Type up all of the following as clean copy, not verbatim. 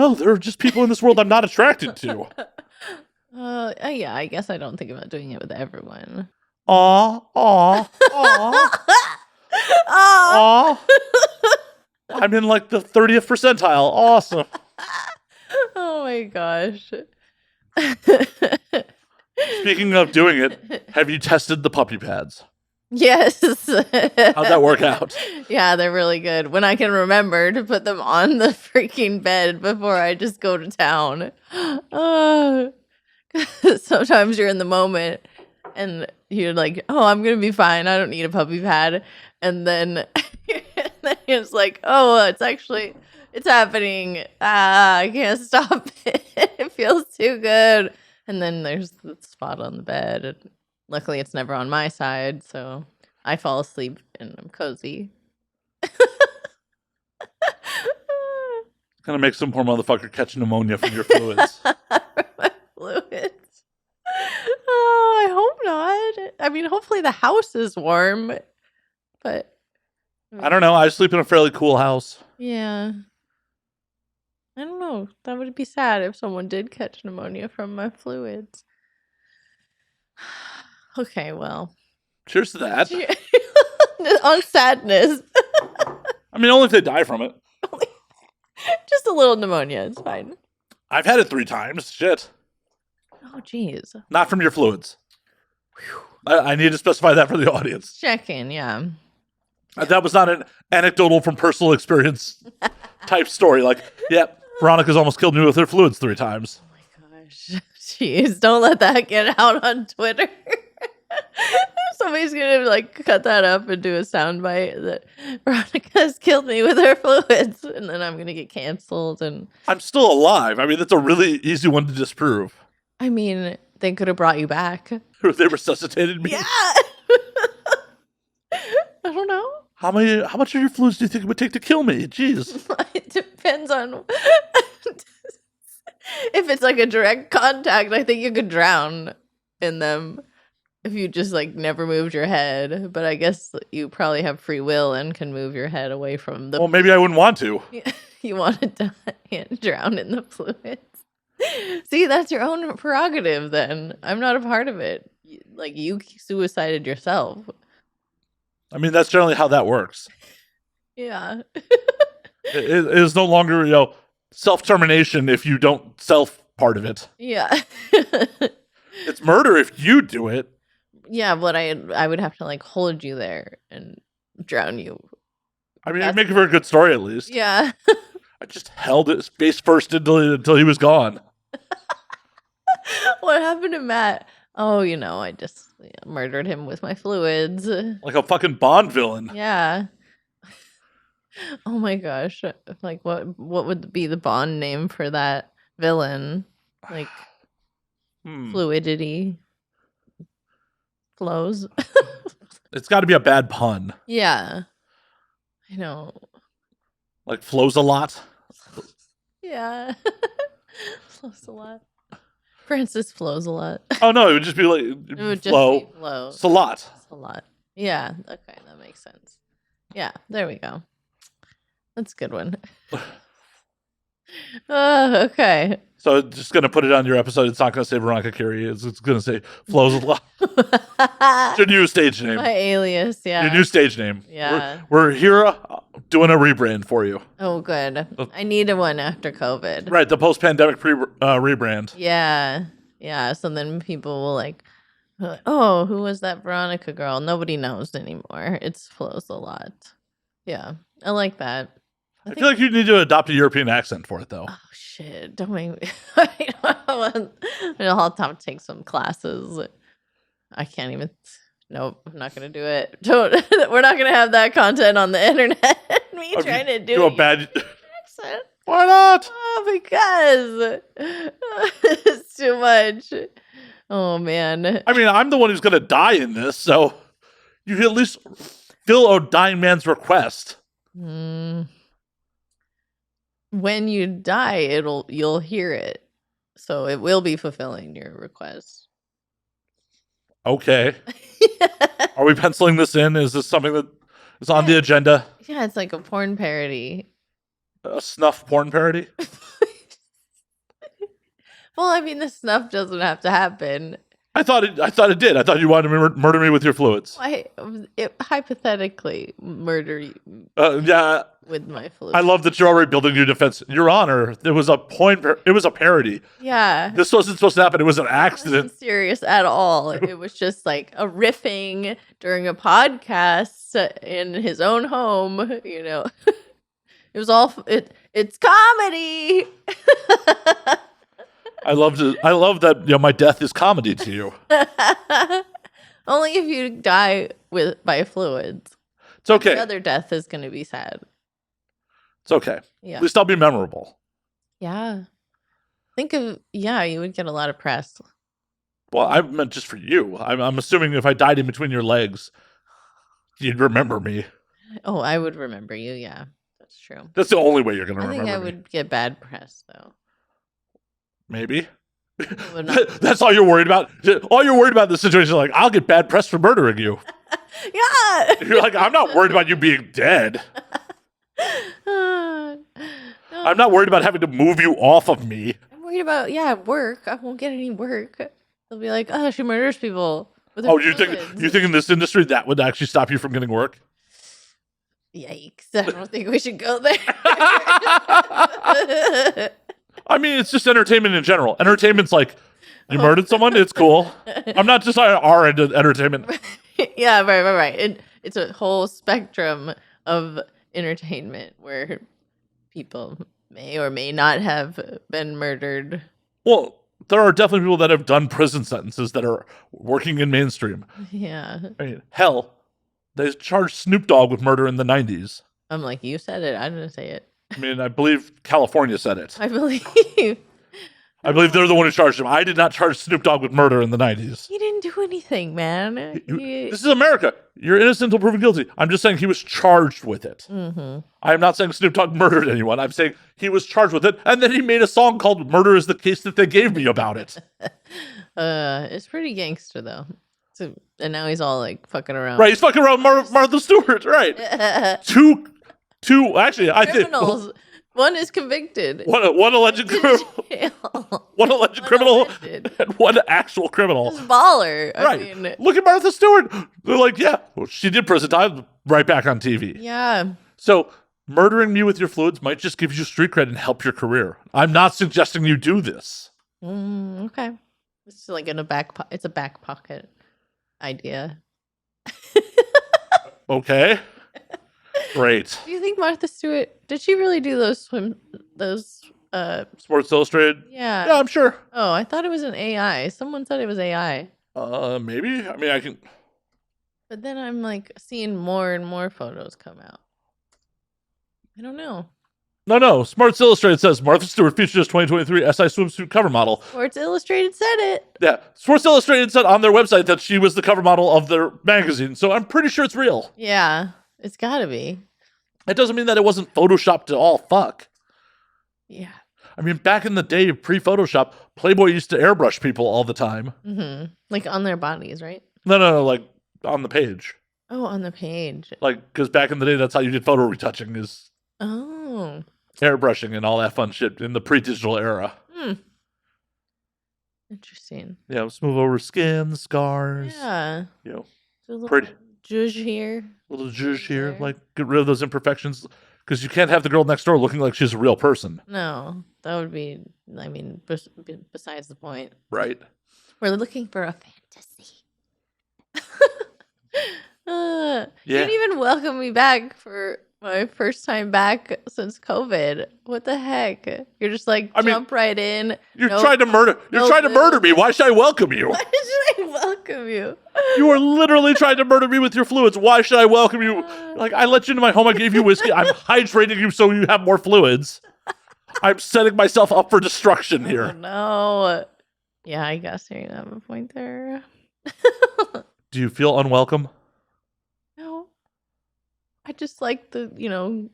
know. There are just people in this world I'm not attracted to. Yeah, I guess I don't think about doing it with everyone. Aw, aw, aw, aw. I'm in like the 30th percentile. Awesome. Oh my gosh. Speaking of doing it, have you tested the puppy pads? Yes. How'd that work out? Yeah, they're really good. When I can remember to put them on the freaking bed before I just go to town. Sometimes you're in the moment and you're like, oh, I'm going to be fine. I don't need a puppy pad. And then, it's like, oh, it's happening. I can't stop it. It feels too good. And then there's the spot on the bed. And luckily, it's never on my side. So I fall asleep and I'm cozy. Gonna make some poor motherfucker catch pneumonia from your fluids. My fluids. Oh, I hope not. I mean, hopefully the house is warm. But I don't know. I sleep in a fairly cool house. yeah. I don't know. That would be sad if someone did catch pneumonia from my fluids. Okay, well. Cheers to that. On sadness. I mean, only if they die from it. Just a little pneumonia. It's fine. I've had it 3 times. Shit. Oh, jeez. Not from your fluids. I need to specify that for the audience. Check in, yeah. That was not an anecdotal from personal experience type story. Like, yeah, Veronica's almost killed me with her fluids 3 times. Oh my gosh. Jeez, don't let that get out on Twitter. Somebody's gonna like cut that up and do a soundbite that Veronica's killed me with her fluids, and then I'm gonna get canceled. And I'm still alive. I mean, that's a really easy one to disprove. I mean, they could have brought you back. They resuscitated me. Yeah. I don't know. How much of your fluids do you think it would take to kill me? Jeez. It depends on if it's like a direct contact. I think you could drown in them. If you just like never moved your head, but I guess you probably have free will and can move your head away from the. Well, maybe I wouldn't want to. You want to die and drown in the fluids. See, that's your own prerogative. Then I'm not a part of it. Like you suicided yourself. I mean, that's generally how that works. Yeah. It is no longer self-termination if you don't self part of it. Yeah. It's murder if you do it. Yeah, but I would have to like hold you there and drown you. I mean, I'd make it for a good story at least. Yeah. I just held it face first until he was gone. What happened to Matt? Oh, I just murdered him with my fluids. Like a fucking Bond villain. Yeah. Oh my gosh. Like what would be the Bond name for that villain? Like fluidity. Flows. It's got to be a bad pun. Yeah. I know. Like flows a lot. Yeah. Flows a lot. Francis flows a lot. Oh no, it would just be like It would flow. just be flow. It's a lot. It's a lot. Yeah. Okay, that makes sense. Yeah, there we go. That's a good one. Okay. So just gonna put it on your episode. It's not gonna say Verronica Kirei. It's gonna say flows a lot. It's your new stage name. My alias, yeah. Your new stage name. Yeah. We're here doing a rebrand for you. Oh, good. I need a one after COVID. Right, the post-pandemic rebrand. Yeah. Yeah. So then people will like, oh, who was that Veronica girl? Nobody knows anymore. It's flows a lot. Yeah. I like that. I feel like you need to adopt a European accent for it, though. Oh, shit. Don't make me. I'll have to take some classes. I can't even. Nope. I'm not going to do it. We're not going to have that content on the internet. Me trying to do a bad accent. Why not? Oh, because it's too much. Oh, man. I mean, I'm the one who's going to die in this, so you can at least fill a dying man's request. When you die, you'll hear it. So it will be fulfilling your request. Okay. Are we penciling this in? Is this something that is on the agenda? Yeah, it's like a porn parody. A snuff porn parody? Well, I mean, the snuff doesn't have to happen. I thought it did. I thought you wanted to murder me with your fluids. Hypothetically, murder you Yeah. with my fluids. I love that you're already building your defense. Your Honor, there was a point. It was a parody. Yeah. This wasn't supposed to happen. It was an It accident. wasn't serious at all. It was just like a riffing during a podcast in his own home. You know, it was all. It's comedy. I love that. My death is comedy to you. Only if you die by fluids. It's okay. The other death is going to be sad. It's okay. Yeah. At least I'll be memorable. Yeah. You would get a lot of press. Well, I meant just for you. I'm assuming if I died in between your legs, you'd remember me. Oh, I would remember you. Yeah, that's true. That's the only way you're going to I remember think I me. would get bad press, though. Maybe. Would not. That's all you're worried about? All you're worried about in this situation is like, I'll get bad press for murdering you. Yeah. You're like, I'm not worried about you being dead. No, I'm not worried about having to move you off of me. I'm worried about work. I won't get any work. They'll be like, oh, she murders people. With her Oh, you think in this industry that would actually stop you from getting work? Yikes! I don't think we should go there. I mean, it's just entertainment in general. Entertainment's like, you murdered someone, it's cool. I'm not just on our end of entertainment. Yeah, right. It's a whole spectrum of entertainment where people may or may not have been murdered. Well, there are definitely people that have done prison sentences that are working in mainstream. Yeah. I mean, hell, they charged Snoop Dogg with murder in the 90s. I'm like, you said it. I didn't say it. I mean, I believe California said it. I believe. I believe they're the one who charged him. I did not charge Snoop Dogg with murder in the 90s. He didn't do anything, man. This is America. You're innocent until proven guilty. I'm just saying he was charged with it. Mm-hmm. I'm not saying Snoop Dogg murdered anyone. I'm saying he was charged with it, and then he made a song called "Murder Is the Case That They Gave Me" about it. It's pretty gangster though. And now he's all like fucking around. Right, he's fucking around Martha Stewart. Right. Two. Actually, I think Criminals. One is convicted. one alleged criminal. One alleged criminal and one actual criminal. This baller. I Right. mean, Look at Martha Stewart. They're like, yeah, well, she did prison time. Right back on TV. yeah. So murdering me with your fluids might just give you street cred and help your career. I'm not suggesting you do this. Okay. It's like in a it's a back pocket idea. Okay. Great. Do you think Martha Stewart did she really do those Sports Illustrated. yeah. Yeah, I'm sure. Oh, I thought it was an AI. Someone said it was AI. Maybe. I mean, I can. But then I'm like seeing more and more photos come out. I don't know. No. Sports Illustrated says Martha Stewart featured as 2023 SI swimsuit cover model. Sports Illustrated said it. Yeah, Sports Illustrated said on their website that she was the cover model of their magazine. So I'm pretty sure it's real. Yeah. It's gotta be. It doesn't mean that it wasn't photoshopped to all fuck. Yeah. I mean, back in the day, pre-Photoshop, Playboy used to airbrush people all the time. Mm-hmm. Like on their bodies, right? No, like on the page. Oh, on the page. Like, because back in the day, that's how you did photo retouching, is Oh. airbrushing and all that fun shit in the pre-digital era. Interesting. Yeah, let's move over skin, scars. Yeah. You know, A little pretty. zhuzh here. Little zhuzh here. There. Like, get rid of those imperfections. Because you can't have the girl next door looking like she's a real person. No, that would be, I mean, besides the point. Right. We're looking for a fantasy. You Yeah. didn't even welcome me back for my first time back since COVID. What the heck? You're just like, jump right in. You're No- trying to murder. You're no trying to murder me. Why should I welcome you? Why should I welcome you? You are literally trying to murder me with your fluids. Why should I welcome you? Like, I let you into my home. I gave you whiskey. I'm hydrating you so you have more fluids. I'm setting myself up for destruction Oh, here. no. Yeah, I guess you have a point there. Do you feel unwelcome? No. I just like the,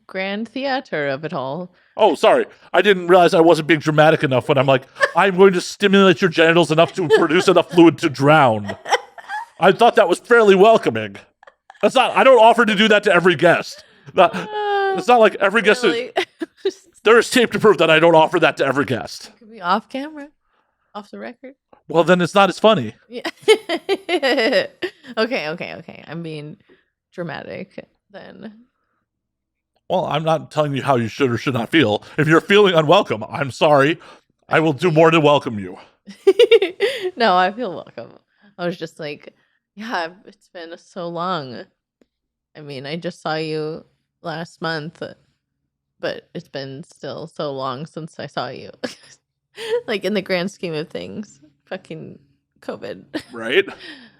grand theater of it all. Oh, sorry. I didn't realize I wasn't being dramatic enough when I'm like, I'm going to stimulate your genitals enough to produce enough fluid to drown. I thought that was fairly welcoming. That's not, I don't offer to do that to every guest. It's not like every guest is, Really? there is tape to prove that I don't offer that to every guest. Could be off camera. Off the record? Well, then it's not as funny. Yeah. Okay. I'm being dramatic then. Well, I'm not telling you how you should or should not feel. If you're feeling unwelcome, I'm sorry. I will do more to welcome you. No, I feel welcome. I was just like, yeah, it's been so long. I mean, I just saw you last month, but it's been still so long since I saw you. Like in the grand scheme of things, fucking COVID. Right?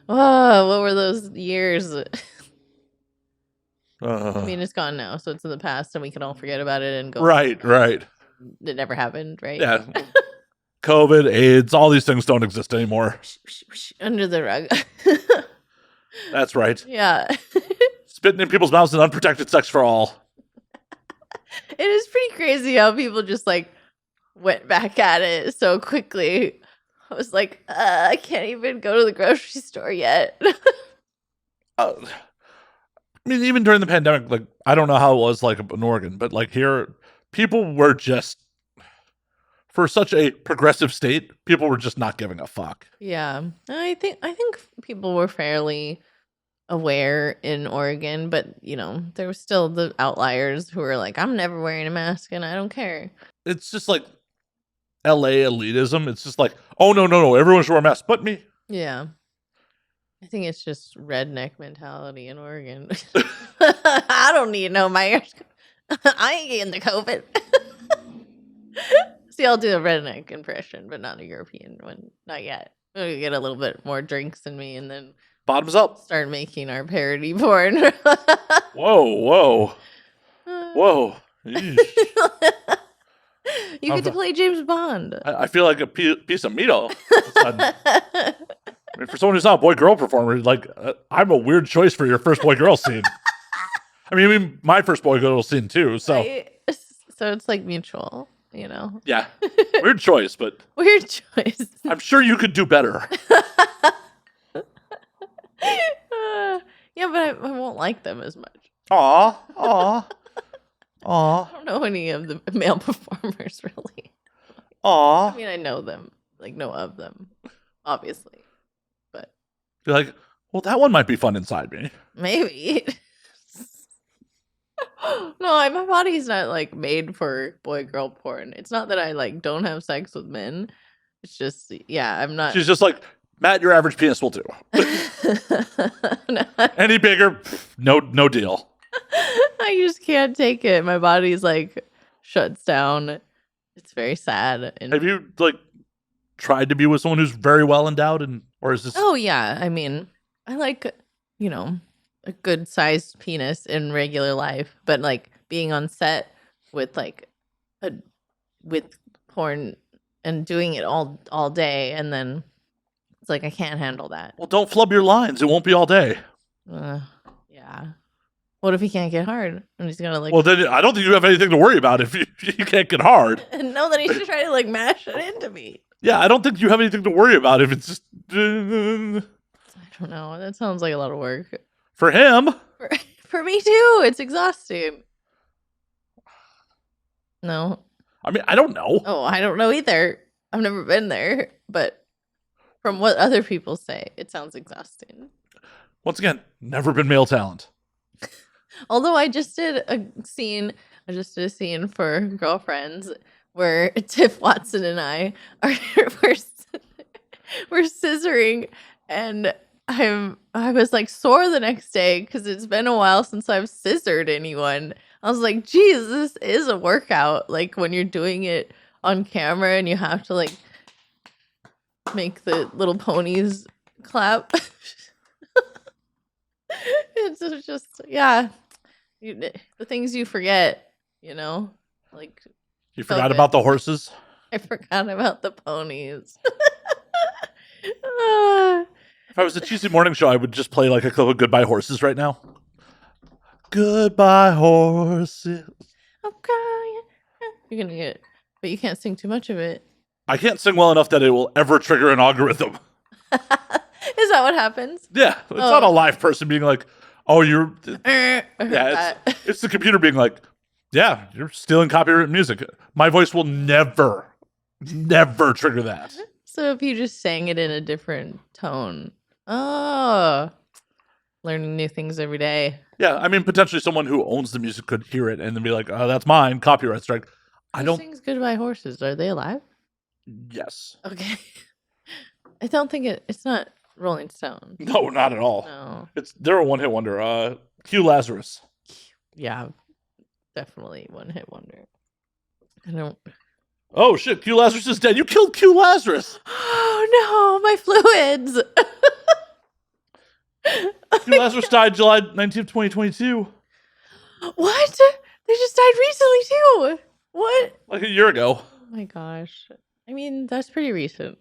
Oh, what were those years? I Uh, mean, it's gone now, so it's in the past, and we can all forget about it and go. right. It never happened, right? Yeah. COVID, AIDS, all these things don't exist anymore. Under the rug. That's right. Yeah. Spitting in people's mouths and unprotected sex for all. It is pretty crazy how people just like went back at it so quickly. I was like, I can't even go to the grocery store yet. I mean, even during the pandemic, like, I don't know how it was like in Oregon, but like here, people were just, for such a progressive state, people were just not giving a fuck. Yeah. I think people were fairly aware in Oregon, but you know, there was still the outliers who were like, I'm never wearing a mask and I don't care. It's just like LA elitism. It's just like, oh, no, everyone should wear a mask, but me. Yeah. I think it's just redneck mentality in Oregon. I don't need no mask. I ain't getting the COVID. See, I'll do a redneck impression, but not a European one. Not yet. We'll get a little bit more drinks in me and then Bottoms up. start making our parody porn. Whoa. Yeesh. You get to play James Bond. I feel like a piece of meat all of a sudden. I mean, for someone who's not a boy-girl performer, like, I'm a weird choice for your first boy-girl scene. I mean, my first boy-girl scene, too, so. Right? So it's like mutual, you know? Yeah. Weird choice, but. Weird choice. I'm sure you could do better. Yeah, but I won't like them as much. Aw. I don't know any of the male performers, really. Aw. I mean, I know them, like, know of them, obviously. But You're like, well, that one might be fun inside me. maybe. No, my body's not, like, made for boy-girl porn. It's not that I, like, don't have sex with men. It's just, yeah, I'm not. She's just like, Matt, your average penis will do. No, Any bigger, no deal. I just can't take it. My body's, like, shuts down. It's very sad. And Have you, like, tried to be with someone who's very well endowed, or is this? oh, yeah. I mean, I like, you know, a good sized penis in regular life, but like being on set with like with porn and doing it all day, and then it's like I can't handle that. Well, don't flub your lines. It won't be all day. Yeah. What if he can't get hard and he's gonna like? Well, then I don't think you have anything to worry about if you can't get hard. No, then he should try to like mash it into me. Yeah, I don't think you have anything to worry about if it's just I don't know. That sounds like a lot of work. for him. For me too. It's exhausting. No. I mean, I don't know. Oh, I don't know either. I've never been there, but from what other people say, it sounds exhausting. Once again, never been male talent. Although I just did a scene for Girlfriends where Tiff Watson and I we're scissoring, and I was like sore the next day because it's been a while since I've scissored anyone. I was like, geez, this is a workout. Like when you're doing it on camera and you have to like make the little ponies clap. It's just, yeah. The things you forget, you know? Like You forgot COVID. about the horses? I forgot about the ponies. If I was a Tuesday morning show, I would just play like a clip of Goodbye Horses right now. Goodbye Horses. Okay. You're gonna get, but you can't sing too much of it. I can't sing well enough that it will ever trigger an algorithm. Is that what happens? Yeah, it's not a live person being like, oh, you're... Yeah, it's the computer being like, yeah, you're stealing copyright music. My voice will never trigger that. So if you just sang it in a different tone. Oh, learning new things every day. Yeah, I mean, potentially someone who owns the music could hear it and then be like, "Oh, that's mine, copyright strike." I Who don't. sings Goodbye Horses? Are they alive? Yes. Okay. I don't think it's not Rolling Stone. No, not at all. No. They're a one-hit wonder. Q Lazarus. Yeah, definitely one hit wonder. I don't. Oh shit, Q Lazarus is dead. You killed Q Lazarus. Oh no, my fluids. Q Lazarus died July 19th, 2022. What? They just died recently too. What? Like a year ago. Oh my gosh. I mean, that's pretty recent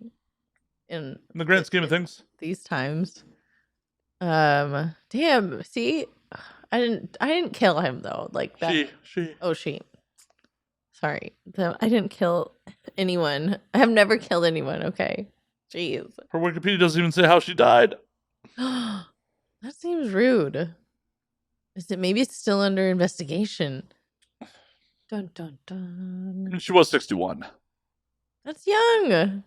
in In the grand scheme of things. these times. Damn, see? I didn't kill him though. Like that. She. Oh, she. Sorry. I didn't kill anyone. I have never killed anyone, okay? Jeez. Her Wikipedia doesn't even say how she died. That seems rude. Maybe it's still under investigation. Dun dun dun. She was 61. That's young.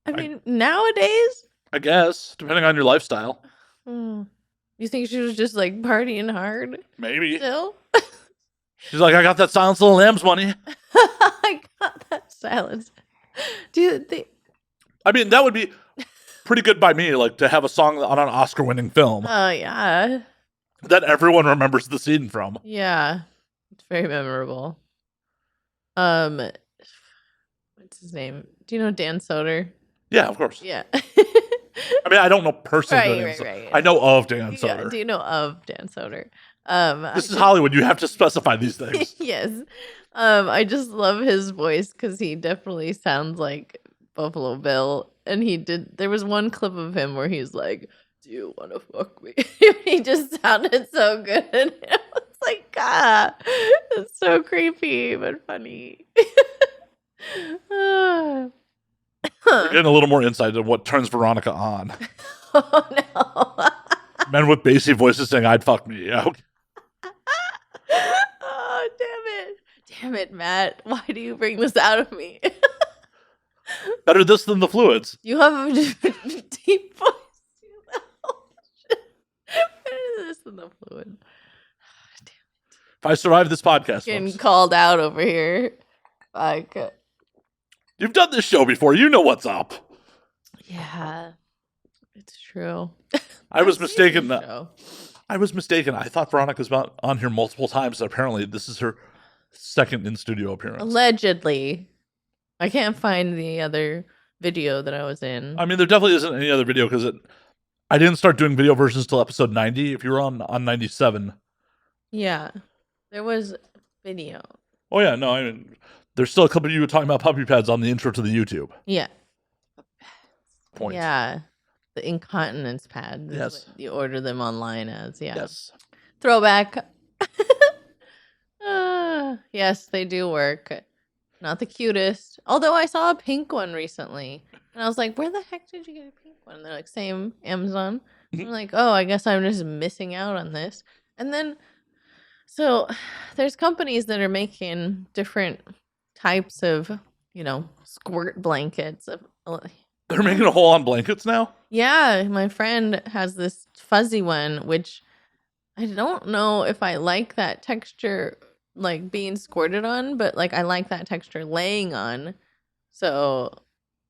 I mean, nowadays? I guess, depending on your lifestyle. You think she was just like partying hard? Maybe. Still? She's like, I got that Silence of the Lambs money. I got that silence. I mean, that would be pretty good by me, like to have a song on an Oscar-winning film Oh, yeah. that everyone remembers the scene from. Yeah. It's very memorable. What's his name? Do you know Dan Soder? Yeah, of course. Yeah. I mean, I don't know personally. Right. I know of Dan Soder. Do you know of Dan Soder? This is Hollywood. You have to specify these things. Yes. I just love his voice because he definitely sounds like Buffalo Bill. And there was one clip of him where he's like, "Do you want to fuck me?" He just sounded so good. And I was like, God, it's so creepy, but funny. We're getting a little more insight into what turns Veronica on. Oh, no. Men with bassy voices saying, "I'd fuck me." Yeah. Oh, damn it, Matt. Why do you bring this out of me? Better this than the fluids. You have a deep voice. Better this than the fluid. If I survive this podcast, Getting folks, called out over here. Like, you've done this show before. You know what's up. yeah, it's true. I was mistaken. Show. I was mistaken. I thought Veronica's been on here multiple times. Apparently, this is her second in-studio appearance. Allegedly. I can't find the other video that I was in. I mean, there definitely isn't any other video because I didn't start doing video versions till episode 90. If you were on 97. Yeah, there was video. Oh, yeah. No, I mean, there's still a couple of you talking about puppy pads on the intro to the YouTube. Yeah. Point. Yeah. The incontinence pads. is Yes. what you order them online as. Yeah. Yes. Throwback. Yes, they do work. Not the cutest. Although I saw a pink one recently. And I was like, where the heck did you get a pink one? They're like, same Amazon. I'm like, oh, I guess I'm just missing out on this. And then, so there's companies that are making different types of, squirt blankets. They're making a hole on blankets now? Yeah, my friend has this fuzzy one, which I don't know if I like that texture, like being squirted on, but like I like that texture laying on. So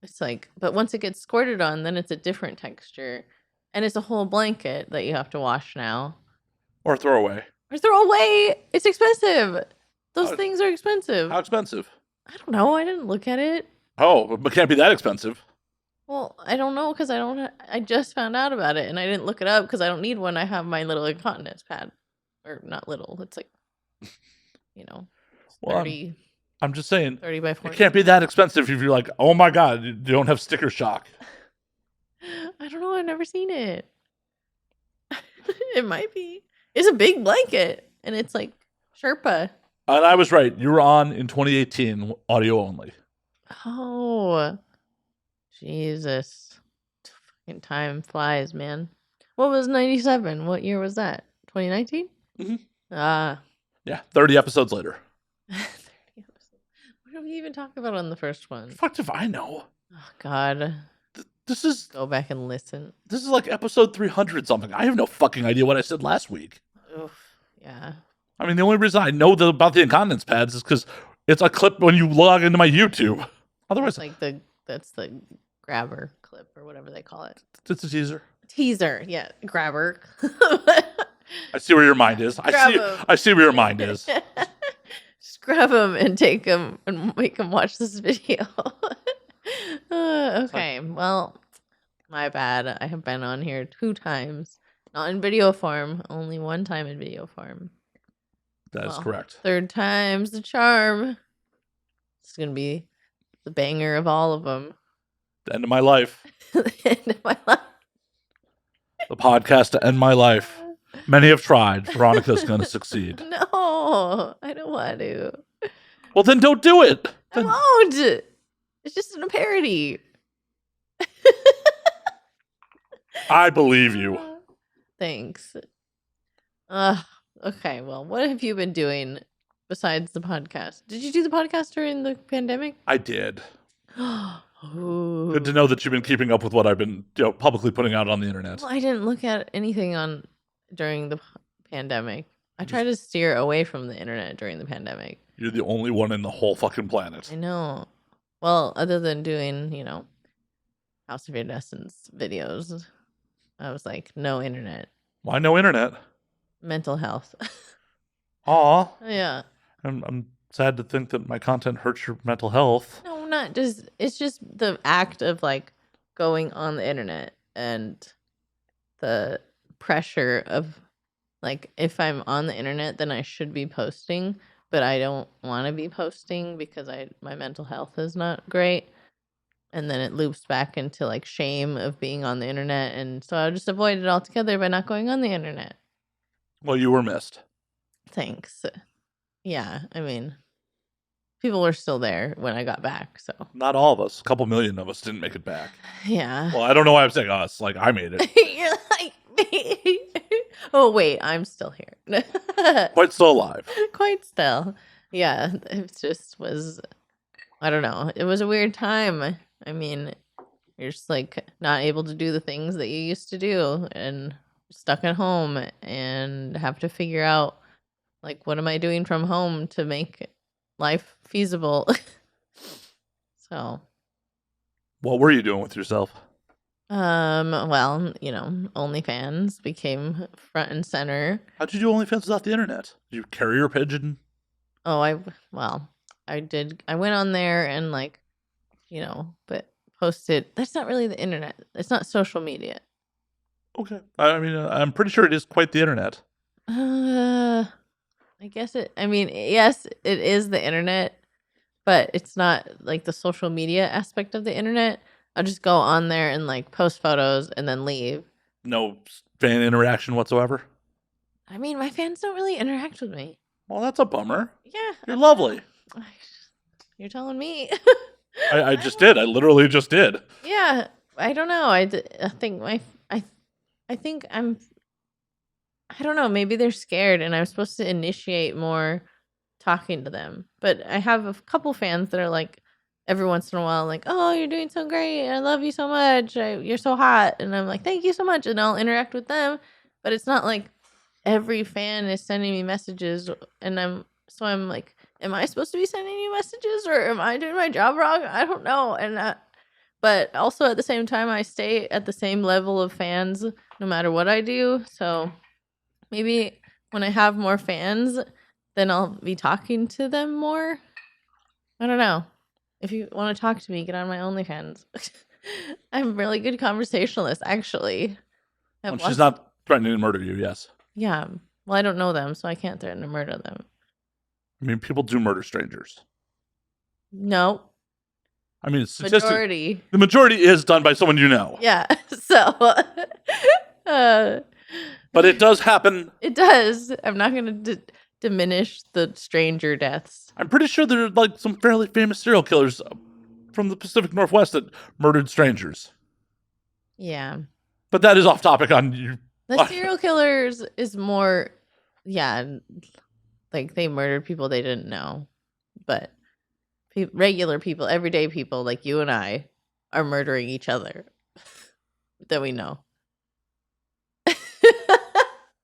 it's like, but once it gets squirted on, then it's a different texture. And it's a whole blanket that you have to wash now. Or throw away. Or throw away. It's expensive. Those things are expensive. How expensive? I don't know. I didn't look at it. Oh, but can't be that expensive. Well, I don't know because I just found out about it and I didn't look it up because I don't need one. I have my little incontinence pad. Or not little. It's like, 30, I'm just saying, 30 by 40. it can't be that expensive if you're like, oh my God, you don't have sticker shock. I don't know. I've never seen it. It might be. It's a big blanket and it's like Sherpa. And I was right. You were on in 2018, audio only. Oh, Jesus. Fucking time flies, man. What was 97? What year was that? 2019? Mhm. Yeah, 30 episodes later. 30 episodes. What did we even talk about on the first one? Fuck if I know. Oh God. This is Go back and listen. like episode 300 something. I have no fucking idea what I said last week. Oof. Yeah. I mean, the only reason I know about the incontinence pads is because it's a clip when you log into my YouTube. Otherwise, That's the grabber clip or whatever they call it. it's a teaser. Teaser. Yeah. Grabber. I see where your mind is. Grab 'em. I see where your mind is. Just grab them and take them and make them watch this video. Okay, well, my bad. I have been on here 2 times. Not in video form, only 1 time in video form. That is correct. 3rd time's the charm. It's going to be the banger of all of them. The end of my life. The end of my life. The podcast to end my life. Many have tried. Veronica's going to succeed. No, I don't want to. Well, then don't do it. I won't. It's just a parody. I believe you. Thanks. Okay, well, what have you been doing besides the podcast? Did you do the podcast during the pandemic? I did. Ooh. Good to know that you've been keeping up with what I've been publicly putting out on the internet. Well, I didn't look at anything during the pandemic. I tried to steer away from the internet during the pandemic. You're the only one in the whole fucking planet. I know. Well, other than doing, House of Iridescence videos, I was like, no internet. Why no internet? Mental health. Aw. Yeah. I'm sad to think that my content hurts your mental health. No, not just. It's just the act of like going on the internet and the pressure of like if I'm on the internet, then I should be posting, but I don't want to be posting because my mental health is not great. And then it loops back into like shame of being on the internet, and so I just avoid it altogether by not going on the internet. Well, you were missed. Thanks. Yeah, I mean, people were still there when I got back, so. Not all of us. A couple million of us didn't make it back. Yeah. Well, I don't know why I'm saying us. Like, I made it. You're like me. Oh, wait, I'm still here. Quite still alive. Quite still. Yeah, it just was, I don't know. It was a weird time. I mean, you're just like not able to do the things that you used to do and stuck at home and have to figure out like what am I doing from home to make life feasible. So What were you doing with yourself? well, OnlyFans became front and center. How'd you do OnlyFans without the internet? Did you carrier pigeon? Oh, I did. I went on there and like, but posted. That's not really the internet. It's not social media. Okay. I mean, I'm pretty sure it is quite the internet. I guess yes, it is the internet, but it's not like the social media aspect of the internet. I'll just go on there and like post photos and then leave. No fan interaction whatsoever? I mean, my fans don't really interact with me. Well, that's a bummer. Yeah. You're lovely. You're telling me. I just did. I literally just did. Yeah. I don't know. I think I don't know. Maybe they're scared and I'm supposed to initiate more talking to them. But I have a couple fans that are like, every once in a while, like, oh, you're doing so great. I love you so much. You're so hot. And I'm like, thank you so much. And I'll interact with them. But it's not like every fan is sending me messages. And I'm like, am I supposed to be sending you messages or am I doing my job wrong? I don't know. And but also at the same time, I stay at the same level of fans no matter what I do. So maybe when I have more fans, then I'll be talking to them more. I don't know. If you want to talk to me, get on my OnlyFans. I'm a really good conversationalist, actually. She's not threatening to murder you, yes. Yeah. Well, I don't know them, so I can't threaten to murder them. I mean, people do murder strangers. No. I mean, Majority. The majority is done by someone you know. Yeah. So. But it does happen. It does. I'm not going to diminish the stranger deaths. I'm pretty sure there are like some fairly famous serial killers from the Pacific Northwest that murdered strangers. Yeah. But that is off topic on you. The serial killers is more, yeah, like they murdered people they didn't know. But regular people, everyday people like you and I, are murdering each other that we know.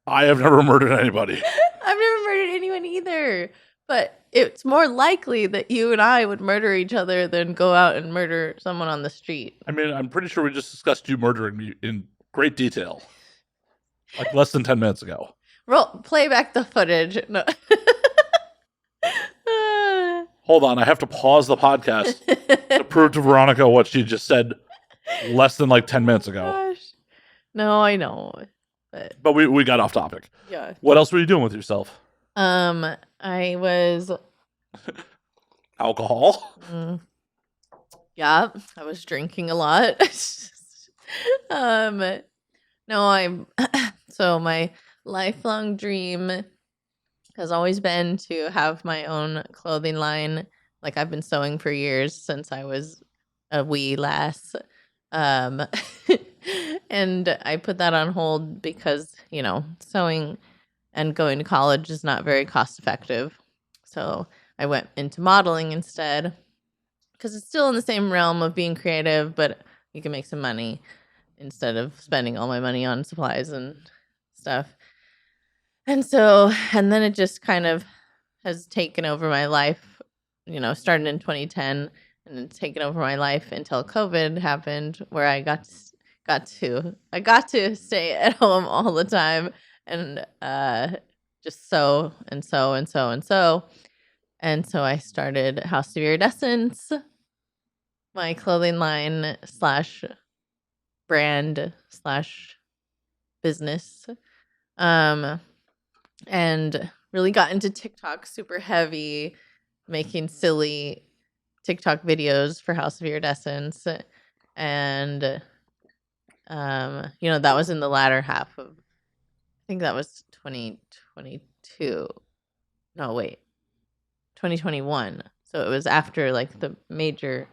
I have never murdered anybody. I've never murdered anyone either. But it's more likely that you and I would murder each other than go out and murder someone on the street. I mean, I'm pretty sure we just discussed you murdering me in great detail. Like less than 10 minutes ago. Play back the footage. No. Hold on, I have to pause the podcast to prove to Veronica what she just said less than like 10 minutes ago. Gosh. No, I know. But we got off topic. Yeah. What else were you doing with yourself? I was Alcohol? Yeah, I was drinking a lot. No, so my lifelong dream has always been to have my own clothing line. Like I've been sewing for years since I was a wee lass. And I put that on hold because, sewing and going to college is not very cost effective. So I went into modeling instead because it's still in the same realm of being creative, but you can make some money instead of spending all my money on supplies and stuff. And then it just kind of has taken over my life, started in 2010 and it's taken over my life until COVID happened, where I got to stay at home all the time and just sew and sew and sew and sew. And so I started House of Iridescence, my clothing line / brand / business. And really got into TikTok super heavy, making silly TikTok videos for House of Iridescence. And, that was in the latter half of, I think that was 2022. No, wait, 2021. So it was after like the major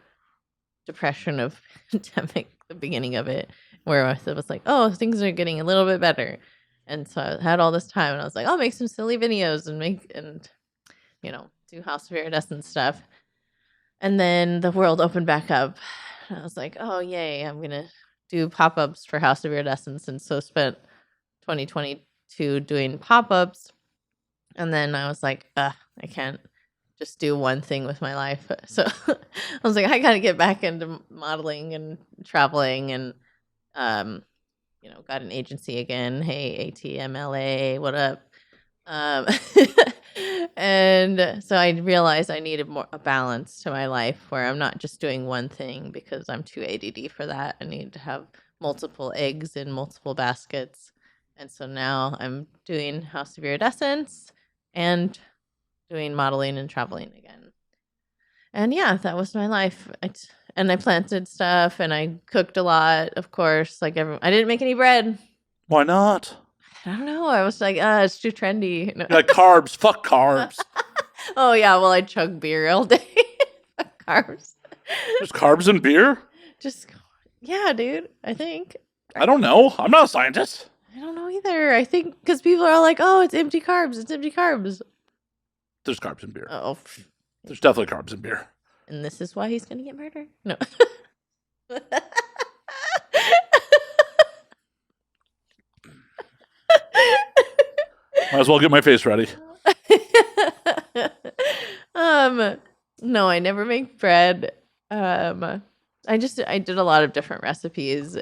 depression of pandemic, the beginning of it, where I was like, oh, things are getting a little bit better. And so I had all this time and I was like, I'll make some silly videos and do House of Iridescence stuff. And then the world opened back up. And I was like, oh, yay, I'm going to do pop-ups for House of Iridescence. And so spent 2022 doing pop-ups. And then I was like, I can't just do one thing with my life. So I was like, I got to get back into modeling and traveling and, got an agency again. Hey, ATMLA, what up? And so I realized I needed a balance to my life where I'm not just doing one thing because I'm too ADD for that. I need to have multiple eggs in multiple baskets. And so now I'm doing House of Iridescence and doing modeling and traveling again. And yeah, that was my life. And I planted stuff and I cooked a lot, of course. I didn't make any bread. Why not? I don't know. I was like, it's too trendy. No. Like carbs. Fuck carbs. Oh, yeah. Well, I chug beer all day. Fuck carbs. There's carbs in beer? Yeah, dude. I think. I don't know. I'm not a scientist. I don't know either. I think because people are like, oh, it's empty carbs. It's empty carbs. There's carbs in beer. Oh. There's definitely carbs in beer. And this is why he's going to get murdered? No. Might as well get my face ready. No, I never make bread. I did a lot of different recipes,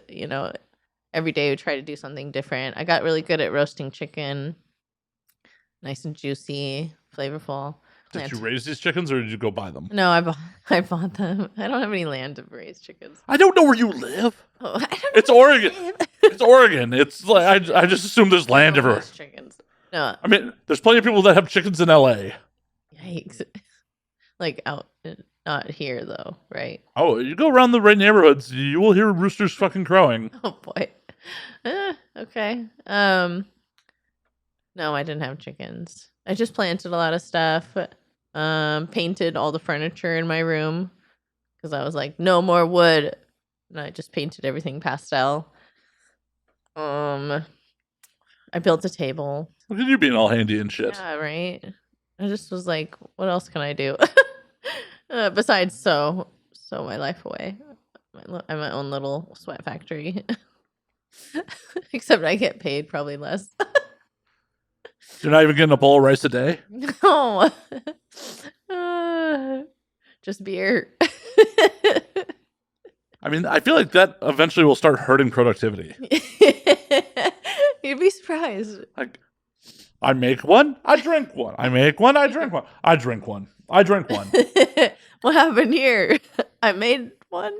every day we try to do something different. I got really good at roasting chicken. Nice and juicy, flavorful. Did you raise these chickens or did you go buy them? No, I bought them. I don't have any land to raise chickens. I don't know where you live. Oh, I don't know. It's Oregon. It's Oregon. It's like I just assume there's land everywhere. Chickens. No. I mean, there's plenty of people that have chickens in LA. Yikes. Like out, not here though, right? Oh, you go around the right neighborhoods, you will hear roosters fucking crowing. Oh boy. Okay. No, I didn't have chickens. I just planted a lot of stuff. Painted all the furniture in my room because I was like, no more wood. And I just painted everything pastel. I built a table. Look at you being all handy and shit. Yeah, right. I just was like, what else can I do? Besides sew my life away. I'm my own little sweat factory. Except I get paid probably less. You're not even getting a bowl of rice a day? No. Just beer. I mean, I feel like that eventually will start hurting productivity. You'd be surprised. Like, I make one, I drink one. I make one, I drink one. I drink one. I drink one. What happened here? I made one.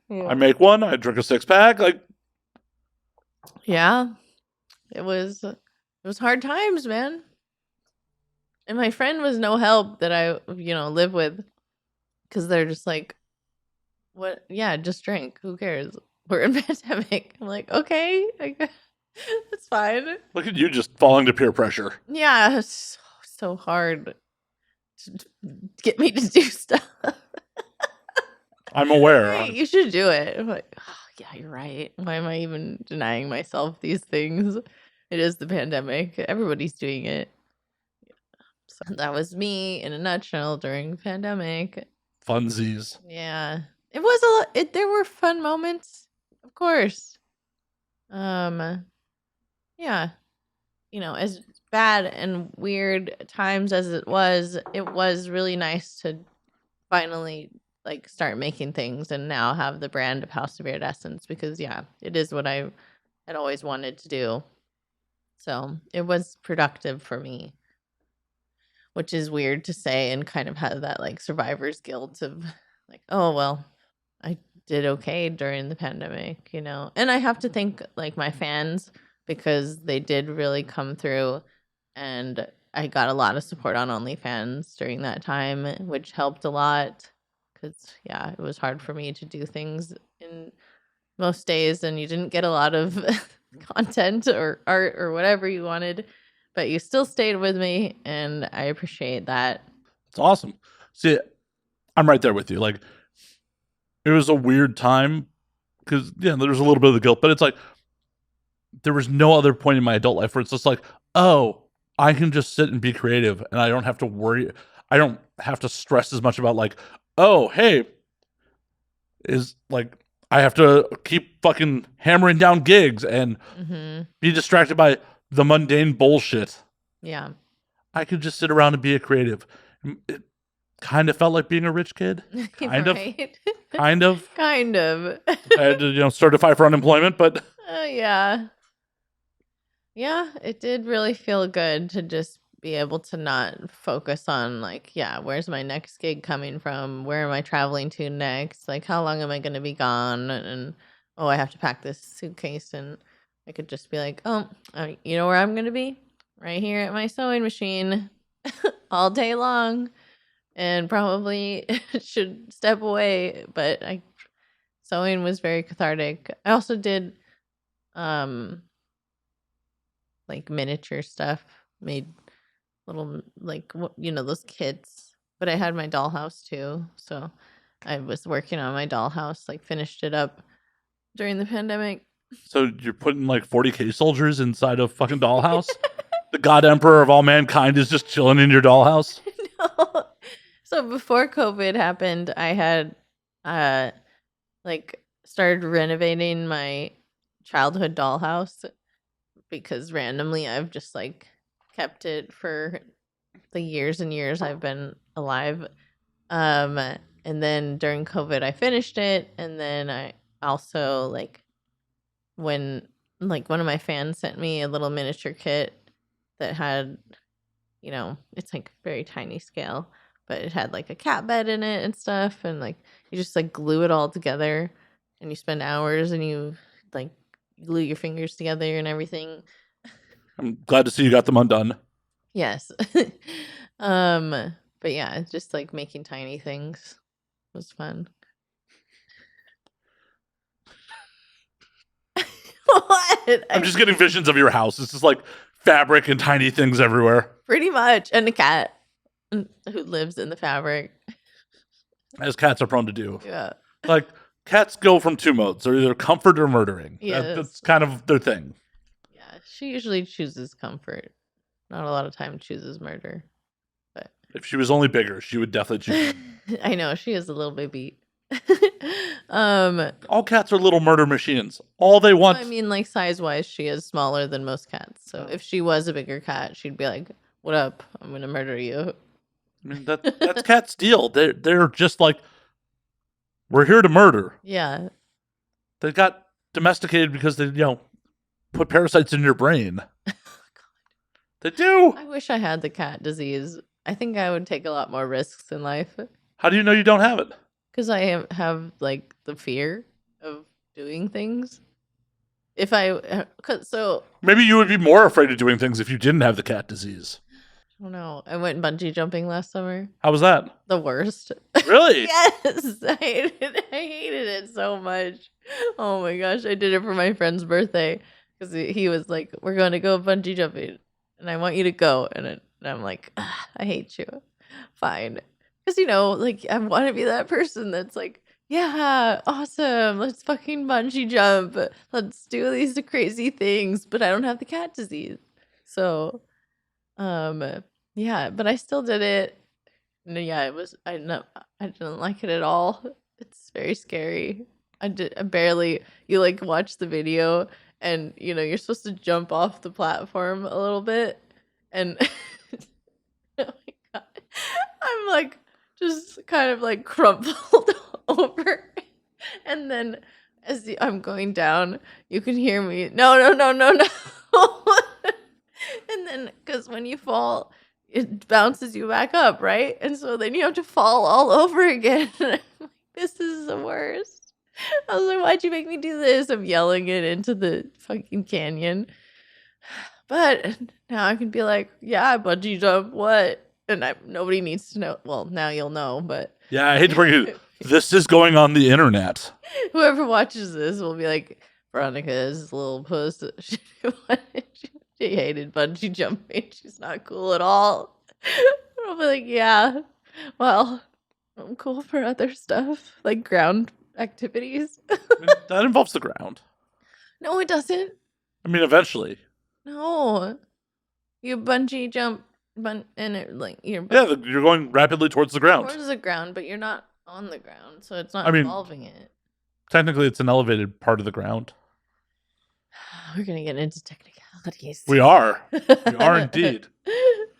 I make one, I drink a 6-pack. Like, yeah. It was hard times, man. And my friend was no help that I, live with, because they're just like, what? Yeah, just drink. Who cares? We're in pandemic. I'm like, okay, that's fine. look at you just falling to peer pressure. Yeah, it's so hard to get me to do stuff. I'm aware. Hey, you should do it. I'm like, oh, yeah, you're right. Why am I even denying myself these things? It is the pandemic. Everybody's doing it. So that was me in a nutshell during the pandemic. Funsies. Yeah. It was a lot. There were fun moments, of course. Yeah. As bad and weird times as it was really nice to finally like start making things and now have the brand of House of Iridescence, because it is what I had always wanted to do. So it was productive for me, which is weird to say and kind of have that like survivor's guilt of like, oh, well, I did okay during the pandemic, and I have to thank like my fans, because they did really come through, and I got a lot of support on OnlyFans during that time, which helped a lot, because it was hard for me to do things in most days, and you didn't get a lot of content or art or whatever you wanted, but you still stayed with me, and I appreciate that. It's awesome. See, I'm right there with you. Like, it was a weird time because, there was a little bit of the guilt, but it's like there was no other point in my adult life where it's just like, oh, I can just sit and be creative and I don't have to worry. I don't have to stress as much about like, oh, hey, is like, I have to keep fucking hammering down gigs and be distracted by the mundane bullshit. Yeah. I could just sit around and be a creative. It kind of felt like being a rich kid. Kind of. Kind of. Kind of. I had to, certify for unemployment, but yeah. Yeah, it did really feel good to just be able to not focus on like, where's my next gig coming from? Where am I traveling to next? Like, how long am I going to be gone? And oh, I have to pack this suitcase, and I could just be like, oh, you know where I'm going to be? Right here at my sewing machine all day long, and probably should step away, but sewing was very cathartic. I also did like miniature stuff, made little like those kits, but I had my dollhouse too, so I was working on my dollhouse, like finished it up during the pandemic. So you're putting like 40K soldiers inside a fucking dollhouse? The God Emperor of all mankind is just chilling in your dollhouse? No. So before COVID happened, I had like started renovating my childhood dollhouse, because randomly I've just like kept it for the years and years I've been alive. And then during COVID I finished it, and then I also like when like one of my fans sent me a little miniature kit that had, it's like very tiny scale, but it had like a cat bed in it and stuff, and like you just like glue it all together, and you spend hours and you like glue your fingers together and everything. I'm glad to see you got them undone. Yes. But yeah, just like making tiny things was fun. What? I'm just getting visions of your house. It's just like fabric and tiny things everywhere. Pretty much. And a cat who lives in the fabric. As cats are prone to do. Yeah. Like, cats go from two modes. They're either comfort or murdering. Yes. That's kind of their thing. Yeah, she usually chooses comfort. Not a lot of time chooses murder. But if she was only bigger, she would definitely choose. I know, she is a little baby. All cats are little murder machines. All they want. I mean, like size-wise, she is smaller than most cats. So if she was a bigger cat, she'd be like, "What up? I'm gonna murder you." I mean, that's cat's deal. They're just like, we're here to murder. Yeah. They got domesticated because they put parasites in your brain. They do. I wish I had the cat disease. I think I would take a lot more risks in life How do you know you don't have it? because I have like the fear of doing things. If I, so Maybe you would be more afraid of doing things if you didn't have the cat disease. I don't know. I went bungee jumping last summer. How was that? The worst. Really? Yes, I hated it so much. Oh my gosh, I did it for my friend's birthday because he was like, "We're going to go bungee jumping, and I want you to go." And I'm like, "I hate you." Fine, because like I want to be that person that's like, "Yeah, awesome, let's fucking bungee jump, let's do these crazy things," but I don't have the cat disease, so yeah, but I still did it. No, yeah, I didn't like it at all. It's very scary. I barely. You like watch the video, and you're supposed to jump off the platform a little bit, and oh my god, I'm like just kind of like crumpled over, and then as I'm going down, you can hear me. No, no, no, no, no. And then, because when you fall, it bounces you back up, right? And so then you have to fall all over again. And I'm like, this is the worst. I was like, why'd you make me do this? I'm yelling it into the fucking canyon. But now I can be like, yeah, I bungee jump. What? And nobody needs to know. Well, now you'll know, but Yeah, I hate to bring you. This is going on the internet. whoever watches this will be like, Veronica is a little puss. She hated bungee jumping. She's not cool at all. I'll be like, yeah, well, I'm cool for other stuff, like ground activities. I mean, that involves the ground. No, it doesn't. I mean, eventually. No. You bungee jump, and it, like, you're You're going rapidly towards the ground. towards the ground, but you're not on the ground, so it's not I mean- involving it. Technically, it's an elevated part of the ground. We're going to get into technicalities. We are. We are indeed.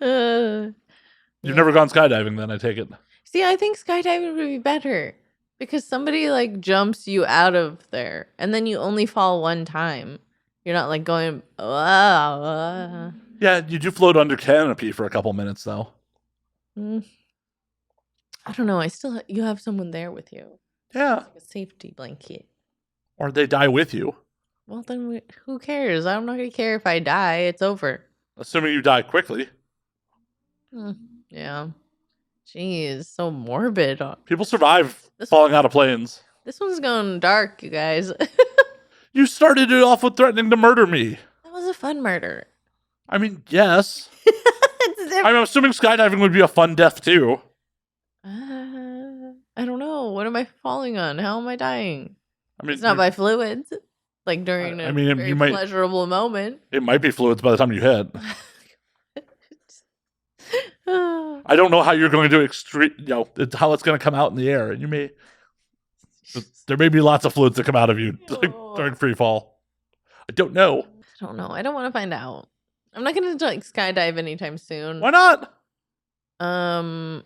Uh, You've never gone skydiving, then, I take it. See, I think skydiving would be better because somebody like jumps you out of there and then you only fall one time. You're not like going, wow. Yeah, you do float under canopy for a couple minutes, though. I don't know. You have someone there with you. Yeah. It's like a safety blanket. Or they die with you. Well, then who cares? I'm not going to care if I die. It's over. Assuming you die quickly. Yeah. Jeez, so morbid. People survive This- falling out of planes. This one's going dark, you guys. You started it off with threatening to murder me. That was a fun murder. I mean, yes. It's different. I'm assuming skydiving would be a fun death, too. I don't know. What am I falling on? How am I dying? I mean, It's not by fluids. Like during I a mean, very you might- pleasurable moment. it might be fluids by the time you hit. I don't know how you're going to how it's going to come out in the air. And there may be lots of fluids that come out of you during free fall. I don't know. I don't know. I don't want to find out. I'm not going to like skydive anytime soon. Why not? I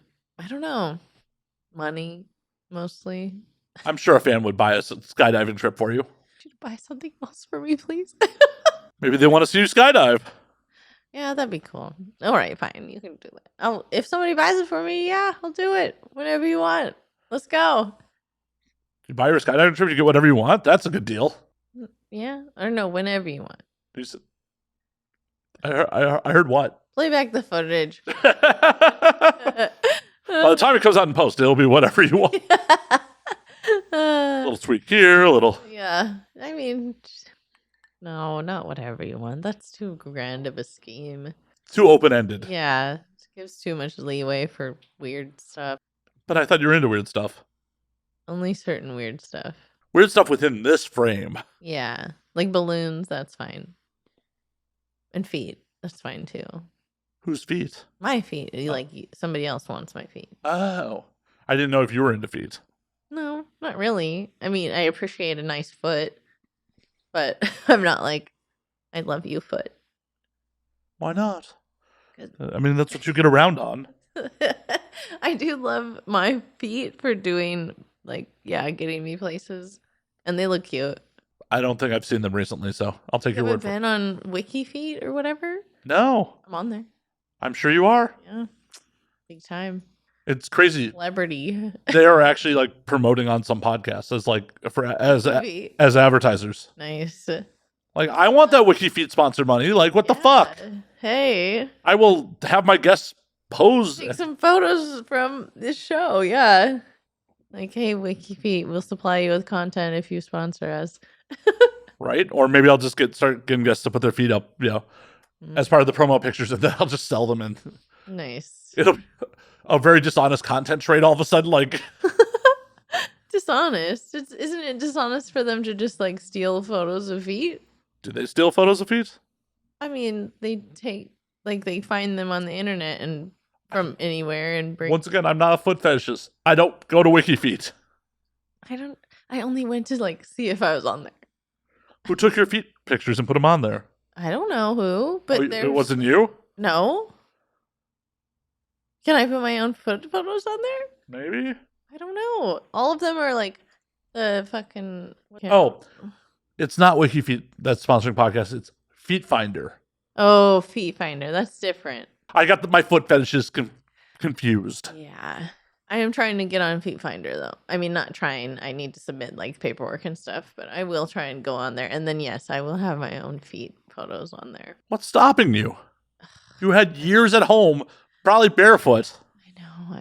don't know. Money, mostly. I'm sure a fan would buy a skydiving trip for you. Could you buy something else for me, please? Maybe they want to see you skydive. Yeah, that'd be cool. All right, fine. You can do it. If somebody buys it for me, yeah, I'll do it. Whatever you want. Let's go. You buy your skydiving trip, you get whatever you want. That's a good deal. Yeah, I don't know. Whenever you want. I heard what? Play back the footage. By the time it comes out in post, it'll be whatever you want. A little tweak here, a little. Yeah, I mean, no, not whatever you want. That's too grand of a scheme. Too open-ended. Yeah, it gives too much leeway for weird stuff. But I thought you were into weird stuff. Only certain weird stuff. Weird stuff within this frame. Yeah, like balloons, that's fine. And feet, that's fine too. Whose feet? My feet, like somebody else wants my feet. Oh. I didn't know if you were into feet. No, Not really. I mean, I appreciate a nice foot, but I'm not like, I love you foot. Why not? 'Cause- I mean, that's what you get around on. I do love my feet for doing getting me places, and they look cute. I don't think I've seen them recently, so I'll take You your ever word for it. been on Wiki Feet or whatever? No, I'm on there. I'm sure you are. Yeah, big time It's crazy. celebrity. They are actually like promoting on some podcasts as like Feet. as advertisers. Nice. Like, I want that WikiFeet sponsor money. Like, what the fuck? Hey, I will have my guests pose. take some photos from this show. Yeah. Like, hey, WikiFeet, we'll supply you with content if you sponsor us. Right? Or maybe I'll just start getting guests to put their feet up, as part of the promo pictures, and then I'll just sell them. And Nice. it'll be a very dishonest content trade all of a sudden. Like, Dishonest. Isn't it dishonest for them to just like steal photos of feet? do they steal photos of feet? I mean, they find them on the internet and from anywhere and bring. Once again, I'm not a foot fetishist. I don't go to WikiFeet. I only went to like see if I was on there. Who took your feet pictures and put them on there? I don't know who, but It wasn't you? No. Can I put my own foot photos on there? Maybe. I don't know. All of them are like the fucking. Oh, it's not WikiFeet that's sponsoring podcasts. It's Feet Finder. Oh, Feet Finder. That's different. I got my foot fetishes confused. Yeah. I am trying to get on Feet Finder though. I mean, not trying. I need to submit like paperwork and stuff, but I will try and go on there. And then yes, I will have my own feet photos on there. What's stopping you? You had years at home, probably barefoot. I know.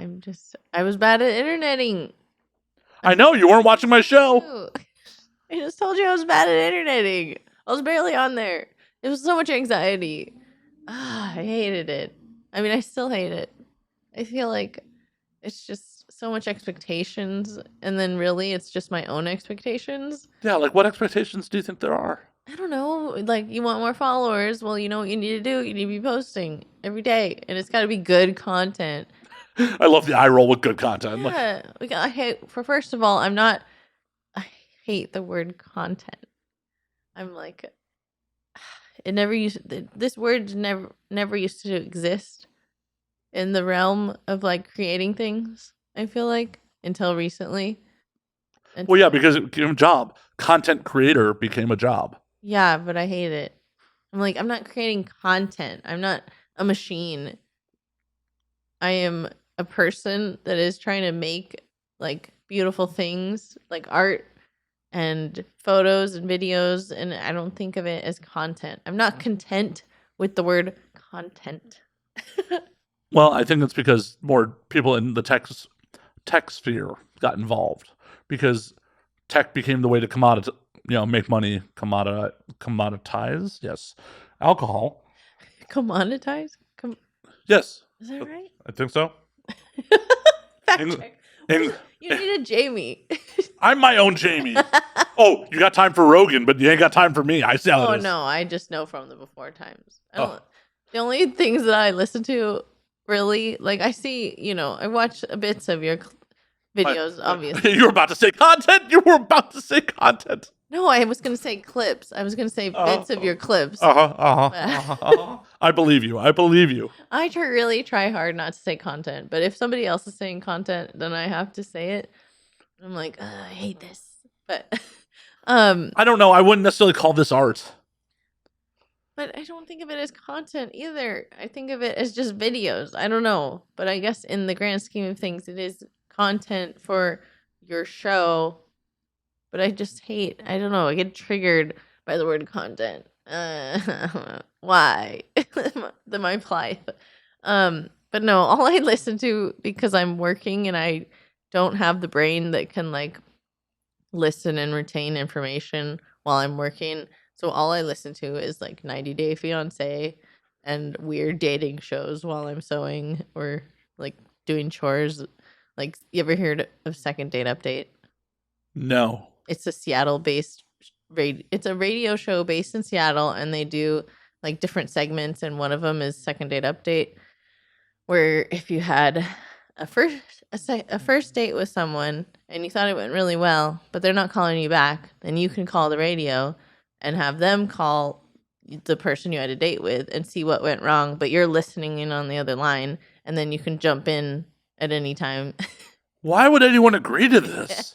I was bad at interneting. I know, you weren't watching my show. I just told you I was bad at interneting. I was barely on there. It was so much anxiety. I hated it. I mean, I still hate it. I feel like it's just so much expectations, and then really it's just my own expectations. Yeah, like what expectations do you think there are? I don't know. Like, you want more followers? Well, you know what you need to do? You need to be posting every day, and it's got to be good content. I love the eye roll with good content. Yeah. First of all, I hate the word content. I'm like, this word never used to exist in the realm of like creating things, I feel like, until recently. Well, yeah, because it became a job. Content creator became a job. Yeah, but I hate it. I'm like, I'm not creating content. I'm not a machine. I am a person that is trying to make like beautiful things, like art and photos and videos, and I don't think of it as content. I'm not content with the word content. Well, I think it's because more people in the tech sphere got involved, because tech became the way to make money, commoditize. Yes, alcohol. Commoditize? Yes, Is that right? I think so. Fact check. You need a Jamie. I'm my own Jamie. Oh, you got time for Rogan, but you ain't got time for me. I see how it is. Oh no, I just know from the before times. The only things that I listen to, really, like, I see, I watch bits of your videos, obviously. You were about to say content? You were about to say content. No, I was going to say clips. I was going to say bits of your clips. I believe you. I believe you. I really try hard not to say content, but if somebody else is saying content, then I have to say it. I'm like, I hate this. But I don't know. I wouldn't necessarily call this art. But I don't think of it as content either. I think of it as just videos. I don't know. But I guess in the grand scheme of things, it is content for your show. But I just hate, I don't know, I get triggered by the word content. Why? My plight. But no, all I listen to, because I'm working and I don't have the brain that can like listen and retain information while I'm working. So all I listen to is like 90 Day Fiancé and weird dating shows while I'm sewing or like doing chores. Like, you ever heard of Second Date Update? No. It's a Seattle-based it's a radio show based in Seattle, and they do like different segments, and one of them is Second Date Update, where if you had a first date with someone and you thought it went really well, but they're not calling you back, then you can call the radio and have them call the person you had a date with and see what went wrong, but you're listening in on the other line, and then you can jump in at any time. Why would anyone agree to this?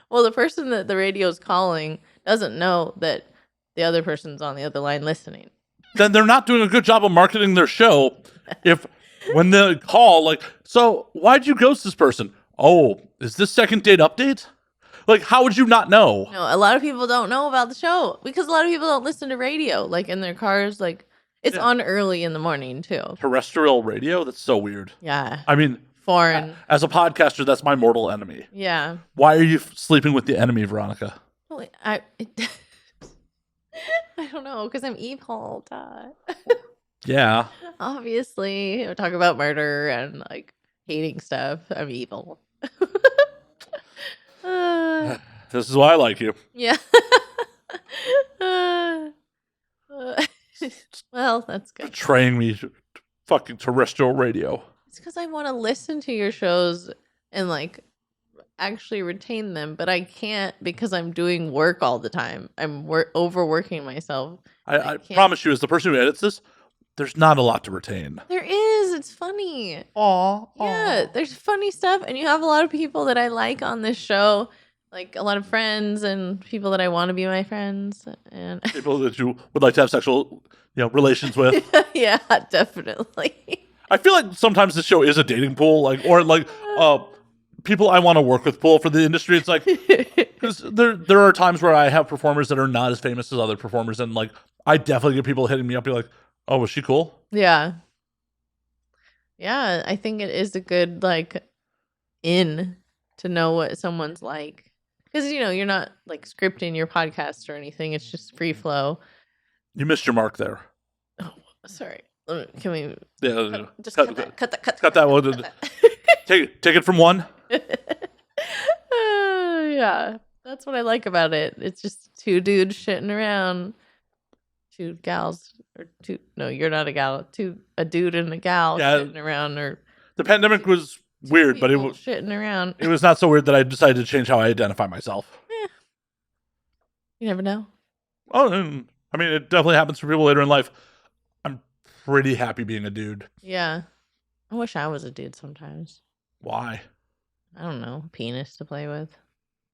Well, the person that the radio's calling doesn't know that the other person's on the other line listening. Then they're not doing a good job of marketing their show. If when they call, like, so why'd you ghost this person? Oh, is this second date update? Like, how would you not know? No, a lot of people don't know about the show because a lot of people don't listen to radio, like in their cars. Like, it's on early in the morning too. Terrestrial radio? That's so weird. Yeah. I mean, foreign. As a podcaster, that's my mortal enemy. Yeah. Why are you sleeping with the enemy, Veronica? Well, I don't know, because I'm evil. Yeah. Obviously, we talk about murder and like hating stuff. I'm evil. This is why I like you. Yeah. Well, that's good. Betraying me to fucking terrestrial radio. It's because I want to listen to your shows and like actually retain them, but I can't because I'm doing work all the time. I'm overworking myself. I promise you, as the person who edits this, there's not a lot to retain. There is. It's funny. Aw. Yeah, there's funny stuff, and you have a lot of people that I like on this show, like a lot of friends and people that I want to be my friends, and people that you would like to have sexual, relations with. Yeah, definitely. I feel like sometimes the show is a dating pool, people I want to work with pool for the industry. It's like, because there are times where I have performers that are not as famous as other performers, and like I definitely get people hitting me up, be like, "Oh, was she cool?" Yeah, I think it is a good like in to know what someone's like, because you're not like scripting your podcast or anything. It's just free flow. You missed your mark there. Oh, sorry. Can we? Yeah, just cut that. Cut that one. Take it from one. Yeah, that's what I like about it. It's just two dudes shitting around, two gals, or two. No, you're not a gal. A dude and a gal shitting around. Or the pandemic was weird, but it was shitting around. It was not so weird that I decided to change how I identify myself. You never know. Oh, I mean, it definitely happens for people later in life. I'm pretty happy being a dude. Yeah, I wish I was a dude sometimes. Why? I don't know. Penis to play with.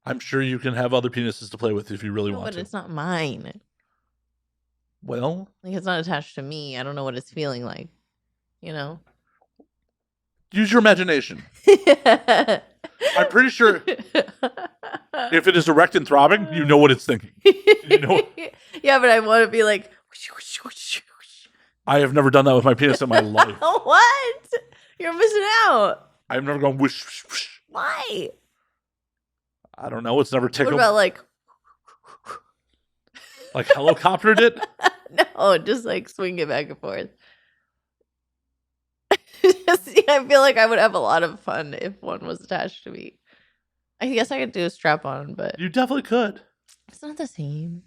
I'm sure you can have other penises to play with if you really want to. But it's not mine. Well, like it's not attached to me. I don't know what it's feeling like. Use your imagination. I'm pretty sure if it is erect and throbbing, you know what it's thinking. Yeah, but I want to be like. I have never done that with my penis in my life. What? You're missing out. I've never gone whoosh, whoosh, whoosh. Why? I don't know. It's never tickled. What about like helicoptered it? No, just like swing it back and forth. I feel like I would have a lot of fun if one was attached to me. I guess I could do a strap on, but you definitely could. It's not the same.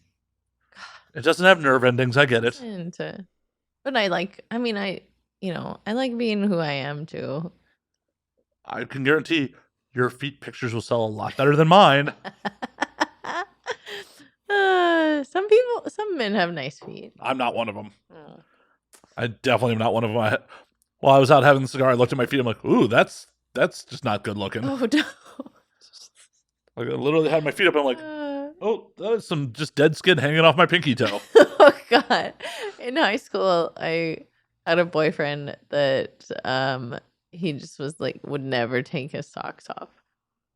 It doesn't have nerve endings. I get it. But I like being who I am too. I can guarantee your feet pictures will sell a lot better than mine. Some men have nice feet. I'm not one of them. Oh. I definitely am not one of them. While I was out having a cigar, I looked at my feet. I'm like, ooh, that's just not good looking. Oh, no. Like I literally had my feet up. I'm like, oh, that is some just dead skin hanging off my pinky toe. Oh, God. In high school, I had a boyfriend that he just was like, would never take his socks off.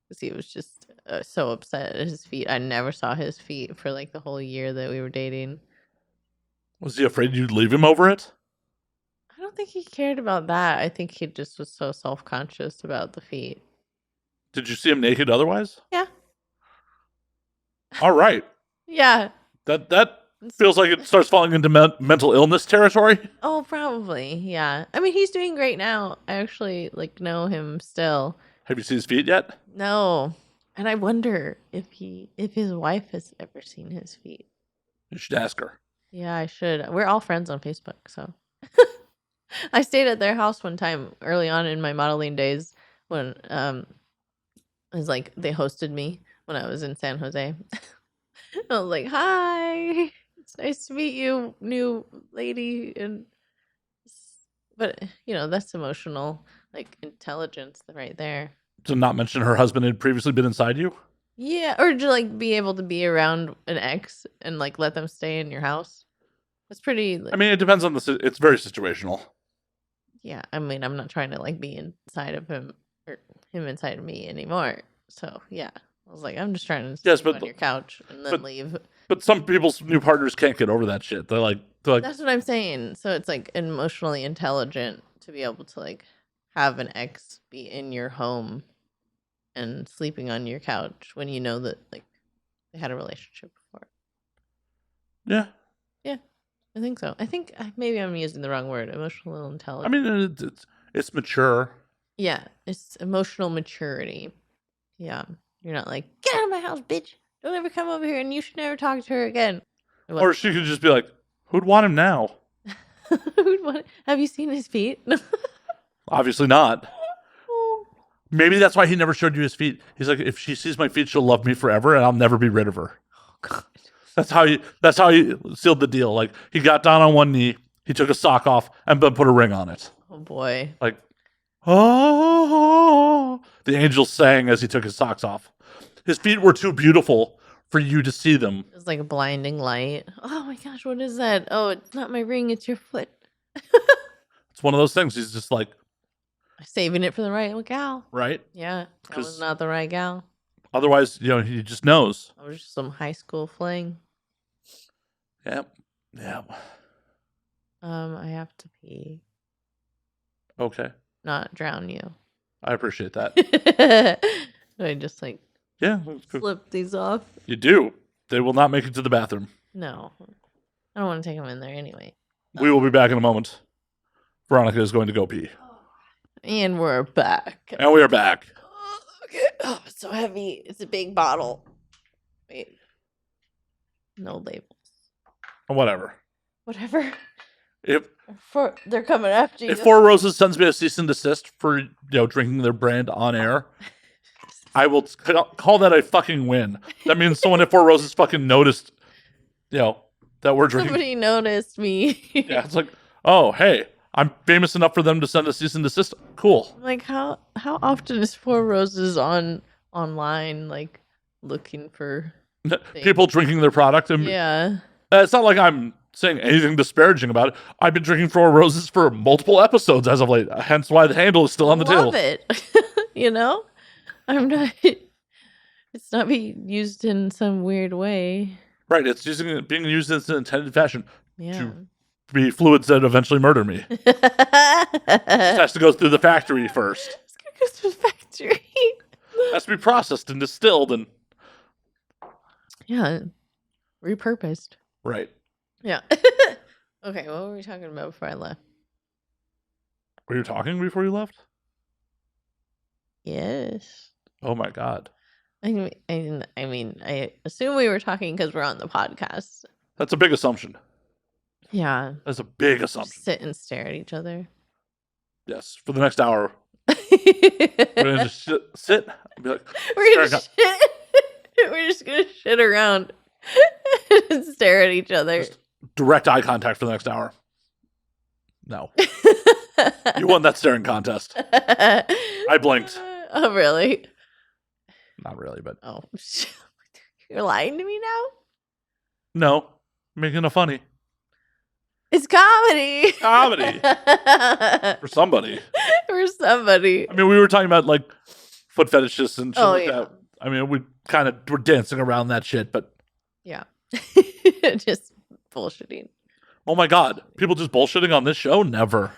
Because he was just so upset at his feet. I never saw his feet for like the whole year that we were dating. Was he afraid you'd leave him over it? I don't think he cared about that. I think he just was so self-conscious about the feet. Did you see him naked otherwise? Yeah. All right. Yeah. That feels like it starts falling into mental illness territory. Oh, probably. Yeah. I mean, he's doing great now. I actually know him still. Have you seen his feet yet? No. And I wonder if his wife has ever seen his feet. You should ask her. Yeah, I should. We're all friends on Facebook, so. I stayed at their house one time early on in my modeling days when It was like they hosted me when I was in San Jose. I was like, "Hi, it's nice to meet you, new lady." But that's emotional, like intelligence right there. To not mention her husband had previously been inside you. Yeah, or to like be able to be around an ex and like let them stay in your house. It's pretty. I mean, it depends on it's very situational. Yeah, I mean, I'm not trying to like be inside of him or him inside of me anymore. So yeah, I was like, I'm just trying to sleep on your couch and then leave. But some people's new partners can't get over that shit. They're like, that's what I'm saying. So it's like emotionally intelligent to be able to like have an ex be in your home and sleeping on your couch when you know that like they had a relationship before. Yeah. Yeah, I think so. I think maybe I'm using the wrong word. Emotional intelligence. I mean, it's mature. Yeah, it's emotional maturity. Yeah, you're not like, get out of my house, bitch. Don't ever come over here, and you should never talk to her again. Or she could just be like, who'd want him now? Have you seen his feet? Obviously not. Maybe that's why he never showed you his feet. He's like, if she sees my feet, she'll love me forever, and I'll never be rid of her. Oh God. That's how he sealed the deal. Like, he got down on one knee, he took a sock off, and then put a ring on it. Oh boy. Like, oh, the angels sang as he took his socks off. His feet were too beautiful for you to see them. It was like a blinding light. Oh my gosh, what is that? Oh, it's not my ring, it's your foot. It's one of those things. He's just like saving it for the right gal. Right? Yeah, that was not the right gal. Otherwise, he just knows. I was just some high school fling. Yep. I have to pee. Okay. Not drown you. I appreciate that. I just like flip these off. You do. They will not make it to the bathroom. No. I don't want to take them in there anyway. We will be back in a moment. Veronica is going to go pee. And we're back. And we are back. Okay. Oh, it's so heavy. It's a big bottle. Wait. No labels. Whatever. They're coming after you. If Four Roses sends me a cease and desist for drinking their brand on air, I will call that a fucking win. That means someone at Four Roses fucking noticed, that we're drinking. Somebody noticed me. Yeah, it's like, oh, hey, I'm famous enough for them to send a cease and desist. Cool. Like, how often is Four Roses online, like, looking for people drinking their product? Yeah. It's not like I'm saying anything disparaging about it. I've been drinking Four Roses for multiple episodes as of late, hence why the handle is still on the table. Love it. I'm not. It's not being used in some weird way. Right. It's being used in its intended fashion. Yeah. To be fluids that eventually murder me. It has to go through the factory first. It's gonna go through the factory. It has to be processed and distilled and repurposed. Right. Yeah. Okay, what were we talking about before I left? Were you talking before you left? Yes. Oh my God. I mean, I assume we were talking because we're on the podcast. That's a big assumption. Yeah. That's a big assumption. Just sit and stare at each other. Yes. For the next hour. We're going to just sit and be like, we're just going to shit around and stare at each other. Just direct eye contact for the next hour. No. You won that staring contest. I blinked. Oh, really? Not really, but. Oh. You're lying to me now? No. Making a funny. It's comedy. Comedy. For somebody. For somebody. I mean, we were talking about like foot fetishes and shit like yeah. that. I mean, we kind of were dancing around that shit, but. Yeah. Just bullshitting. Oh my God. People just bullshitting on this show? Never.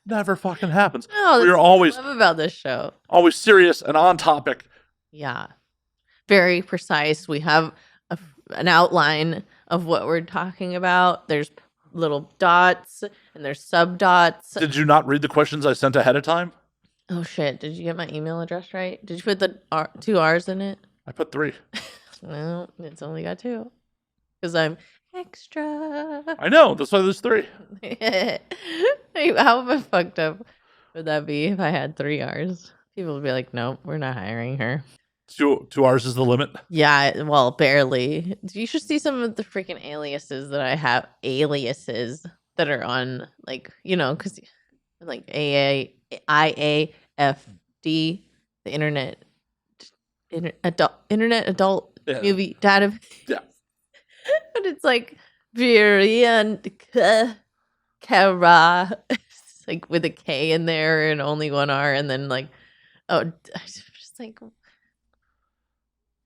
Never fucking happens. No, we are always. I love about this show. Always serious and on topic. Yeah. Very precise. We have an outline of what we're talking about. There's little dots and there's sub dots. Did you not read the questions I sent ahead of time? Oh shit! Did you get my email address right? Did you put the two R's in it? I put 3. No, it's only got 2. Because I'm extra. I know. That's why there's 3. How fucked up would that be if I had 3 R's? People will be like, nope, we're not hiring her. 2 hours is the limit. Yeah, well, barely. You should see some of the freaking aliases that I have. Aliases that are on, like, because like IAFD, the internet adult Yeah. movie database. Yeah. But it's like Verronica Kirei. It's like with a K in there and only one R, and then like, oh, just like.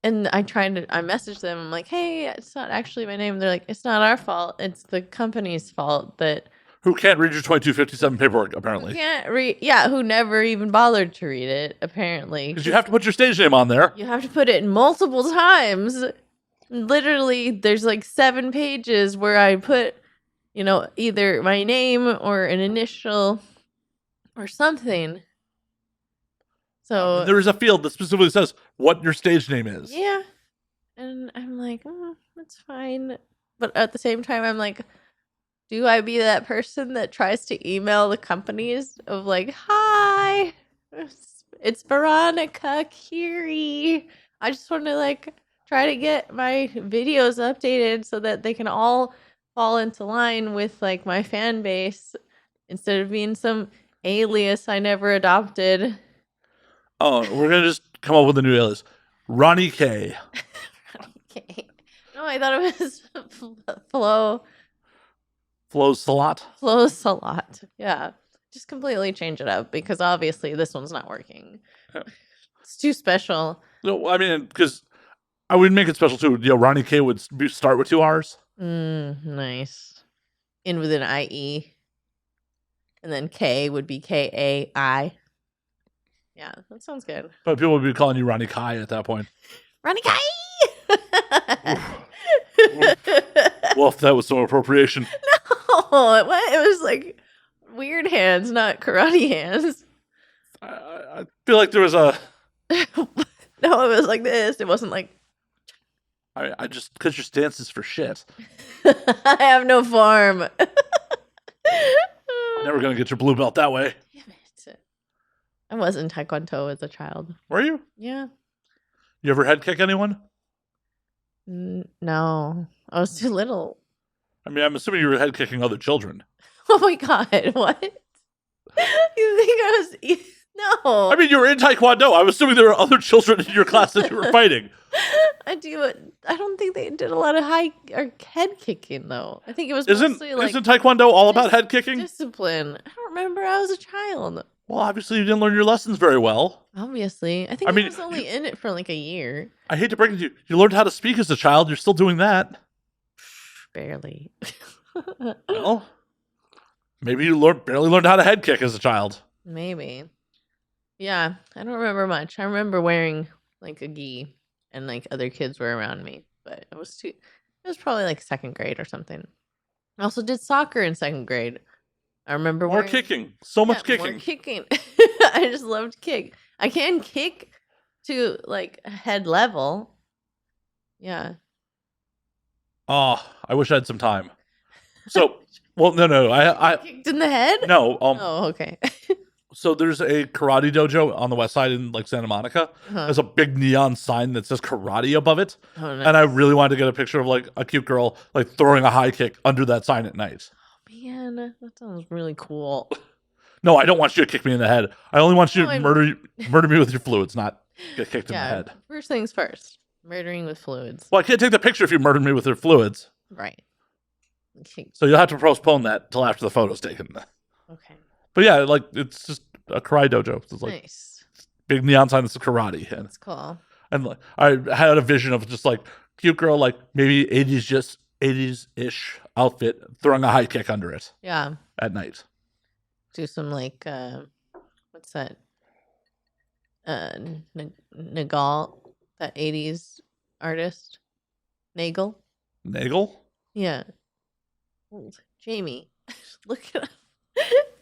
And I messaged them. I'm like, hey, it's not actually my name. They're like, it's not our fault. It's the company's fault that Who can't read your 2257 paperwork, apparently. can't read. Yeah, who never even bothered to read it, apparently. Because you have to put your stage name on there. You have to put it multiple times. Literally, there's like 7 pages where I put, either my name or an initial or something. So There is a field that specifically says what your stage name is. yeah. And I'm like, that's fine. But at the same time, I'm like, do I be that person that tries to email the companies of like, hi, it's Verronica Kirei. I just want to like try to get my videos updated so that they can all fall into line with like my fan base instead of being some alias I never adopted. Oh, we're going to just come up with a new alias. Ronnie K. Okay. No, I thought it was Flo. Flows Salat. Flows a lot. Yeah. Just completely change it up because obviously this one's not working. Yeah. It's too special. No, I mean, because I would make it special too. Ronnie K would start with 2 R's. Nice. In with an IE. And then K would be KAI. Yeah, that sounds good. But people would be calling you Ronnie Kai at that point. Ronnie Kai! Well, if that was some appropriation. No, what? It was like weird hands, not karate hands. I feel like there was a... No, it was like this. It wasn't like... I just... Because your stance is for shit. I have no form. Never going to get your blue belt that way. Damn it. I was in Taekwondo as a child. Were you? Yeah. You ever head kick anyone? No. I was too little. I mean, I'm assuming you were head kicking other children. Oh my god, what? You think I was... No. I mean, you were in Taekwondo. I'm assuming there were other children in your class that you were fighting. I don't think they did a lot of high or head kicking though. I think it was Isn't mostly like Taekwondo all about head kicking? discipline. I don't remember. I was a child. Well, obviously you didn't learn your lessons very well. Obviously, I think I was only in it for like a year. I hate to break it to you. You learned how to speak as a child. You're still doing that. Barely. Well, maybe you barely learned how to head kick as a child. Maybe. Yeah, I don't remember much. I remember wearing like a gi and like other kids were around me, but it was probably like 2nd grade or something. I also did soccer in 2nd grade. I remember More kicking. So much kicking. More kicking. I just loved kick. I can kick to like head level. Yeah. Oh, I wish I had some time. So, well, no. I kicked in the head? No. Oh, okay. So there's a karate dojo on the west side in like Santa Monica. There's a big neon sign that says karate above it. Oh, nice. And I really wanted to get a picture of like a cute girl like throwing a high kick under that sign at night. Man, that sounds really cool. No, I don't want you to kick me in the head. I only want you to murder me with your fluids, not get kicked in the head. First things first. Murdering with fluids. Well, I can't take the picture if you murdered me with your fluids. Right. Okay. So you'll have to postpone that till after the photo's taken. Okay. But yeah, like it's just a karate dojo. It's like Nice. big neon sign that's karate. And that's cool. And like, I had a vision of just like cute girl, like maybe 80s-ish outfit, throwing a high kick under it. Yeah. At night. Do some like what's that? Nagal, that 80s artist. Nagel? Yeah. Jamie. Look it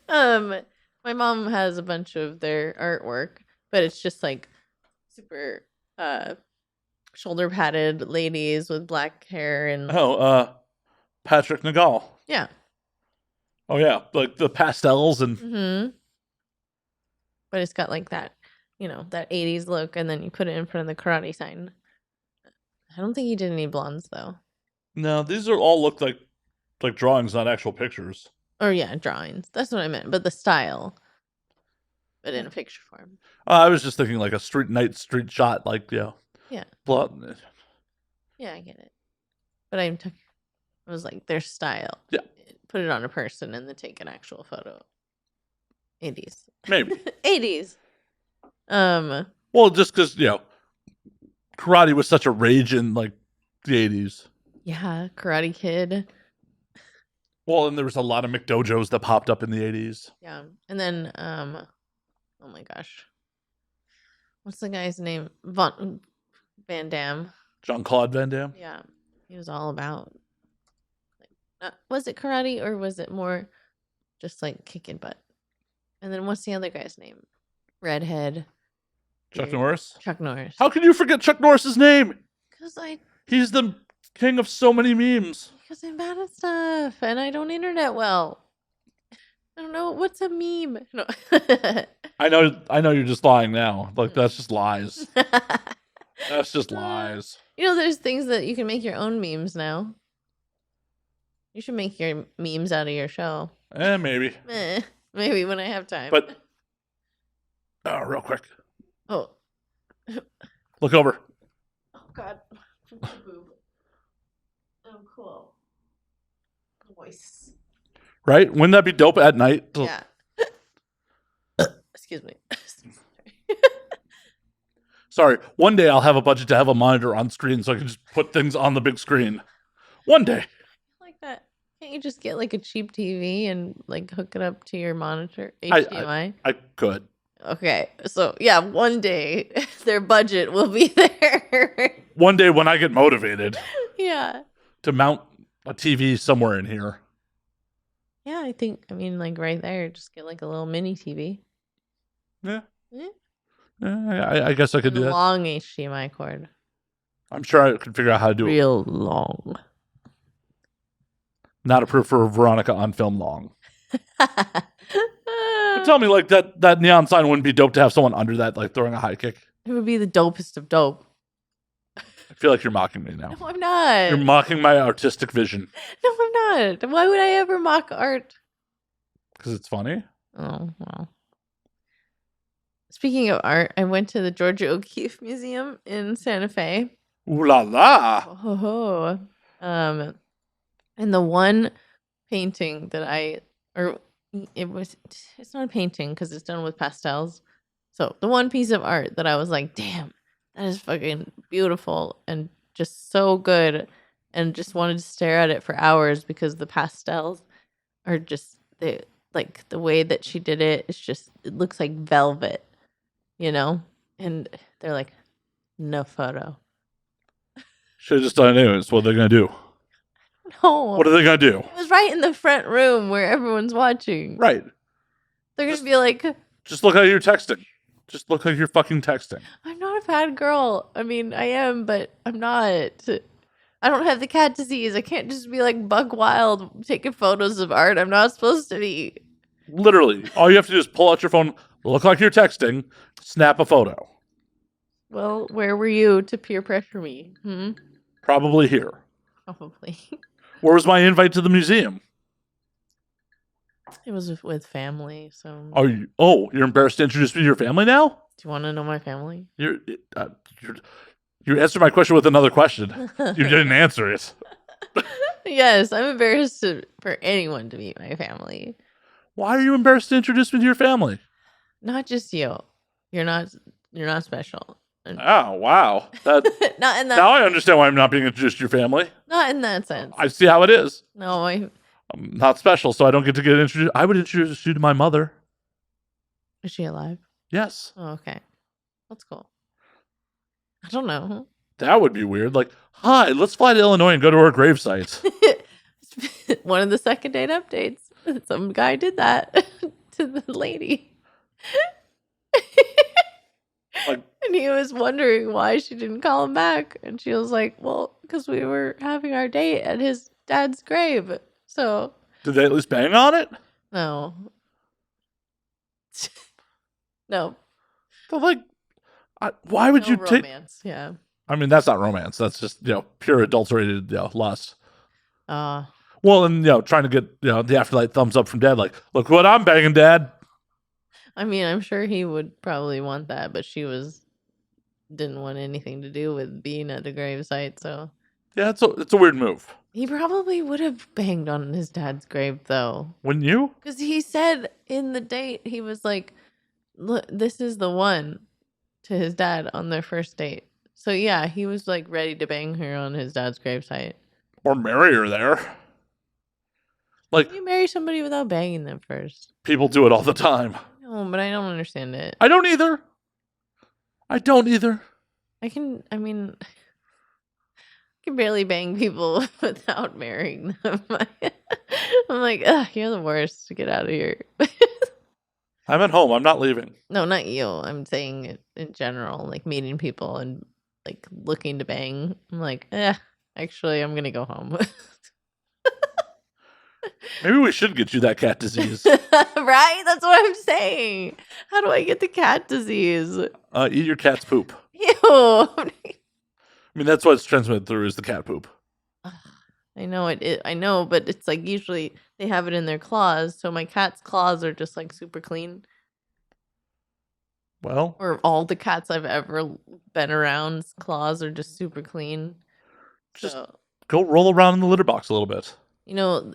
up. My mom has a bunch of their artwork, but it's just like super shoulder padded ladies with black hair and Patrick Nagal. Yeah. Oh yeah, like the pastels and but it's got like that that 80s look, and then you put it in front of the karate sign. I don't think he did any blondes, though. No, these are all look like drawings, not actual pictures. Or, yeah, drawings. That's what I meant. But the style, but in a picture form. I was just thinking like a street shot, like, Yeah. blood. Yeah, I get it. But I was like, their style. Yeah. Put it on a person and then take an actual photo. 80s. Maybe. 80s. Well, just because, karate was such a rage in, like, the 80s. Yeah, Karate Kid. Well, and there was a lot of McDojos that popped up in the 80s. Yeah. And then, oh my gosh. What's the guy's name? Van Damme. Jean-Claude Van Damme? Yeah. He was all about, was it karate or was it more just like kicking butt? And then what's the other guy's name? Redhead. Chuck Norris? Chuck Norris. How can you forget Chuck Norris's name? Because He's the king of so many memes. Because I'm bad at stuff and I don't internet well. I don't know what's a meme. No. I know you're just lying now. Like, that's just lies. That's just lies. There's things that you can make your own memes now. You should make your memes out of your show. Maybe. Maybe when I have time. But, real quick. Oh. Look over. Oh, God. Oh, cool. Voice. Right? Wouldn't that be dope at night? Yeah. Excuse me. Sorry. One day I'll have a budget to have a monitor on screen so I can just put things on the big screen. One day. Like that. Can't you just get like a cheap TV and like hook it up to your monitor? HDMI? I could. Okay. So, yeah, one day their budget will be there. One day when I get motivated. Yeah. To mount a TV somewhere in here. Yeah, like right there, just get like a little mini TV. Yeah. I guess I could do that. Long HDMI cord. I'm sure I could figure out how to do it. Real long. Not approved for Veronica on film long. Tell me, like, that neon sign wouldn't be dope to have someone under that, like, throwing a high kick? It would be the dopest of dope. I feel like you're mocking me now. No, I'm not. You're mocking my artistic vision. No, I'm not. Why would I ever mock art? Because it's funny? Oh, well. Speaking of art, I went to the Georgia O'Keeffe Museum in Santa Fe. Ooh la la! Oh, and the one painting that it's not a painting because it's done with pastels. So the one piece of art that I was like, damn, that is fucking beautiful and just so good, and just wanted to stare at it for hours because the pastels are just the way that she did it. It's just, it looks like velvet, and they're like, no photo. Should have just done it anyways. What are they going to do? No. What are they going to do? It was right in the front room where everyone's watching. Right. They're going to be like... Just look like you're texting. Just look like you're fucking texting. I'm not a bad girl. I mean, I am, but I'm not. I don't have the cat disease. I can't just be like buck wild taking photos of art. I'm not supposed to be. Literally. All you have to do is pull out your phone, look like you're texting, snap a photo. Well, where were you to peer pressure me? Probably here. Probably. Where was my invite to the museum? It was with family, so... You're embarrassed to introduce me to your family now? Do you want to know my family? You answered my question with another question. You didn't answer it. Yes, I'm embarrassed for anyone to meet my family. Why are you embarrassed to introduce me to your family? Not just you. You're not special. Oh, wow. Not in that. Now I understand why I'm not being introduced to your family. Not in that sense. I see how it is. No, I'm not special, so I don't get to get introduced. I would introduce you to my mother. Is she alive? Yes. Oh, okay. That's cool. I don't know. That would be weird. Like, hi, let's fly to Illinois and go to her gravesite. One of the second date updates. Some guy did that to the lady. And he was wondering why she didn't call him back. And she was like, well, because we were having our date at his dad's grave. So. Did they at least bang on it? No. No. But like, why would No you take? romance. Yeah. I mean, that's not romance. That's just pure adulterated lust. Uh, Well, and trying to get the afterlife thumbs up from dad. Like, look what I'm banging, dad. I mean, I'm sure he would probably want that, but she didn't want anything to do with being at the gravesite, so Yeah, it's a weird move. he probably would have banged on his dad's grave though. Wouldn't you? Because he said in the date, he was like, look, this is the one to his dad on their first date. So yeah, he was like ready to bang her on his dad's gravesite. Or marry her there. Like, Can you marry somebody without banging them first? people do it all the time. No, but I don't understand it. I don't either. I mean, I can barely bang people without marrying them. I'm like, ugh, you're the worst. Get out of here. I'm at home. I'm not leaving. No, not you. I'm saying it in general, like meeting people and like looking to bang. I'm like, actually, I'm gonna go home. Maybe we should get you that cat disease. Right? That's what I'm saying. How do I get the cat disease? Eat your cat's poop. Ew. I mean, that's what it's transmitted through is the cat poop. I know it. I know, but it's like usually they have it in their claws. So my cat's claws are just like super clean. Well, Or all the cats I've ever been around's claws are just super clean. just So, go roll around in the litter box a little bit.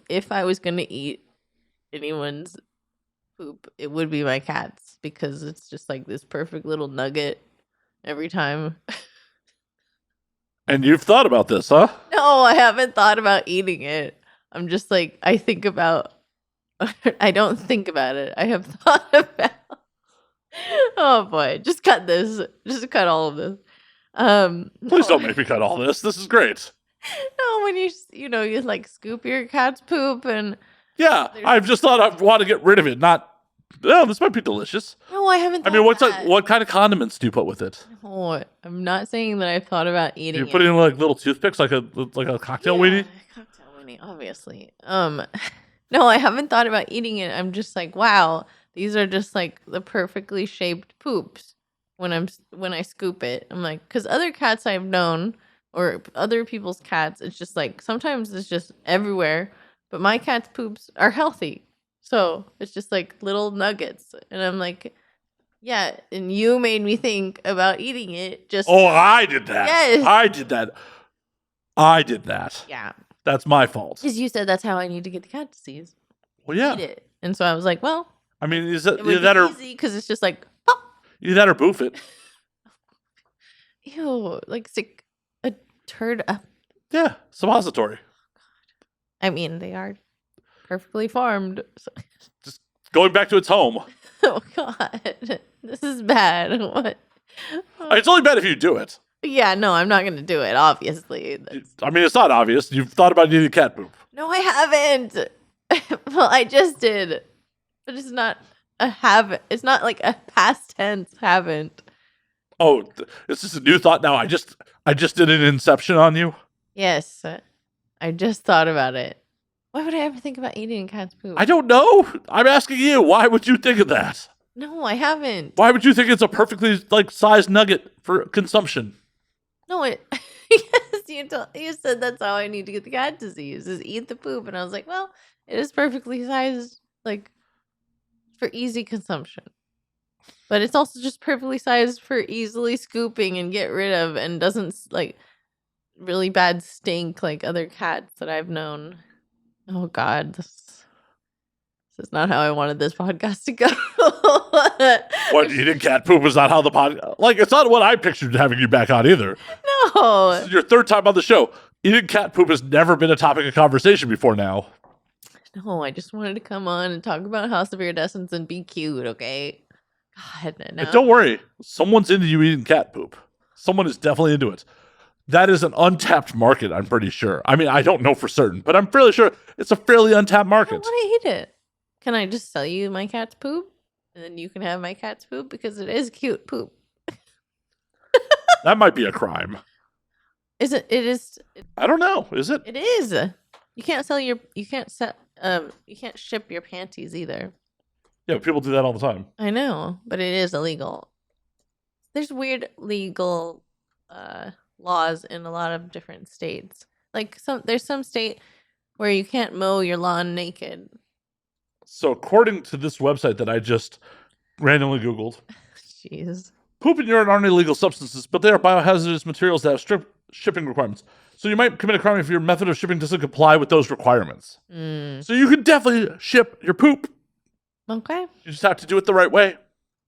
if I was gonna eat anyone's poop, it would be my cat's because it's just like this perfect little nugget every time. And you've thought about this, huh? No, I haven't thought about eating it. I'm just like, I think about, I don't think about it. I have thought about, oh boy, just cut this. Just cut all of this. Please don't make me cut all this. This is great. No, when you like scoop your cat's poop and. Yeah, I've just thought I want to get rid of it. Not, this might be delicious. No, I haven't. I mean, what kind of condiments do you put with it? No, I'm not saying that I've thought about eating. Do you put it in like little toothpicks, like a cocktail weenie? Cocktail weenie, obviously. No, I haven't thought about eating it. I'm just like, wow, these are just like the perfectly shaped poops. When I scoop it, I'm like, because other cats I've known or other people's cats, it's just like sometimes it's just everywhere. But my cat's poops are healthy. So it's just like little nuggets. And I'm like, yeah. And you made me think about eating it. Oh, I did that. Yes. I did that. Yeah. That's my fault. Because you said that's how I need to get the cat disease. Well, yeah. Eat it. And so I was like, well. I mean, is it would that be or easy because it's just like, pop. Either that or boof it. Ew. Like sick. A turd up. Yeah. Suppository. I mean, they are perfectly formed. So. Just going back to its home. Oh God, this is bad. What? It's only bad if you do it. Yeah, no, I'm not going to do it. Obviously. I mean, it's not obvious. You've thought about eating cat poop. No, I haven't. Well, I just did, but it's not a have. It's not like a past tense. Haven't. Oh, is this a new thought now? I just did an inception on you. Yes, I just thought about it. Why would I ever think about eating a cat's poop? I don't know. I'm asking you. Why would you think of that? No, I haven't. Why would you think it's a perfectly sized nugget for consumption? No, yes, you said that's how I need to get the cat disease is eat the poop, and I was like, well, it is perfectly sized, like for easy consumption, but it's also just perfectly sized for easily scooping and get rid of, and doesn't like really bad stink like other cats that I've known. Oh God, this is not how I wanted this podcast to go. What, eating cat poop is not how the podcast... Like, it's not what I pictured having you back on either. No. This is your third time on the show. Eating cat poop has never been a topic of conversation before now. No, I just wanted to come on and talk about House of Iridescence and be cute, okay? God, no. And don't worry. Someone's into you eating cat poop. Someone is definitely into it. That is an untapped market, I'm pretty sure. I mean, I don't know for certain, but I'm fairly sure it's a fairly untapped market. I want to eat it. Can I just sell you my cat's poop? And then you can have my cat's poop because it is cute poop. That might be a crime. Is it? It is. I don't know. Is it? It is. You can't sell your. You can't ship your panties either. Yeah, people do that all the time. I know, but it is illegal. there's weird legal laws in a lot of different states. Like there's some state where you can't mow your lawn naked. So according to this website that I just randomly Googled, Jeez. poop and urine aren't illegal substances, but they are biohazardous materials that have strict shipping requirements. So you might commit a crime if your method of shipping doesn't comply with those requirements. So you can definitely ship your poop. Okay. You just have to do it the right way.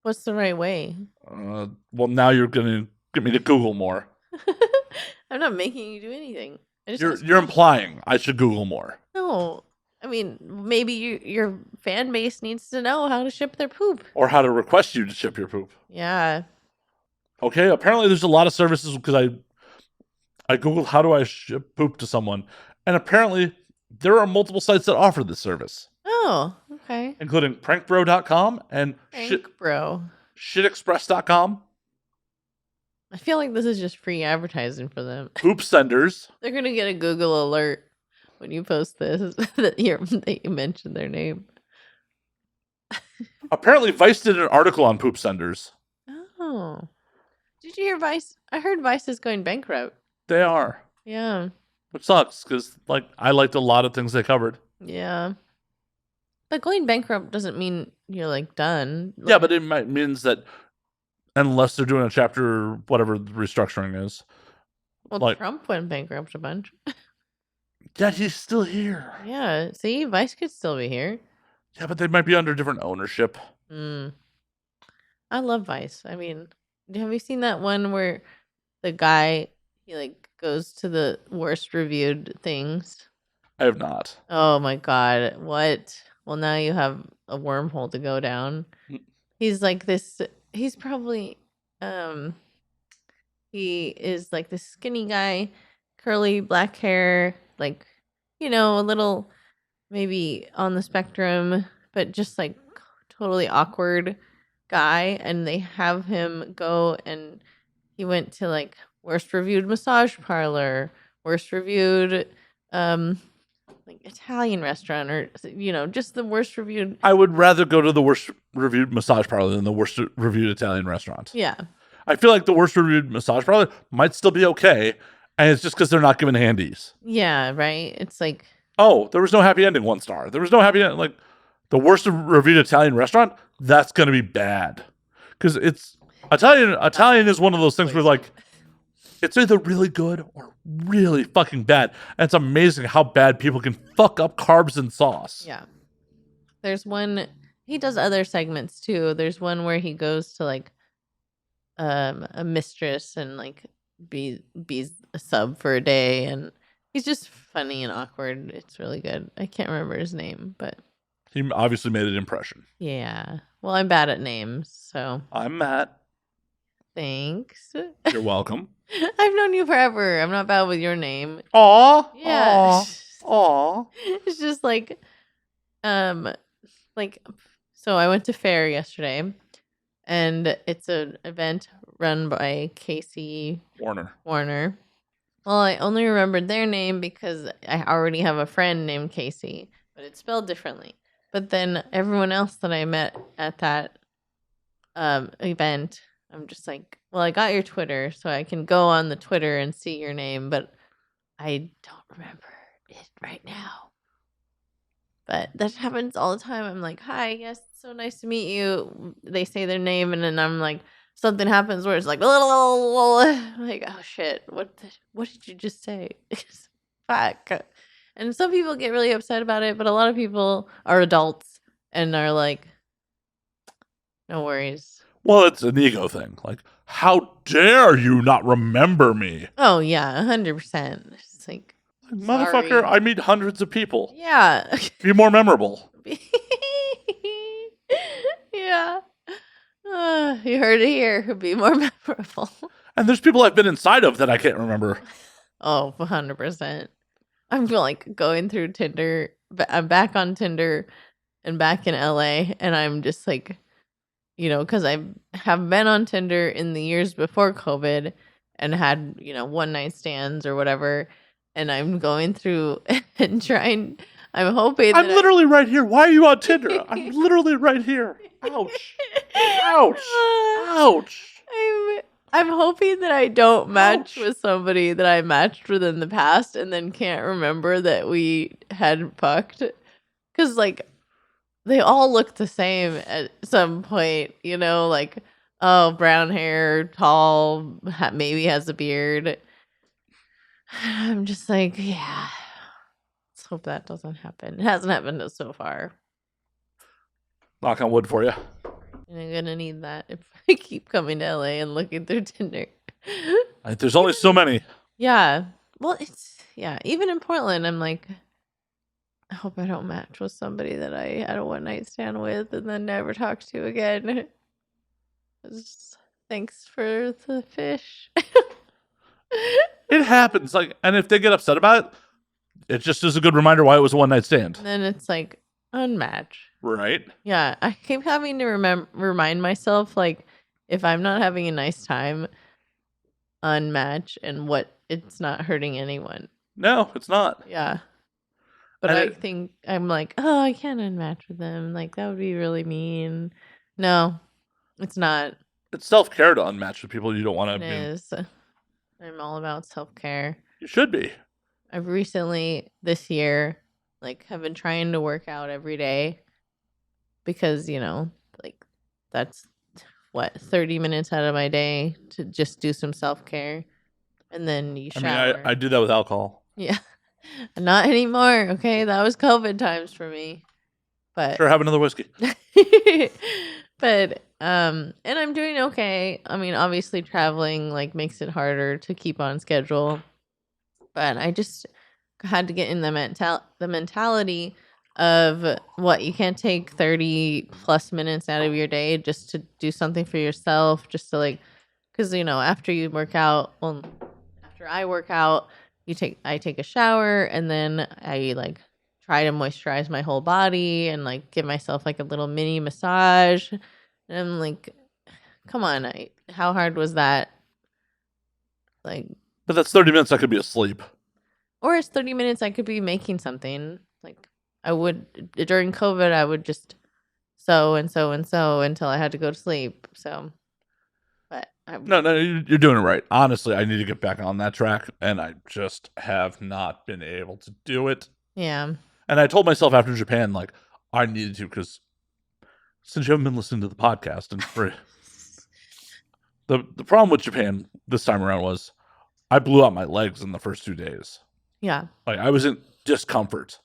What's the right way? Well, now you're going to get me to Google more. I'm not making you do anything. You're implying I should Google more. No. I mean, maybe your fan base needs to know how to ship their poop. Or how to request you to ship your poop. Yeah. Okay, apparently there's a lot of services because I Googled how do I ship poop to someone. And apparently there are multiple sites that offer this service. Oh, okay. Including prankbro.com and shitexpress.com. I feel like this is just free advertising for them. Poop senders. They're going to get a Google alert when you post this that you mentioned their name. Apparently Vice did an article on poop senders. Oh. Did you hear Vice? I heard Vice is going bankrupt. They are. Yeah. Which sucks because I liked a lot of things they covered. Yeah. But going bankrupt doesn't mean you're done. Yeah, but it means that unless they're doing a chapter, whatever the restructuring is. Well, Trump went bankrupt a bunch. Yeah, he's still here. Yeah, see, Vice could still be here. Yeah, but they might be under different ownership. I love Vice. I mean, have you seen that one where the guy, he goes to the worst reviewed things? I have not. Oh my God. What? Well, now you have a wormhole to go down. He's this, he's probably, he is this skinny guy, curly black hair, a little maybe on the spectrum, but just totally awkward guy. And they have him go, and he went to worst reviewed massage parlor, worst reviewed Italian restaurant, or just the worst reviewed. I would rather go to the worst reviewed massage parlor than the worst reviewed Italian restaurant. Yeah. I feel like the worst reviewed massage parlor might still be okay, and it's just because they're not giving handies. Yeah, right. It's oh, there was no happy ending, 1 star. There was no happy ending. The worst reviewed Italian restaurant, that's going to be bad. Because it's Italian is one of those things where it's either really good or really fucking bad. And it's amazing how bad people can fuck up carbs and sauce. Yeah. There's one, he does other segments too. There's one where he goes to a mistress and be a sub for a day, and he's just funny and awkward. It's really good. I can't remember his name, but he obviously made an impression. Yeah. Well, I'm bad at names, so. I'm Matt. Thanks. You're welcome. I've known you forever. I'm not bad with your name. Aw. Yeah. Aw. It's just so I went to fair yesterday, and it's an event run by Casey Warner. Well, I only remembered their name because I already have a friend named Casey, but it's spelled differently. But then everyone else that I met at that event, I'm just well, I got your Twitter, so I can go on the Twitter and see your name, but I don't remember it right now. But that happens all the time. I'm hi, yes, so nice to meet you. They say their name, and then I'm something happens where it's oh shit, what did you just say? Fuck. And some people get really upset about it, but a lot of people are adults and are no worries. Well, it's an ego thing. How dare you not remember me? Oh yeah, 100%. It's motherfucker, sorry. I meet hundreds of people. Yeah. Be more memorable. Yeah. You heard it here. Be more memorable. And there's people I've been inside of that I can't remember. Oh, 100%. I'm going through Tinder, but I'm back on Tinder and back in LA, and I'm just because I have been on Tinder in the years before COVID and had, one night stands or whatever, and I'm going through and trying. I'm hoping I'm literally right here. Why are you on Tinder? I'm literally right here. Ouch. Ouch. Ouch. I'm hoping that I don't match Ouch. with somebody that I matched with in the past and then can't remember that we had fucked. Because, like, they all look the same at some point, you know, like, oh, brown hair, tall, maybe has a beard. I'm just like, yeah, let's hope that doesn't happen. It hasn't happened so far. Knock on wood for you. And I'm gonna need that if I keep coming to LA and looking through Tinder. There's only so many. Yeah. Well, even in Portland, I'm like, I hope I don't match with somebody that I had a one night stand with and then never talk to again. Thanks for the fish. It happens. Like, and if they get upset about it, it just is a good reminder why it was a one night stand. And then it's like unmatch. Right. Yeah, I keep having to remind myself, like, if I'm not having a nice time, unmatch, and what it's not hurting anyone. No, it's not. Yeah. But I think I'm like, oh, I can't unmatch with them. Like, that would be really mean. No, it's not. It's self-care to unmatch with people you don't want to It be. is. I'm all about self-care. You should be. I've recently, this year, like, have been trying to work out every day because, you know, like, that's, 30 minutes out of my day to just do some self-care. And then you shower. I mean, I do that with alcohol. Yeah. Not anymore, okay? That was COVID times for me. But Sure, have another whiskey. but and I'm doing okay. I mean, obviously traveling like makes it harder to keep on schedule. But I just had to get in the mentality of what you can't take 30 plus minutes out of your day just to do something for yourself, just to like, because you know, after you work out, well, after I work out, I take a shower and then I like try to moisturize my whole body and like give myself like a little mini massage. And I'm like, come on, how hard was that? Like, But that's 30 minutes I could be asleep. or it's 30 minutes I could be making something. Like, I would, during COVID, I would just sew and sew and sew until I had to go to sleep. So, but No, you're doing it right. Honestly, I need to get back on that track, and I just have not been able to do it. yeah. And I told myself after Japan, like, I needed to, because since you haven't been listening to the podcast, and the problem with Japan this time around was I blew out my legs in the first 2 days. Yeah. Like, I was in discomfort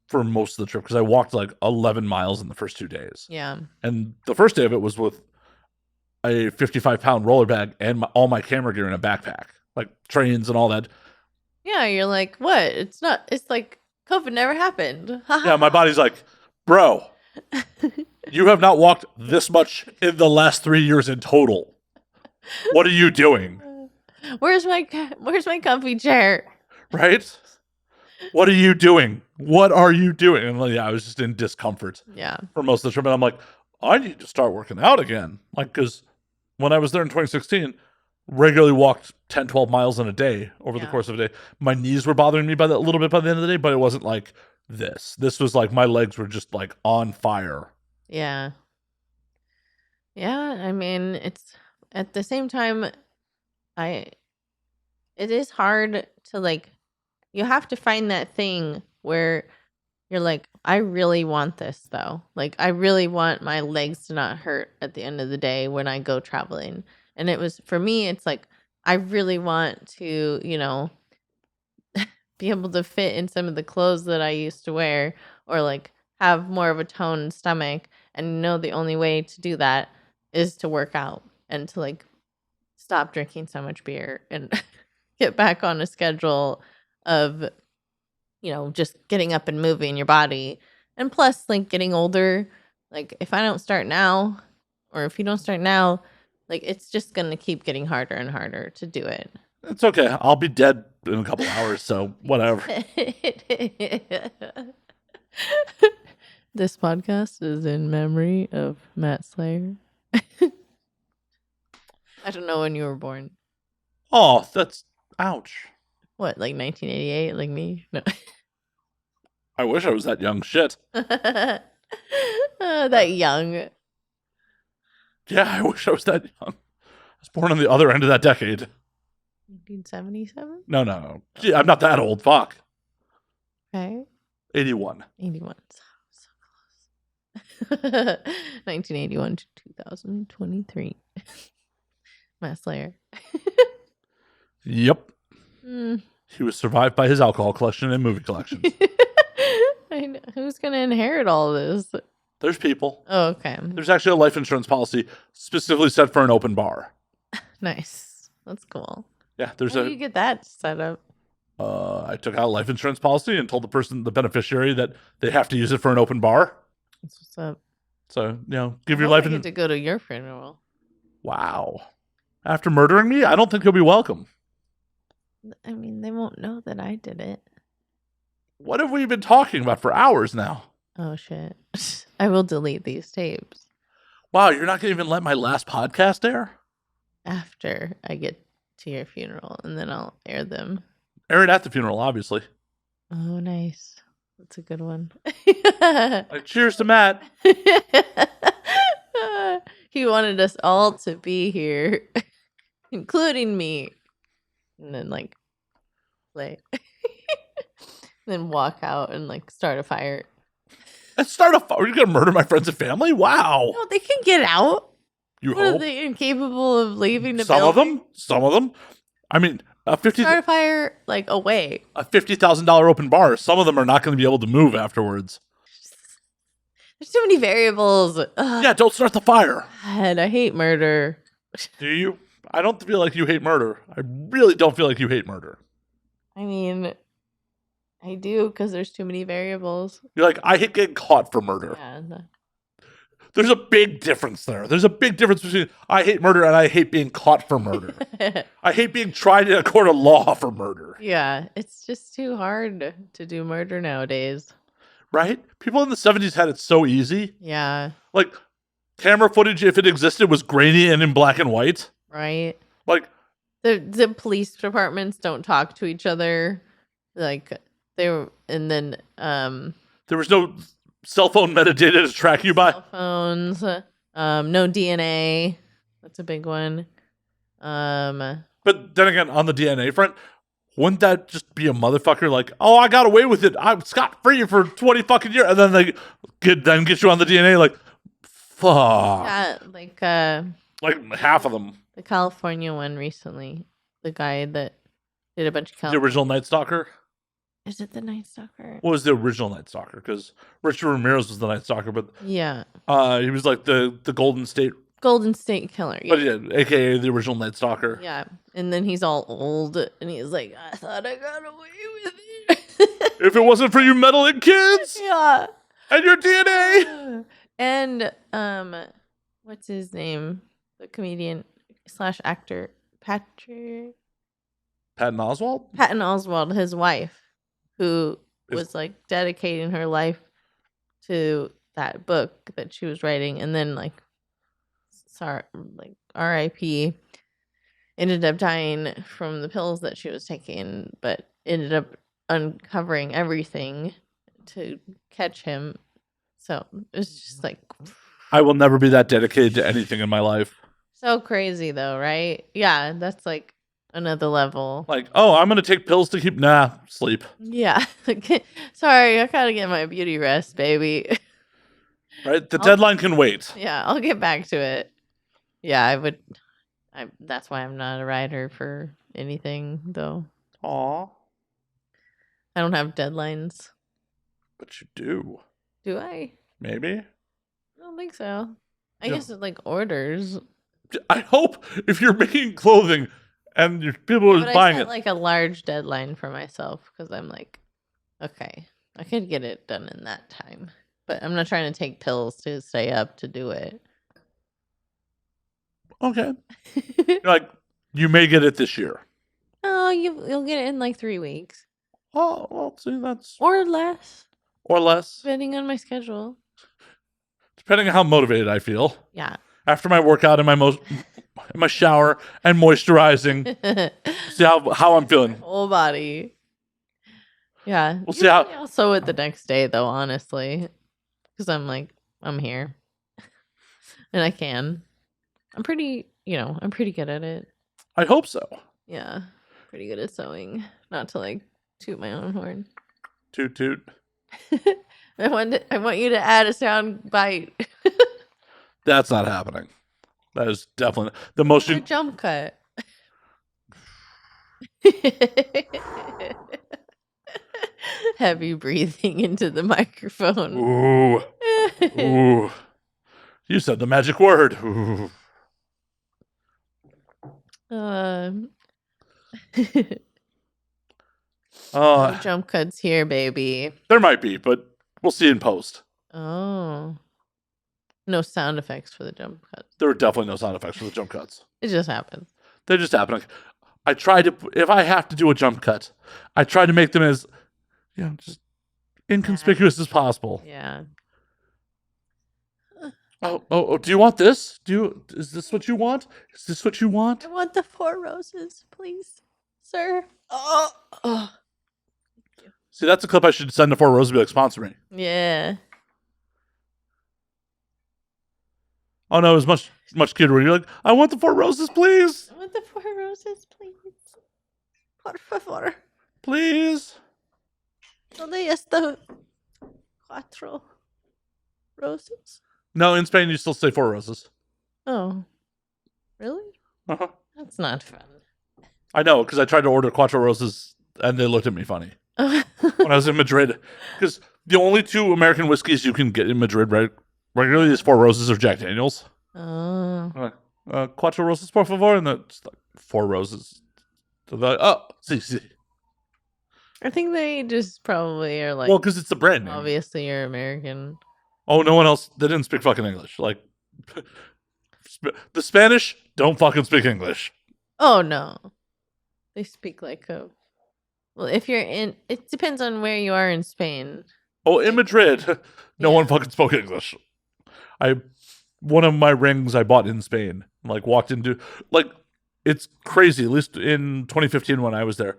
for most of the trip because I walked like 11 miles in the first 2 days. Yeah. And the first day of it was with a 55-pound roller bag and all my camera gear in a backpack, like trains and all that. Yeah, you're like, what? It's like COVID never happened. Yeah, my body's like, bro, you have not walked this much in the last 3 years in total. What are you doing? Where's my comfy chair? Right? What are you doing? What are you doing? And yeah, I was just in discomfort for most of the trip. And I'm like, I need to start working out again. Like, because when I was there in 2016, regularly walked 10, 12 miles in a day over the course of a day. My knees were bothering me by that little bit by the end of the day, but it wasn't like this. This was like my legs were just like on fire. Yeah. Yeah, I mean, it's at the same time, it is hard to like, you have to find that thing where you're like, I really want this though. Like, I really want my legs to not hurt at the end of the day when I go traveling. And it was, for me, it's like, I really want to, you know, be able to fit in some of the clothes that I used to wear, or like have more of a toned stomach. And know the only way to do that is to work out and to like stop drinking so much beer and get back on a schedule of, you know, just getting up and moving your body. And plus, like, getting older, like, if I don't start now, or if you don't start now, like, it's just going to keep getting harder and harder to do it. It's okay. I'll be dead in a couple hours, so whatever. This podcast is in memory of Matt Slayer. I don't know when you were born. Oh, that's ouch. What, like 1988, like me? No. I wish I was that young. Shit. That young. Yeah, I wish I was that young. was born on the other end of that decade. 1977? No. Gee, I'm not that old. Fuck. Okay. 81. 81. So close. 1981 to 2023. Mass Slayer. Yep. Mm. He was survived by his alcohol collection and movie collections. I know. Who's going to inherit all this? There's people. Oh, okay. There's actually a life insurance policy specifically set for an open bar. Nice. That's cool. Yeah, there's How do you get that set up? I took out a life insurance policy and told the beneficiary, that they have to use it for an open bar. That's what's up. So, give your I life get to go to your funeral. Wow. After murdering me, I don't think you'll be welcome. I mean, they won't know that I did it. What have we been talking about for hours now? Oh, shit. I will delete these tapes Wow, you're not going to even let my last podcast air? after I get to your funeral, and then I'll air them. Air it at the funeral, obviously. Oh, nice. That's a good one. Cheers to Matt. He wanted us all to be here, including me. And then, play. Then walk out and, start a fire. Let's start a fire. Are you going to murder my friends and family? Wow. No, they can get out. You What, are hope. they incapable of leaving the Some of building? them. Some of them. I mean, a Start a fire, away. $50,000 open bar. Some of them are not going to be able to move afterwards. There's too many variables. Ugh, Yeah, don't start the fire. God, I hate murder. Do you? I don't feel like you hate murder. I really don't feel like you hate murder. I mean, I do because there's too many variables. You're like, I hate getting caught for murder. Yeah. There's a big difference there. There's a big difference between I hate murder and I hate being caught for murder. I hate being tried in a court of law for murder. Yeah, it's just too hard to do murder nowadays. Right? People in the 70s had it so easy. Yeah, Like, camera footage, if it existed, was grainy and in black and white. right. Like, The police departments don't talk to each other. There there was no cell phone metadata to track you by. cell phones, no DNA. That's a big one. But then again, on the DNA front, wouldn't that just be a motherfucker like, oh, I got away with it. I'm scot-free for 20 fucking years. And then they get you on the DNA like, fuck. Yeah, Like half of them. the California one recently. The guy that did a bunch of The original Night Stalker. Is it the Night Stalker? What was the original Night Stalker? Because Richard Ramirez was the Night Stalker, but Yeah, he was like the Golden State, Golden State Killer. Yeah. but yeah, aka the original Night Stalker. Yeah, and then he's all old, and he's like, I thought I got away with it. If it wasn't for you meddling kids Yeah. and your DNA. And what's his name? The comedian / actor Patton Patton Oswalt, his wife, who was dedicating her life to that book that she was writing, and then R.I.P. ended up dying from the pills that she was taking, but ended up uncovering everything to catch him. So it's just I will never be that dedicated to anything in my life. so crazy, though, right? Yeah, that's another level. Like, oh, I'm gonna take pills to keep sleep. Yeah. Sorry, I gotta get my beauty rest, baby. Right? The deadline can wait. Yeah, I'll get back to it. Yeah, I would. That's why I'm not a writer for anything, though. Aw. I don't have deadlines. But you do. Do I? Maybe. I don't think so. I Yeah. guess it's orders. I hope if you're making clothing and people are But buying I it. set a large deadline for myself because I'm okay, I could get it done in that time. But I'm not trying to take pills to stay up to do it. Okay. You're like, you may get it this year. Oh, you'll get it in 3 weeks. Oh, well, see, that's. Or less, Or less. depending on my schedule. Depending on how motivated I feel. Yeah. After my workout and my shower and moisturizing. See how I'm feeling. Whole body. Yeah. We'll see how- I'll sew it the next day, though, honestly. Because I'm here. And I can. I'm pretty I'm pretty good at it. I hope so. Yeah, pretty good at sewing. Not to like toot my own horn. Toot toot. I want you to add a sound bite. That's not happening. That is definitely the most. Or jump cut. Heavy breathing into the microphone. Ooh. Ooh. You said the magic word. Ooh. No Uh, jump cuts here, baby. there might be, but we'll see in post. Oh. No sound effects for the jump cuts. There are definitely no sound effects for the jump cuts. It just happens. They're just happening. I try to, if I have to do a jump cut, I try to make them as, just inconspicuous as possible. Yeah. Oh, do you want this? Is this what you want? Is this what you want? I want the 4 roses, please, sir. Oh. See, that's a clip I should send to 4 Roses and be like, sponsor me. Yeah. Oh no, it was much cuter when you're like, I want the 4 Roses, please. I want the 4 roses, please. Por favor. Please. ¿Dónde está 4 roses? No, in Spain you still say 4 Roses. Oh. Really? Uh-huh. That's not fun. I know, because I tried to order 4 Roses and they looked at me funny when I was in Madrid. Because the only 2 American whiskeys you can get in Madrid regularly is 4 Roses or Jack Daniels. Oh. 4 Roses, por favor. And it's like 4 Roses. So they're like, oh, see. I think they just probably are like, Well, because it's the brand name. obviously you're American. Oh, no one else. They didn't speak fucking English. Like, the Spanish don't fucking speak English. Oh, no. They speak like a... Well, if you're in... It depends on where you are in Spain. Oh, in Madrid, no one fucking spoke English. One of my rings I bought in Spain, like, walked into... Like, it's crazy, at least in 2015 when I was there.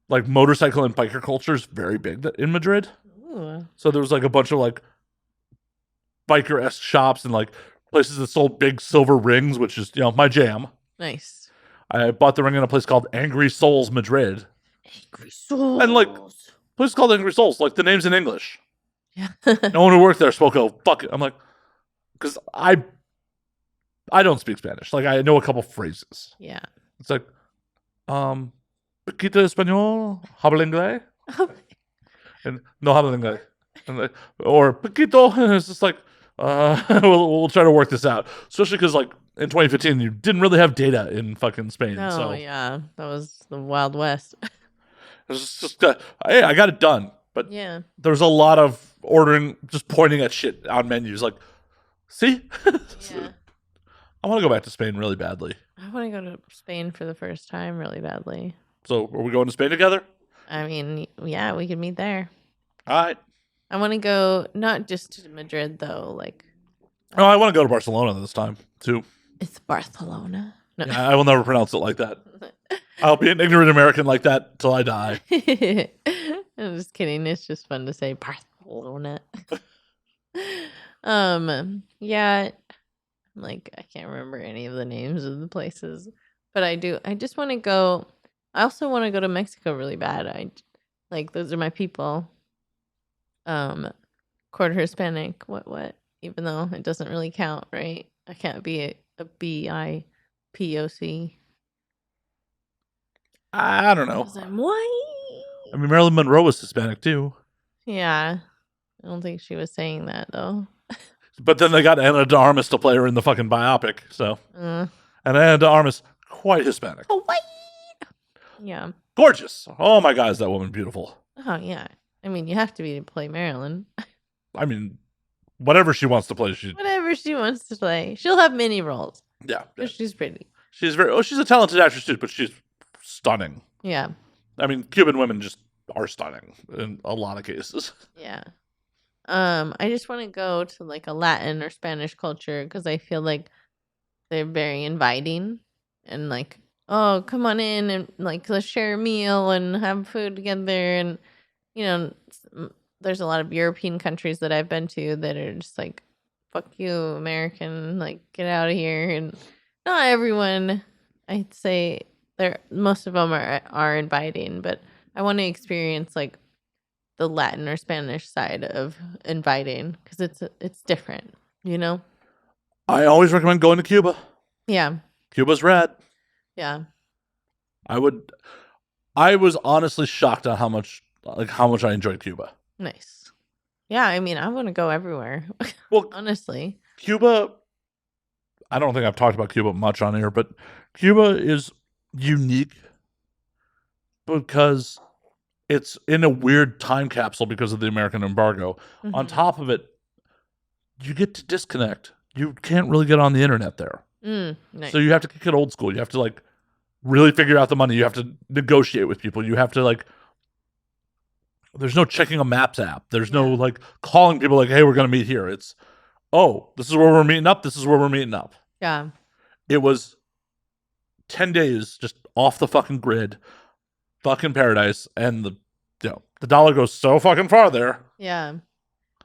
Like, motorcycle and biker culture is very big in Madrid. Ooh. So there was, like, a bunch of, like, biker-esque shops and, like, places that sold big silver rings, which is, my jam. Nice. I bought the ring in a place called Angry Souls Madrid. Angry Souls. And, like, place called Angry Souls. Like, the name's in English. Yeah. No one who worked there spoke, fuck it. I'm like, because I don't speak Spanish. Like, I know a couple phrases. Yeah. It's like, poquito español, habla inglés? And no habla inglés. And like, or poquito. And it's just like, we'll try to work this out. Especially because, like, in 2015, you didn't really have data in fucking Spain. Oh, so yeah. That was the Wild West. it was just hey, I got it done. But Yeah. there's a lot of ordering, just pointing at shit on menus. Like, see? Yeah. I want to go back to Spain really badly. I want to go to Spain for the first time really badly. So, are we going to Spain together? I mean, yeah, we could meet there. All right. I want to go not just to Madrid, though. Like, Oh, I want to go to Barcelona this time, too. it's Barcelona. No. Yeah, I will never pronounce it like that. I'll be an ignorant American like that till I die. I'm just kidding. It's just fun to say Barcelona. Yeah, like I can't remember any of the names of the places, but I just want to go. I also want to go to Mexico really bad. Those are my people. Quarter Hispanic. What? Even though it doesn't really count, right? I can't be a BIPOC. I don't know. 'Cause I'm white. I mean, Marilyn Monroe was Hispanic, too. Yeah. I don't think she was saying that, though. But then they got Ana de Armas to play her in the fucking biopic, so. And Ana de Armas, quite Hispanic. White. Yeah. Gorgeous. Oh my God, is that woman beautiful. Oh, yeah. I mean, you have to be to play Marilyn. I mean, whatever she wants to play, Whatever she wants to play. She'll have many roles. yeah. But she's pretty. She's a talented actress too, but she's stunning. Yeah. I mean, Cuban women just are stunning in a lot of cases. Yeah. I just want to go to like a Latin or Spanish culture because I feel like they're very inviting and like, oh, come on in and like let's share a meal and have food together. And there's a lot of European countries that I've been to that are just like, fuck you, American, like get out of here. And not everyone. I'd say most of them are inviting, but I want to experience like the Latin or Spanish side of inviting because it's different, you know? I always recommend going to Cuba. Yeah, Cuba's rad. yeah, I would. I was honestly shocked at how much I enjoyed Cuba. nice. Yeah, I mean, I want to go everywhere, Well, honestly. Cuba. I don't think I've talked about Cuba much on here, but Cuba is unique because it's in a weird time capsule because of the American embargo. On Mm-hmm. top of it, you get to disconnect. You can't really get on the internet there. Nice. So you have to kick it old school. You have to like really figure out the money. You have to negotiate with people. You have to like there's no checking a maps app. There's no Yeah. like calling people like, "Hey, we're going to meet here." It's, "Oh, this is where we're meeting up. This is where we're meeting up." Yeah. It was 10 days just off the fucking grid, fucking paradise, and the dollar goes so fucking far there. Yeah.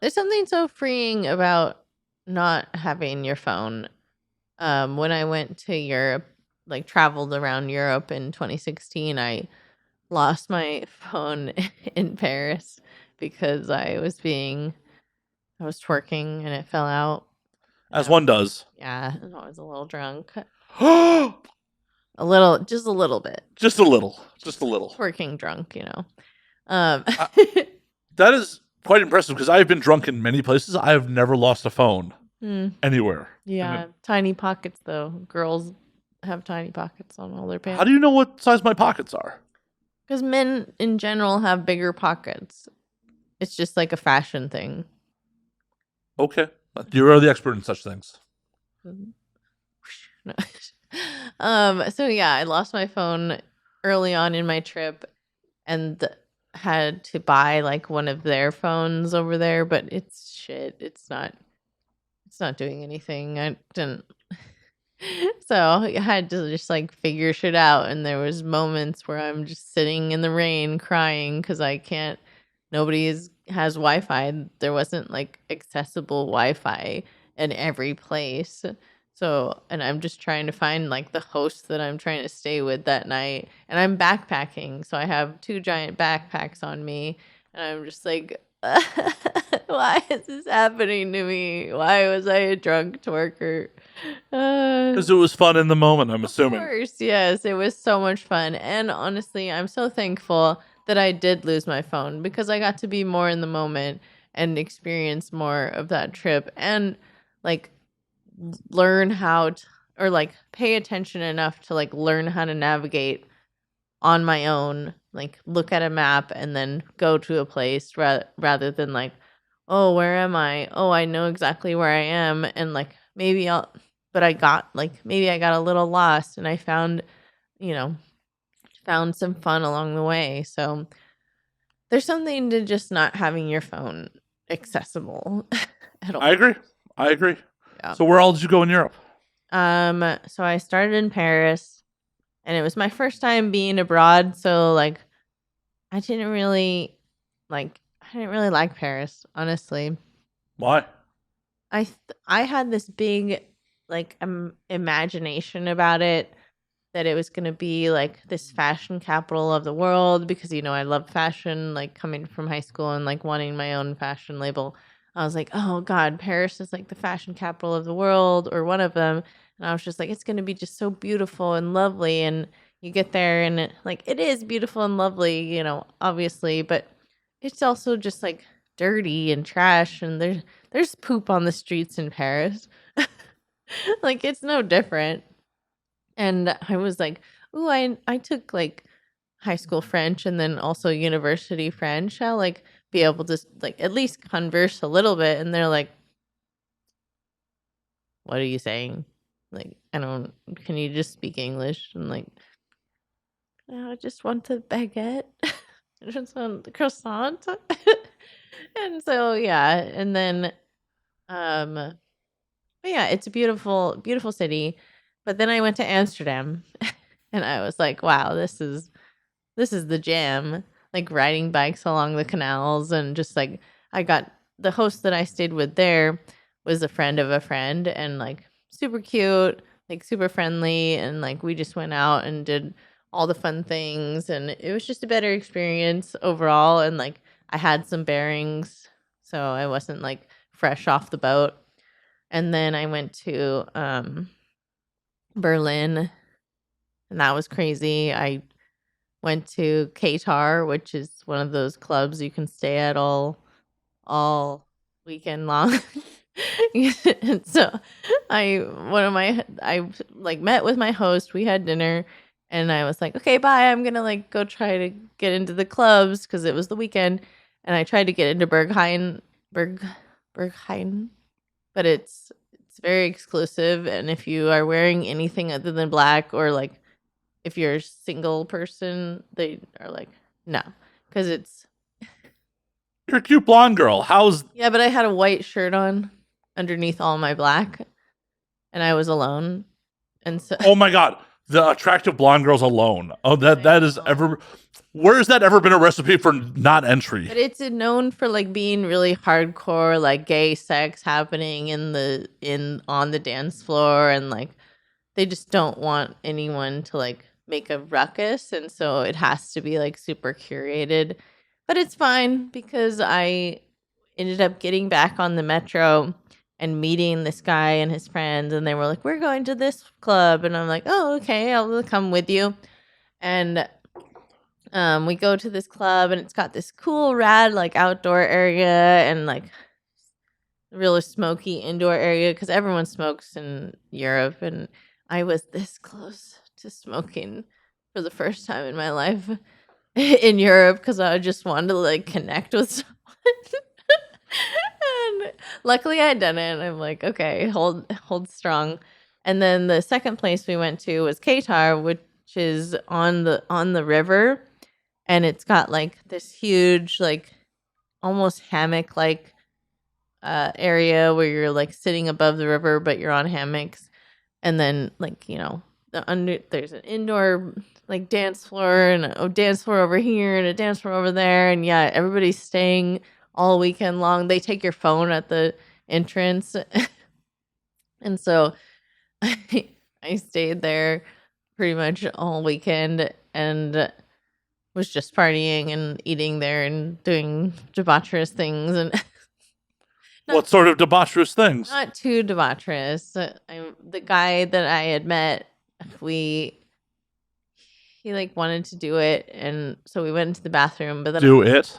There's something so freeing about not having your phone. When I went to Europe, like traveled around Europe in 2016, I lost my phone in Paris because I was twerking and it fell out. As one does. Yeah, and I was a little drunk. Just Just a little bit. a little. Just a little. Twerking drunk, you know. Um, That is quite impressive because I've been drunk in many places. I have never lost a phone anywhere. yeah, tiny pockets though. Girls have tiny pockets on all their pants. How do you know what size my pockets are? Because men in general have bigger pockets. It's just like a fashion thing. Okay. You are the expert in such things. No. So yeah, I lost my phone early on in my trip and had to buy like one of their phones over there, but it's shit. It's not doing anything. I didn't so I had to just like figure shit out, and there was moments where I'm just sitting in the rain crying because I can't nobody has Wi-Fi. There wasn't like accessible Wi-Fi in every place. So, and I'm just trying to find like the host that I'm trying to stay with that night. And I'm backpacking, so I have two giant backpacks on me, and I'm just like why is this happening to me? Why was I a drunk twerker? Because it was fun in the moment, I'm assuming. Of course, yes, it was so much fun. And honestly, I'm so thankful that I did lose my phone because I got to be more in the moment and experience more of that trip and like learn how to, or like pay attention enough to like learn how to navigate on my own, like look at a map and then go to a place rather than like, oh, where am I? Oh, I know exactly where I am. And like maybe but maybe I got a little lost and I found, you know, found some fun along the way. So there's something to just not having your phone accessible at all. I agree. Yeah. So where all did you go in Europe? So I started in Paris and it was my first time being abroad. So like, I didn't really like Paris, honestly. Why? I had this big like imagination about it that it was going to be like this fashion capital of the world because I love fashion, like coming from high school and like wanting my own fashion label. I was like, "Oh god, Paris is like the fashion capital of the world or one of them." And I was just like, "It's going to be just so beautiful and lovely." And you get there and it is beautiful and lovely, obviously, but it's also just like dirty and trash and there's poop on the streets in Paris. Like it's no different. And I was like, "Ooh, I took like high school French and then also university French. I'll like be able to like at least converse a little bit." And they're like, "What are you saying?" Like, I don't. Can you just speak English? And like, "No, I just want a baguette. I just want the croissant." And so yeah, and then but yeah, it's a beautiful, beautiful city. But then I went to Amsterdam, and I was like, "Wow, this is the jam." Like riding bikes along the canals, and just like I got the host that I stayed with there was a friend of a friend, and like super cute, like super friendly, and like we just went out and did all the fun things, and it was just a better experience overall, and like I had some bearings, so I wasn't like fresh off the boat. And then I went to Berlin, and that was crazy. I went to Qatar, which is one of those clubs you can stay at all weekend long. And so I like met with my host. We had dinner, and I was like, okay, bye. I'm gonna like go try to get into the clubs because it was the weekend, and I tried to get into Berghain, but it's very exclusive. And if you are wearing anything other than black, or like if you're a single person, they are like, no, because it's You're a cute blonde girl. How's yeah. But I had a white shirt on underneath all my black, and I was alone, and so oh my god, the attractive blonde girls alone. Oh, that is ever. Where has that ever been a recipe for not entry? but it's known for like being really hardcore, like gay sex happening in on the dance floor, and like they just don't want anyone to like make a ruckus, and so it has to be like super curated. But it's fine because I ended up getting back on the metro and meeting this guy and his friends, and they were like, "We're going to this club," and I'm like, "Oh, okay, I'll come with you." And we go to this club, and it's got this cool, rad, like outdoor area and like really smoky indoor area because everyone smokes in Europe, and I was this close to smoking for the first time in my life in Europe because I just wanted to like connect with someone. And luckily I had done it, and I'm like, okay, hold strong. And then the second place we went to was Qatar, which is on the river, and it's got like this huge like almost hammock like area where you're like sitting above the river but you're on hammocks. And then like there's an indoor like dance floor, and a dance floor over here and a dance floor over there, and yeah, everybody's staying all weekend long. They take your phone at the entrance. And so I stayed there pretty much all weekend, and was just partying and eating there and doing debaucherous things, and What sort of debaucherous things? not too debaucherous. The guy that I had met, he like wanted to do it, and so we went into the bathroom. But then Do it?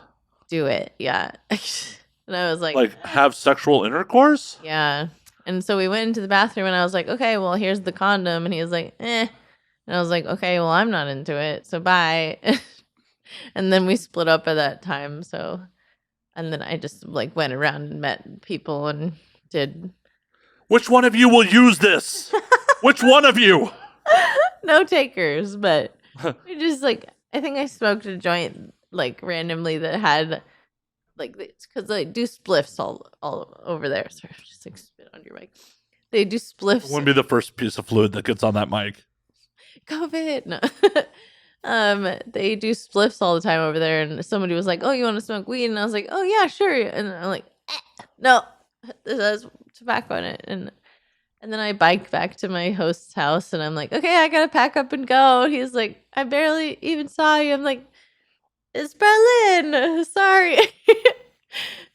do it, yeah. And I was like, Have sexual intercourse? yeah. And so we went into the bathroom, and I was like, okay, well, here's the condom, and he was like, eh. And I was like, okay, well, I'm not into it, so bye. And then we split up at that time. So, and then I just like went around and met people and did. Which one of you will use this? Which one of you? No takers, but we just like, I think I smoked a joint like randomly that had like, because they do spliffs all over there. Sorry, just like spit on your mic. They do spliffs. It wouldn't be the first piece of fluid that gets on that mic. COVID. No. They do spliffs all the time over there, and somebody was like, "Oh, you want to smoke weed?" And I was like, "Oh yeah, sure." And I'm like, "No, this has tobacco in it." And then I bike back to my host's house, and I'm like, "Okay, I gotta pack up and go." He's like, "I barely even saw you." I'm like, "It's Berlin. Sorry."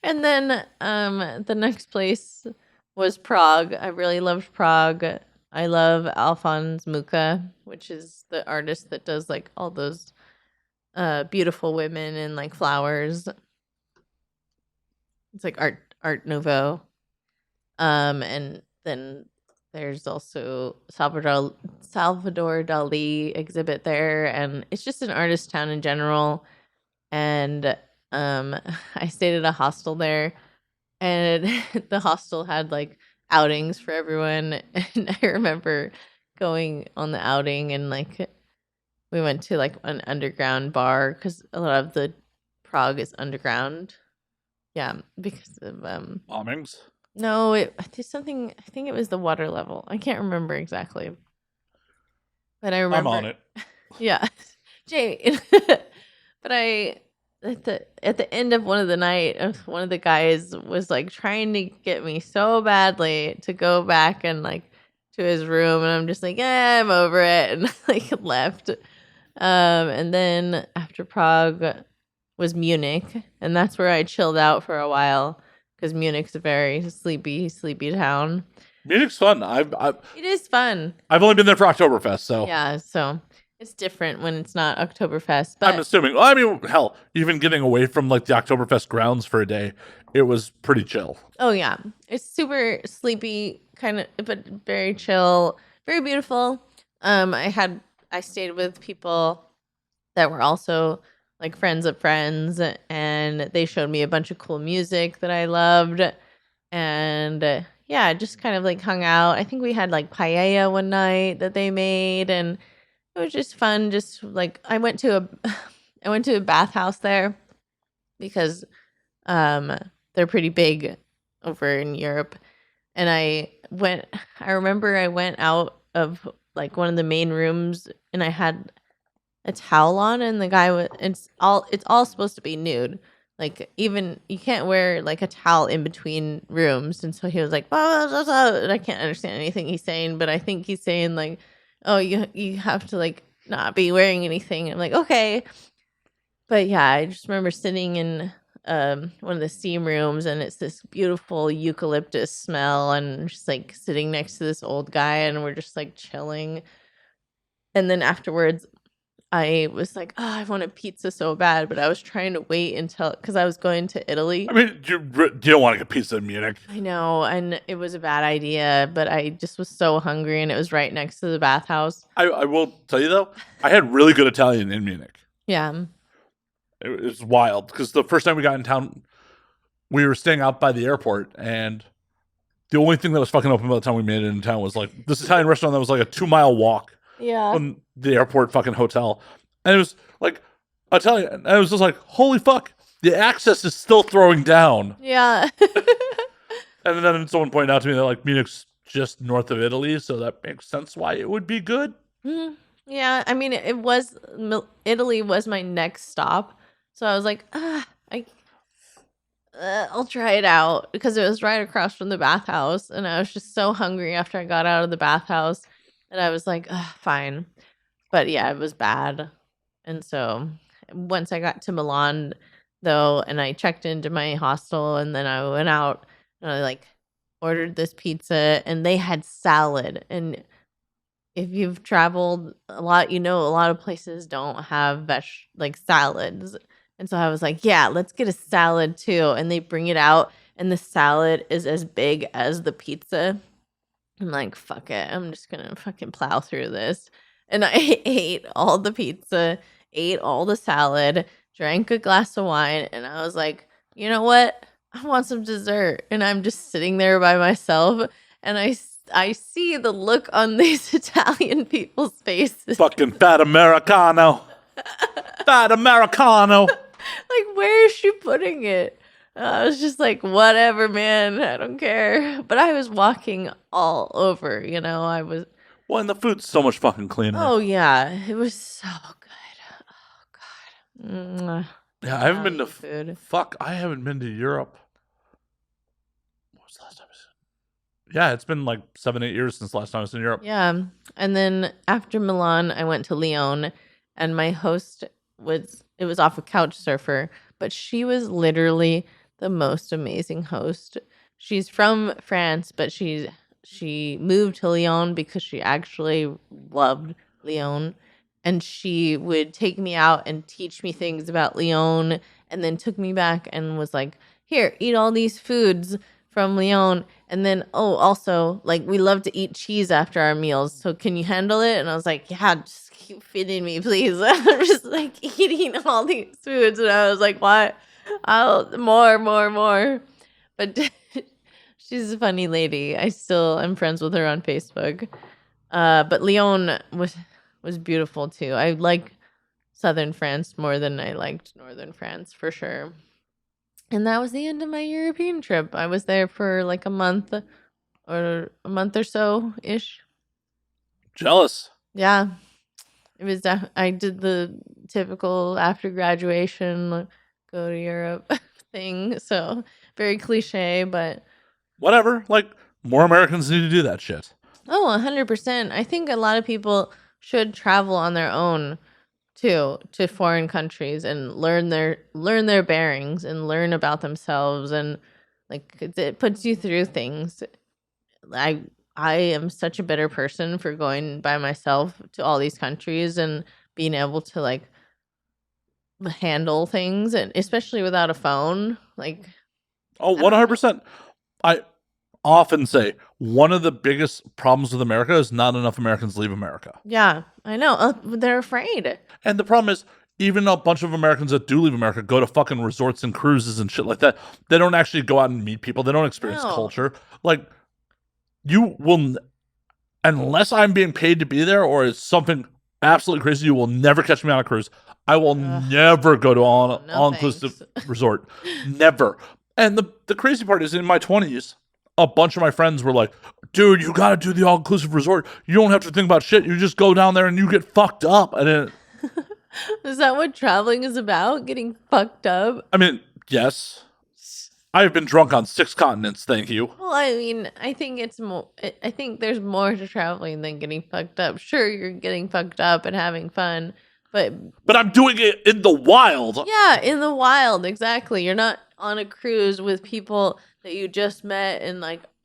And then the next place was Prague. I really loved Prague. I love Alphonse Mucha, which is the artist that does like all those beautiful women and like flowers. It's like art nouveau. And then there's also Salvador Dali exhibit there, and it's just an artist town in general. And I stayed at a hostel there, and the hostel had like outings for everyone. And I remember going on the outing, and like we went to like an underground bar because a lot of the Prague is underground. Yeah, because of Bombings? no, there's something. I think it was the water level. I can't remember exactly, but I remember. I'm on it. Yeah, Jamie. But at the end of one of the night, one of the guys was like trying to get me so badly to go back and like to his room, and I'm just like, I'm over it, and like left. And then after Prague was Munich, and that's where I chilled out for a while because Munich's a very sleepy town. Munich's fun. It is fun. I've only been there for Oktoberfest, so Yeah, so it's different when it's not Oktoberfest. I'm But assuming. Well, I mean, hell, even getting away from like the Oktoberfest grounds for a day, it was pretty chill. oh yeah, it's super sleepy, kind of, but very chill, very beautiful. I stayed with people that were also like friends of friends, and they showed me a bunch of cool music that I loved, and yeah, just kind of like hung out. I think we had like paella one night that they made, and it was just fun. Just like I went to a I went to a bathhouse there because they're pretty big over in Europe. And I remember I went out of like one of the main rooms, and I had a towel on, and the guy was it's all supposed to be nude. Like, even you can't wear like a towel in between rooms. And so he was like, blah, blah, blah, blah, and I can't understand anything he's saying, but I think he's saying like, oh, you have to like not be wearing anything. I'm like, okay. But yeah, I just remember sitting in one of the steam rooms, and it's this beautiful eucalyptus smell, and just like sitting next to this old guy, and we're just like chilling. And then afterwards, I was like, oh, I want a pizza so bad, but I was trying to wait until, because I was going to Italy. I mean, you don't want to get pizza in Munich. I know, and it was a bad idea, but I just was so hungry, and it was right next to the bathhouse. I will tell you though, I had really good Italian in Munich. Yeah. It was wild because the first time we got in town, we were staying out by the airport, and the only thing that was fucking open by the time we made it in town was like this Italian restaurant that was like a 2-mile walk Yeah. from the airport fucking hotel. And it was like Italian. And I was just like, holy fuck, the access is still throwing down. Yeah. And then someone pointed out to me that like Munich's just north of Italy, so that makes sense why it would be good. Yeah, I mean, Italy was my next stop. So I was like, I'll try it out, because it was right across from the bathhouse, and I was just so hungry after I got out of the bathhouse, and I was like, fine. But yeah, it was bad. And so once I got to Milan, though, and I checked into my hostel, and then I went out and I like ordered this pizza, and they had salad. And if you've traveled a lot, you know a lot of places don't have like salads. And so I was like, yeah, let's get a salad too. And they bring it out, and the salad is as big as the pizza. I'm like, fuck it, I'm just gonna fucking plow through this. And I ate all the pizza, ate all the salad, drank a glass of wine, and I was like, you know what? I want some dessert. And I'm just sitting there by myself, and I see the look on these Italian people's faces. Fucking fat Americano. Fat Americano. Like, where is she putting it? I was just like, whatever, man. I don't care. But I was walking all over, I was. Well, and the food's so much fucking cleaner. Oh, yeah. It was so good. Oh, God. Mwah. Yeah, I haven't been to food. Fuck, I haven't been to Europe. What was the last time I was in? Yeah, it's been like 7-8 years since the last time I was in Europe. Yeah. And then after Milan, I went to Lyon, and my host was off a couch surfer, but she was literally the most amazing host. She's from France, but she moved to Lyon because she actually loved Lyon, and she would take me out and teach me things about Lyon, and then took me back and was like, here, eat all these foods from Lyon. And then, also, like, we love to eat cheese after our meals, so can you handle it? And I was like, yeah, just keep feeding me, please. I'm just like eating all these foods, and I was like, what? I'll more. But she's a funny lady. I still am friends with her on Facebook. But Lyon was beautiful too. I like southern France more than I liked northern France, for sure. And that was the end of my European trip. I was there for like a month or so ish. Jealous. Yeah. It was I did the typical after graduation go to Europe thing. So very cliche, but whatever. Like, more Americans need to do that shit. Oh, 100%. I think a lot of people should travel on their own too to foreign countries and learn their bearings and learn about themselves, and like it puts you through things. I I am such a better person for going by myself to all these countries and being able to like handle things, and especially without a phone. Like, Oh, I don't know. 100%. I often say one of the biggest problems with America is not enough Americans leave America. Yeah, I know. They're afraid. And the problem is, even a bunch of Americans that do leave America go to fucking resorts and cruises and shit like that. They don't actually go out and meet people. They don't experience No. culture. Like, you will, unless I'm being paid to be there or it's something absolutely crazy, you will never catch me on a cruise. I will never go to an no all-inclusive thanks. resort. Never. And the crazy part is, in my 20s, a bunch of my friends were like, dude, you got to do the all-inclusive resort. You don't have to think about shit. You just go down there and you get fucked up. And it, Is that what traveling is about? Getting fucked up? I mean, yes. I have been drunk on 6 continents, thank you. Well, I mean, I think it's more. I think there's more to traveling than getting fucked up. Sure, you're getting fucked up and having fun, but I'm doing it in the wild. yeah, in the wild, exactly. You're not on a cruise with people that you just met and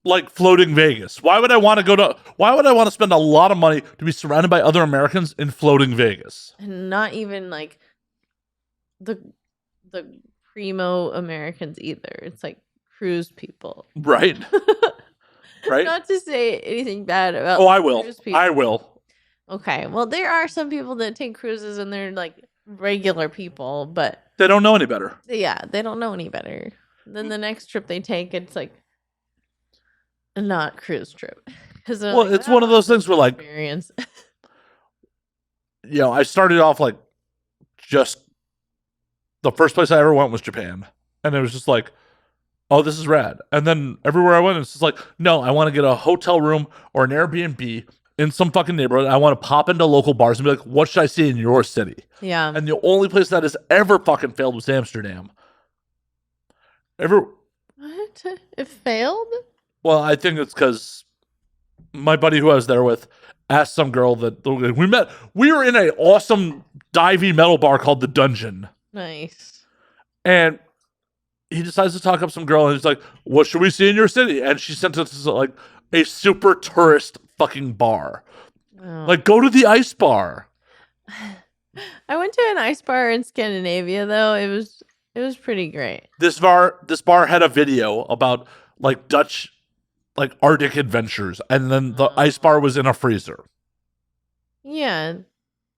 Like floating Vegas. Why would I want to spend a lot of money to be surrounded by other Americans in floating Vegas? and not even like the primo Americans either. It's like cruise people. Right? Right? Not to say anything bad about Oh, I will. cruise people. I will. Okay, well, there are some people that take cruises and they're like regular people, but They don't know any better. yeah, they don't know any better. Then the next trip they take, it's like a not cruise trip. Well, it's one of those things where, like, experience. I started off like just the first place I ever went was Japan. And it was just like, oh, this is rad. And then everywhere I went, it's just like, no, I want to get a hotel room or an Airbnb in some fucking neighborhood. I want to pop into local bars and be like, what should I see in your city? Yeah. And the only place that has ever fucking failed was Amsterdam. What? It failed? Well, I think it's because my buddy who I was there with asked some girl that we met. We were in an awesome divey metal bar called The Dungeon. Nice. And he decides to talk up some girl and he's like, what should we see in your city? And she sent us to like a super tourist fucking bar. Oh. Like, go to the ice bar. I went to an ice bar in Scandinavia though. It was pretty great. This bar had a video about like Dutch like Arctic adventures, and then the ice bar was in a freezer. Yeah.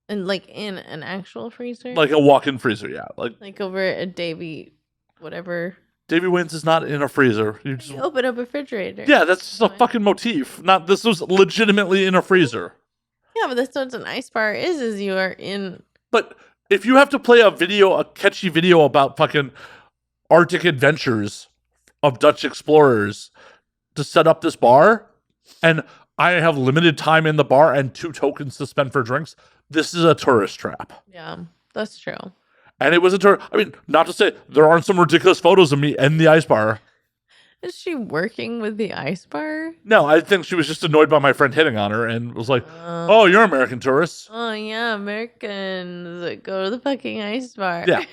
And like in an actual freezer? Like a walk-in freezer, yeah. Like over at Davy whatever. Davy Wayne's is not in a freezer. You just, You open a refrigerator. yeah, that's just a fucking motif. Not this was legitimately in a freezer. Yeah, but that's what an ice bar is you are in. But if you have to play a catchy video about fucking Arctic adventures of Dutch explorers to set up this bar, and I have limited time in the bar and 2 tokens to spend for drinks, this is a tourist trap. Yeah, that's true. And it was I mean, not to say there aren't some ridiculous photos of me in the ice bar. Is she working with the ice bar? No, I think she was just annoyed by my friend hitting on her and was like, oh, you're American tourists. Oh, yeah, Americans that go to the fucking ice bar. Yeah.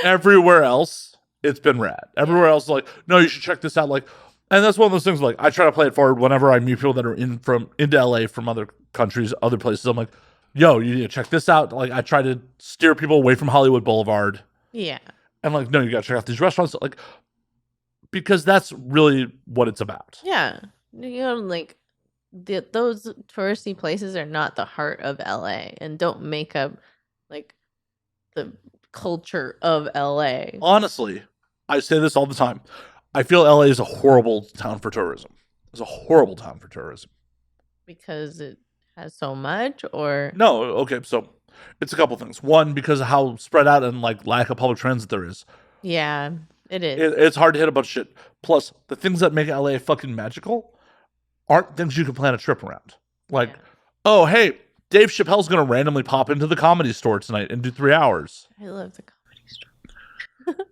Everywhere else, it's been rad. Everywhere else, like, no, you should check this out. Like, and that's one of those things, like, I try to play it forward whenever I meet people that are into LA from other countries, other places. I'm like, yo, you need to check this out. Like, I try to steer people away from Hollywood Boulevard. Yeah. And like, no, you got to check out these restaurants. Like, because that's really what it's about. Yeah. You know, like, those touristy places are not the heart of LA and don't make up, like, the culture of LA. Honestly, I say this all the time. I feel LA is a horrible town for tourism. It's a horrible town for tourism. Because it has so much, or? No, okay, so it's a couple things. One, because of how spread out and like lack of public transit there is. Yeah, it is. It's hard to hit a bunch of shit. Plus, the things that make LA fucking magical aren't things you can plan a trip around. Like, oh, hey, Dave Chappelle's going to randomly pop into the Comedy Store tonight and do 3 hours. I love the Comedy Store.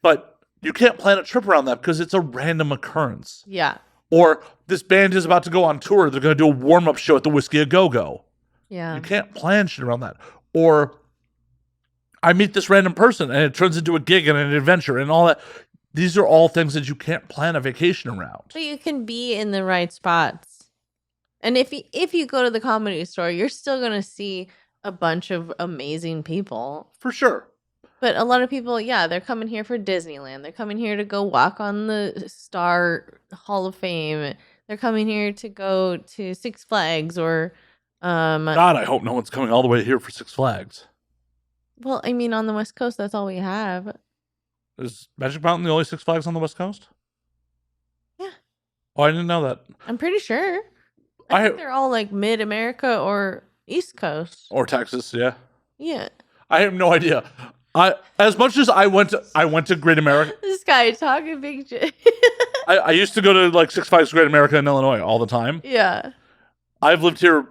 But you can't plan a trip around that because it's a random occurrence. Yeah. Or this band is about to go on tour. They're going to do a warm-up show at the Whiskey A Go-Go. Yeah. You can't plan shit around that. Or I meet this random person and it turns into a gig and an adventure and all that. These are all things that you can't plan a vacation around. But you can be in the right spots. And if you go to the Comedy Store, you're still going to see a bunch of amazing people. For sure. But a lot of people, yeah, they're coming here for Disneyland. They're coming here to go walk on the Star Hall of Fame. They're coming here to go to Six Flags or God, I hope no one's coming all the way here for Six Flags. Well, I mean, on the West Coast, that's all we have. Is Magic Mountain the only Six Flags on the West Coast? Yeah. Oh, I didn't know that. I'm pretty sure. I think they're all like mid-America or East Coast. Or Texas, yeah. Yeah. I have no idea. As much as I went to Great America. This guy talking big shit. I used to go to like Six Flags Great America in Illinois all the time. Yeah. I've lived here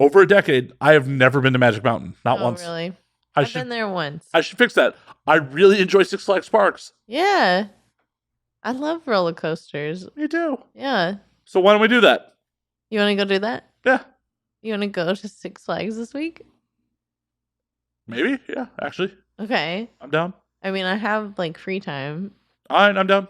over a decade. I have never been to Magic Mountain. Not once. Really? I've been there once. I should fix that. I really enjoy Six Flags Parks. Yeah. I love roller coasters. Me too. Yeah. So why don't we do that? You want to go do that? Yeah. You want to go to Six Flags this week? Maybe. Yeah, actually. Okay. I'm down. I mean, I have like free time. All right, I'm down.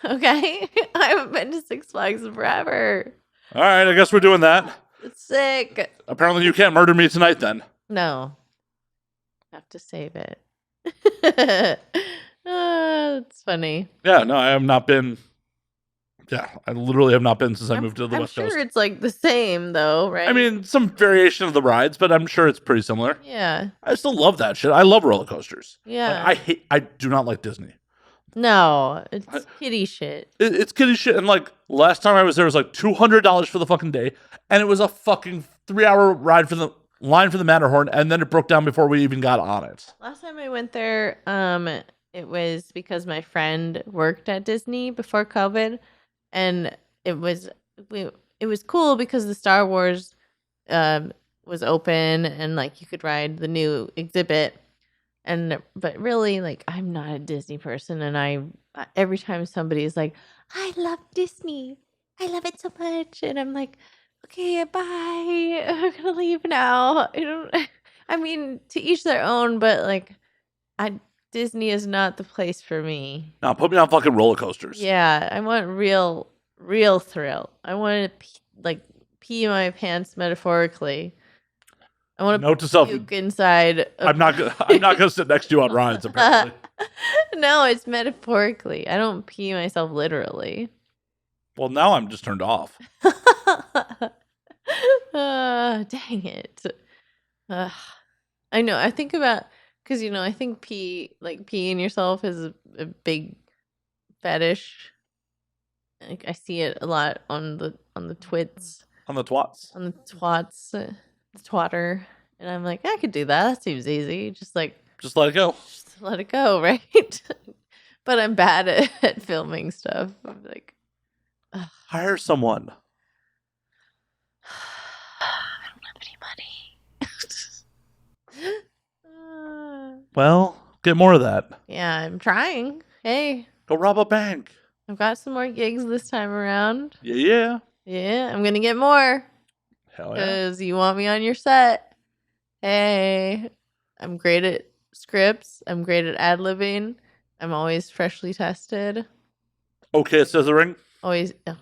Okay. I haven't been to Six Flags in forever. All right, I guess we're doing that. It's sick. Apparently you can't murder me tonight then. No. Have to save it. It's funny. Yeah, no, I have not been. Yeah, I literally have not been since I moved to the West Coast. I'm sure it's like the same though, right? I mean, some variation of the rides, but I'm sure it's pretty similar. Yeah. I still love that shit. I love roller coasters. Yeah. Like, I do not like Disney. No, it's kiddie shit. It's kiddie shit. And like last time I was there was like $200 for the fucking day, and it was a fucking 3-hour ride for the line for the Matterhorn, and then it broke down before we even got on it. Last time I went there, it was because my friend worked at Disney before COVID, and it was cool because the Star Wars was open and like you could ride the new exhibit. But really, like, I'm not a Disney person, and every time somebody is like, I love Disney, I love it so much, and I'm like, okay, bye, I'm gonna leave now. I mean, to each their own, but like, Disney is not the place for me. Now put me on fucking roller coasters. Yeah, I want real thrill. I want to pee my pants metaphorically. I want to note to self, puke inside. I'm not gonna sit next to you on rides. Apparently, no, it's metaphorically. I don't pee myself literally. Well, now I'm just turned off. Dang it! I know. I think about because I think peeing yourself is a big fetish. Like I see it a lot on the twits. On the twats. On the twats. The twatter, and I'm like, I could do that. That seems easy. Just let it go. Just let it go, right? But I'm bad at filming stuff. I'm like, ugh. Hire someone. I don't have any money. Well, get more of that. Yeah, I'm trying. Hey, go rob a bank. I've got some more gigs this time around. Yeah. I'm gonna get more. Hell yeah. Because you want me on your set. Hey, I'm great at scripts. I'm great at ad-libbing. I'm always freshly tested. Okay at scissoring? Always. Oh.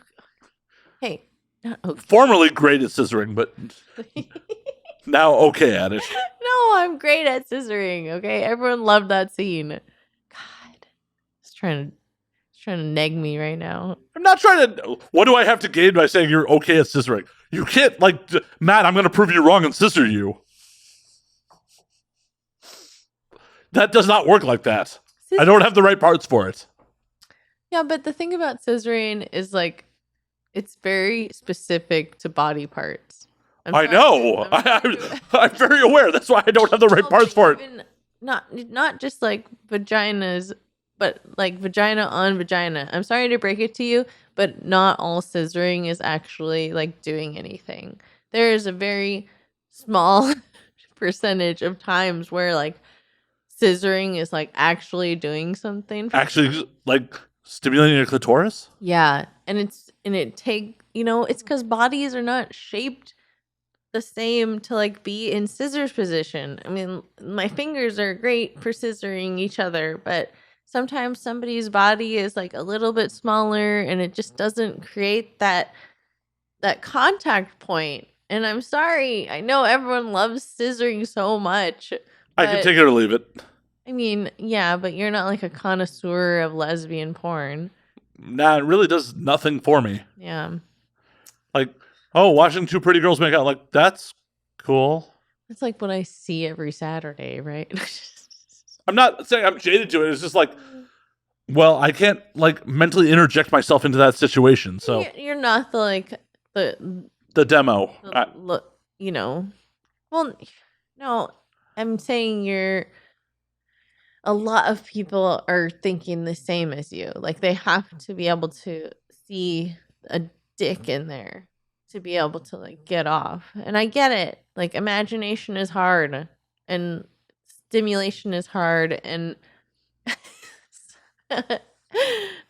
Hey, not okay. Formerly great at scissoring, but now okay at it. No, I'm great at scissoring, okay? Everyone loved that scene. God. It's trying to neg me right now. I'm not trying to. What do I have to gain by saying you're okay at scissoring? You can't, Matt, I'm going to prove you wrong and scissor you. That does not work like that. I don't have the right parts for it. Yeah, but the thing about scissoring is, it's very specific to body parts. I know. I'm very aware. That's why I don't have the right parts for it. Not just, vaginas, but vagina on vagina. I'm sorry to break it to you, but not all scissoring is actually doing anything. There is a very small percentage of times where scissoring is actually doing something. Actually, Stimulating your clitoris? Yeah, and it's because bodies are not shaped the same to like be in scissors position. I mean, my fingers are great for scissoring each other, but sometimes somebody's body is like a little bit smaller and it just doesn't create that contact point. And I'm sorry, I know everyone loves scissoring so much. I can but- take it or leave it. I mean, yeah, but you're not like a connoisseur of lesbian porn. Nah, it really does nothing for me. Yeah. Like, oh, watching two pretty girls make out, like, that's cool. It's like what I see every Saturday, right? I'm not saying I'm jaded to it. It's just like, well, I can't like mentally interject myself into that situation. So You're not the demo. well, no, I'm saying a lot of people are thinking the same as you. Like they have to be able to see a dick in there to be able to like get off. And I get it. Like imagination is hard and stimulation is hard and not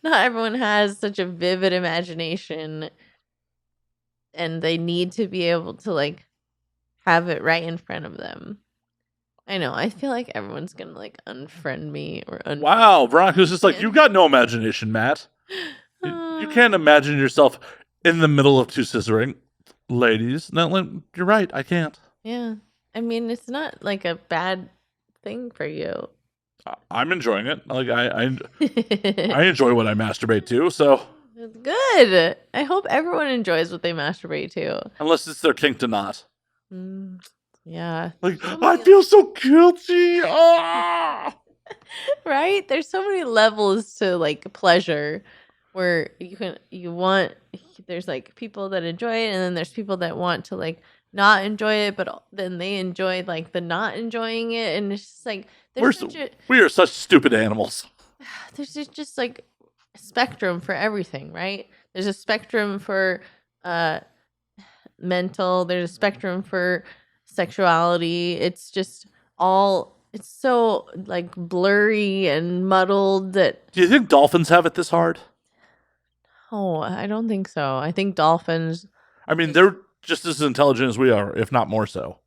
everyone has such a vivid imagination and they need to be able to like have it right in front of them. I know. I feel like everyone's gonna like unfriend me or wow, Veronica's just like, you got no imagination, Matt. You can't imagine yourself in the middle of two scissoring ladies. No, you're right. I can't. Yeah, I mean, it's not like a bad thing for you. I'm enjoying it. Like I enjoy what I masturbate to. So It's good. I hope everyone enjoys what they masturbate to. unless it's their kink to not. Yeah. Like I feel so guilty. Ah! Right? There's so many levels to like pleasure where there's like people that enjoy it and then there's people that want to like not enjoy it, but then they enjoy like the not enjoying it. And it's just like we are such stupid animals. There's just like a spectrum for everything, right? There's a spectrum for mental, there's a spectrum for sexuality. It's just it's so like blurry and muddled that. Do you think dolphins have it this hard? Oh, I don't think so. I think dolphins. I mean, they're just as intelligent as we are, if not more so.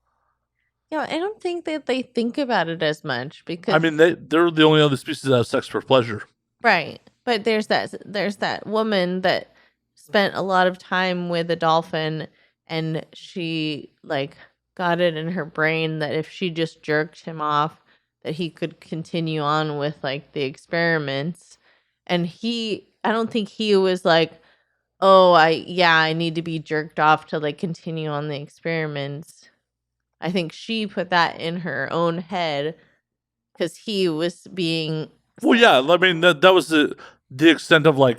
Yeah, I don't think that they think about it as much because. I mean, they're the only other species that have sex for pleasure. Right, but there's that woman that spent a lot of time with a dolphin, and she like got it in her brain that if she just jerked him off, that he could continue on with like the experiments. And I don't think he was like, oh, I need to be jerked off to like continue on the experiments. I think she put that in her own head because he was being. Well, yeah, I mean that was the extent of like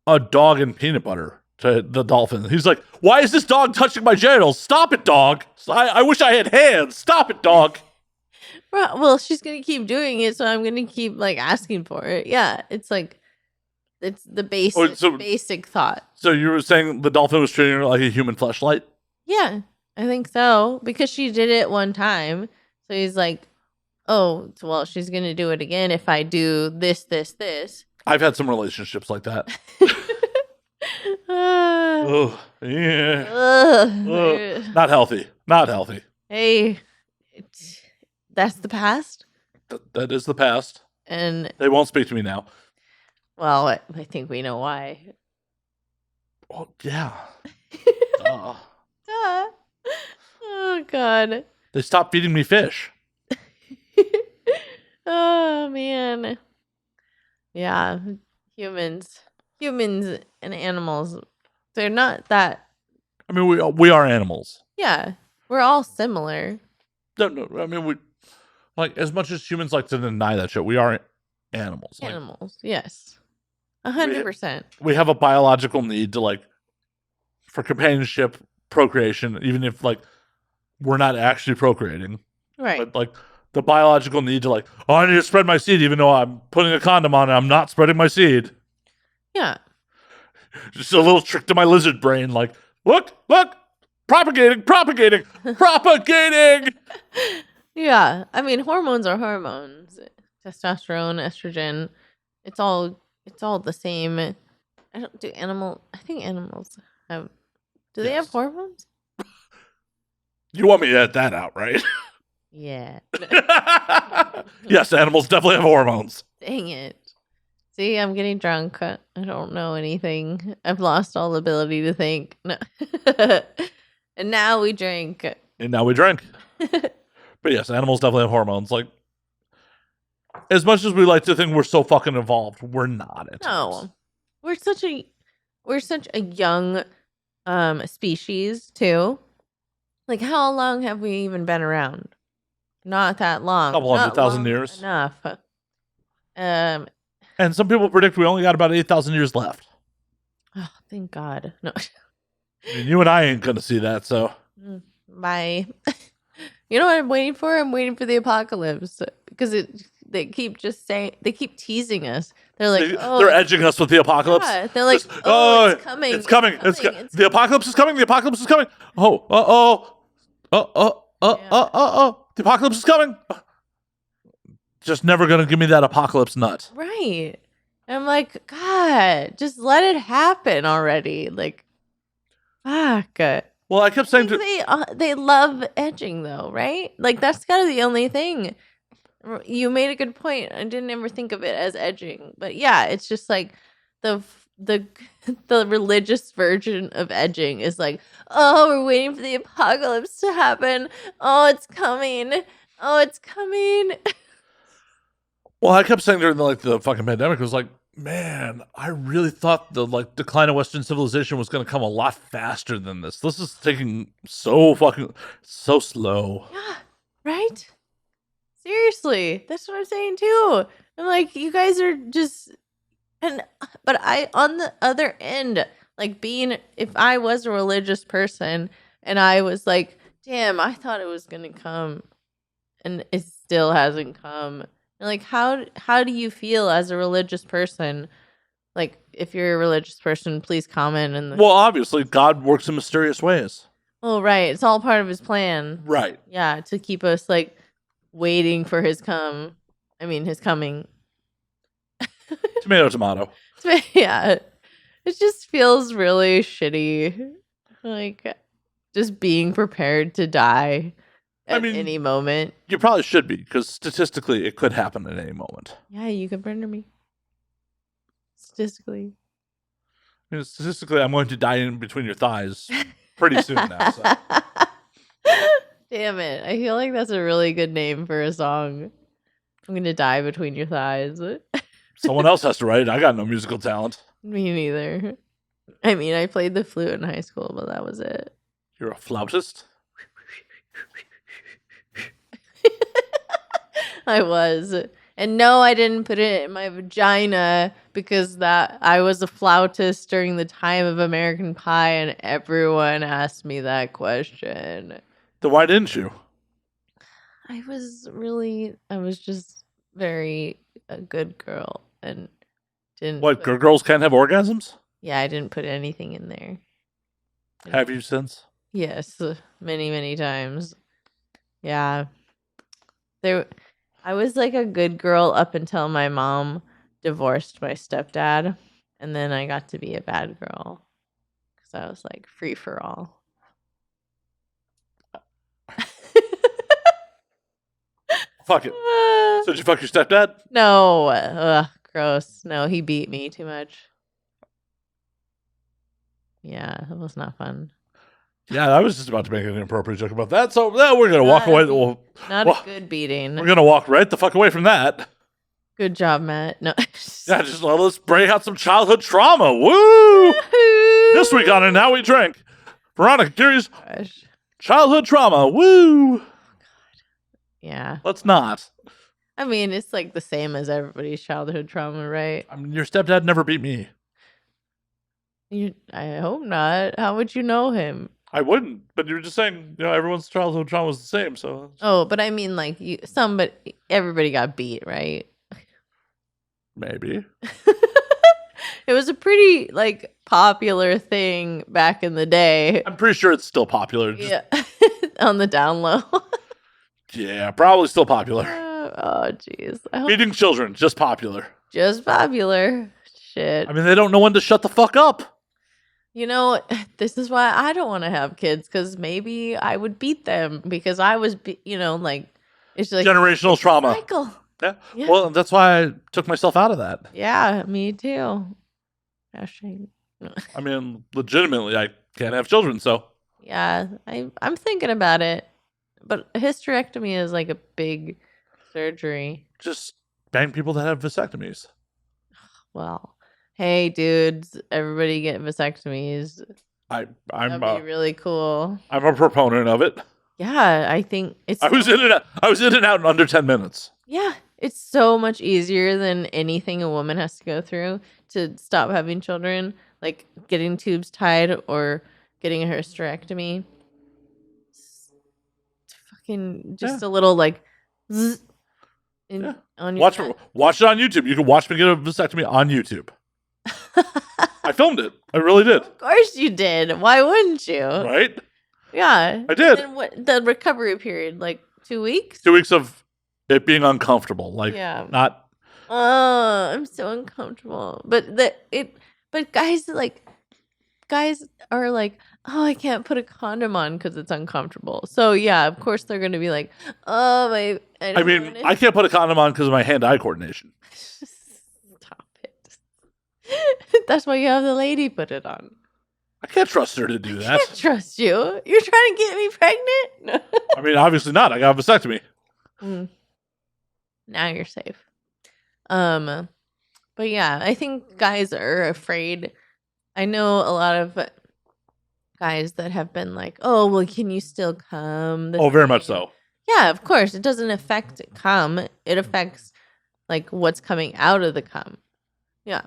a dog and peanut butter to the dolphin. He's like, why is this dog touching my genitals? Stop it, dog. I wish I had hands. Stop it, dog. Well, she's going to keep doing it, so I'm going to keep like asking for it. Yeah, it's like, it's the basic thought. So you were saying the dolphin was treating her like a human fleshlight? Yeah, I think so. Because she did it one time. So he's like, oh, well, she's going to do it again if I do this, this, this. I've had some relationships like that. Oh, yeah. Not healthy. Not healthy. Hey, that's the past. That is the past. And they won't speak to me now. Well, I think we know why. Oh, yeah. Duh. Oh, God. They stopped feeding me fish. Oh, man. Yeah. Humans and animals, they're not that. I mean, we are animals. Yeah. We're all similar. No, I mean, we like as much as humans like to deny that shit, we are animals. Animals, yes. 100%. We have a biological need to like for companionship, procreation, even if like we're not actually procreating. Right. But like the biological need to like, oh, I need to spread my seed even though I'm putting a condom on and I'm not spreading my seed. Yeah. Just a little trick to my lizard brain, like, look, propagating. Yeah. I mean, hormones are hormones. Testosterone, estrogen, it's all it's all the same. I don't do animal. I think animals have. Do they have Yes. hormones? You want me to edit that out, right? Yeah. Yes, animals definitely have hormones. Dang it. See, I'm getting drunk. I don't know anything. I've lost all ability to think. No. And now we drink. And now we drink. But yes, animals definitely have hormones. Like, as much as we like to think we're so fucking evolved, we're not at times. No. We're such a young species too. Like, how long have we even been around? Not that long. Couple Not 100,000 long years. Enough. And some people predict we only got about 8,000 years left. Oh, thank God. No. I mean, you and I ain't gonna see that, so. Bye. You know what I'm waiting for? I'm waiting for the apocalypse because they keep teasing us. They're like, They're edging us with the apocalypse. Yeah. They're like, Just, it's coming. It's coming. The apocalypse is coming. The apocalypse is coming. Oh. The apocalypse is coming. Just never gonna give me that apocalypse nut. Right. And I'm like, God, just let it happen already. Like, fuck. Well, I kept saying They love edging though, right? Like, that's kind of the only thing. You made a good point. I didn't ever think of it as edging, but yeah, it's just like the religious version of edging is like, oh, we're waiting for the apocalypse to happen. Oh, it's coming. Oh, it's coming. Well, I kept saying during the fucking pandemic, it was like, man, I really thought the decline of Western civilization was going to come a lot faster than this. This is taking so slow. Yeah, right? Seriously, that's what I'm saying too. I'm like, you guys are just, but I, on the other end, like if I was a religious person and I was like, damn, I thought it was going to come and it still hasn't come. And like, how do you feel as a religious person? Like, if you're a religious person, please comment. Well, obviously, God works in mysterious ways. Oh, right. It's all part of his plan. Right. Yeah, to keep us like waiting for his coming. Tomato. Yeah. It just feels really shitty. Like, just being prepared to die at any moment. You probably should be, because statistically, it could happen at any moment. Yeah, you could murder me. Statistically. Statistically, I'm going to die in between your thighs pretty soon now. So. Damn it. I feel like that's a really good name for a song. I'm going to die between your thighs. Someone else has to write it. I got no musical talent. Me neither. I mean, I played the flute in high school, but that was it. You're a flautist? I was. And no, I didn't put it in my vagina because I was a flautist during the time of American Pie and everyone asked me that question. Then why didn't you? I was just very a good girl and didn't. What, girls can't have orgasms? Yeah, I didn't put anything in there. Have you since? Yes, many, many times. Yeah. I was like a good girl up until my mom divorced my stepdad, and then I got to be a bad girl because I was like free for all. Fuck it. So did you fuck your stepdad? No. Ugh, gross. No, he beat me too much. Yeah, it was not fun. Yeah, I was just about to make an inappropriate joke about that, so we're going to walk away. Not a good beating. We're going to walk right the fuck away from that. Good job, Matt. No. Yeah, just let's break out some childhood trauma. Woo! This week on And Now We Drink, Verronica Kirei's childhood trauma. Woo! God. Yeah. Let's not. I mean, it's like the same as everybody's childhood trauma, right? I mean, your stepdad never beat me. I hope not. How would you know him? I wouldn't, but you were just saying, everyone's childhood trauma is the same, so. Oh, but I mean, like, everybody got beat, right? Maybe. It was a pretty, like, popular thing back in the day. I'm pretty sure it's still popular. Yeah. On the down low. Yeah, probably still popular. Oh, jeez. Beating children, just popular. Just popular. shit. I mean, they don't know when to shut the fuck up. You know, this is why I don't want to have kids, because maybe I would beat them because I was, like, it's like Generational trauma. cycle. Yeah. Yeah. Well, that's why I took myself out of that. Yeah, me too. Hashtag. I mean, legitimately, I can't have children, so. Yeah, I'm thinking about it, but a hysterectomy is like a big surgery. Just bang people that have vasectomies. Well, hey, dudes, everybody get vasectomies. I'm That'd be really cool. I'm a proponent of it. Yeah, I think it's. I was in and out in under 10 minutes. Yeah, it's so much easier than anything a woman has to go through to stop having children, like getting tubes tied or getting a hysterectomy. It's fucking just a little like zzz on your Watch it on YouTube. You can watch me get a vasectomy on YouTube. I filmed it. I really did. Of course you did. Why wouldn't you? Right? Yeah. I did. And what the recovery period? Like 2 weeks? 2 weeks of it being uncomfortable. Like, not. Oh, I'm so uncomfortable. But guys are like, oh, I can't put a condom on because it's uncomfortable. So yeah, of course they're gonna be like, oh my. I mean, I can't put a condom on because of my hand-eye coordination. Stop it. That's why you have the lady put it on. I can't trust her to do that. I can't trust you. You're trying to get me pregnant? I mean, obviously not. I got a vasectomy. Now you're safe. But yeah, I think guys are afraid. I know a lot of guys that have been like, oh, well, can you still come? Oh, very much so. Yeah, of course. It doesn't affect cum. It affects like what's coming out of the cum. Yeah.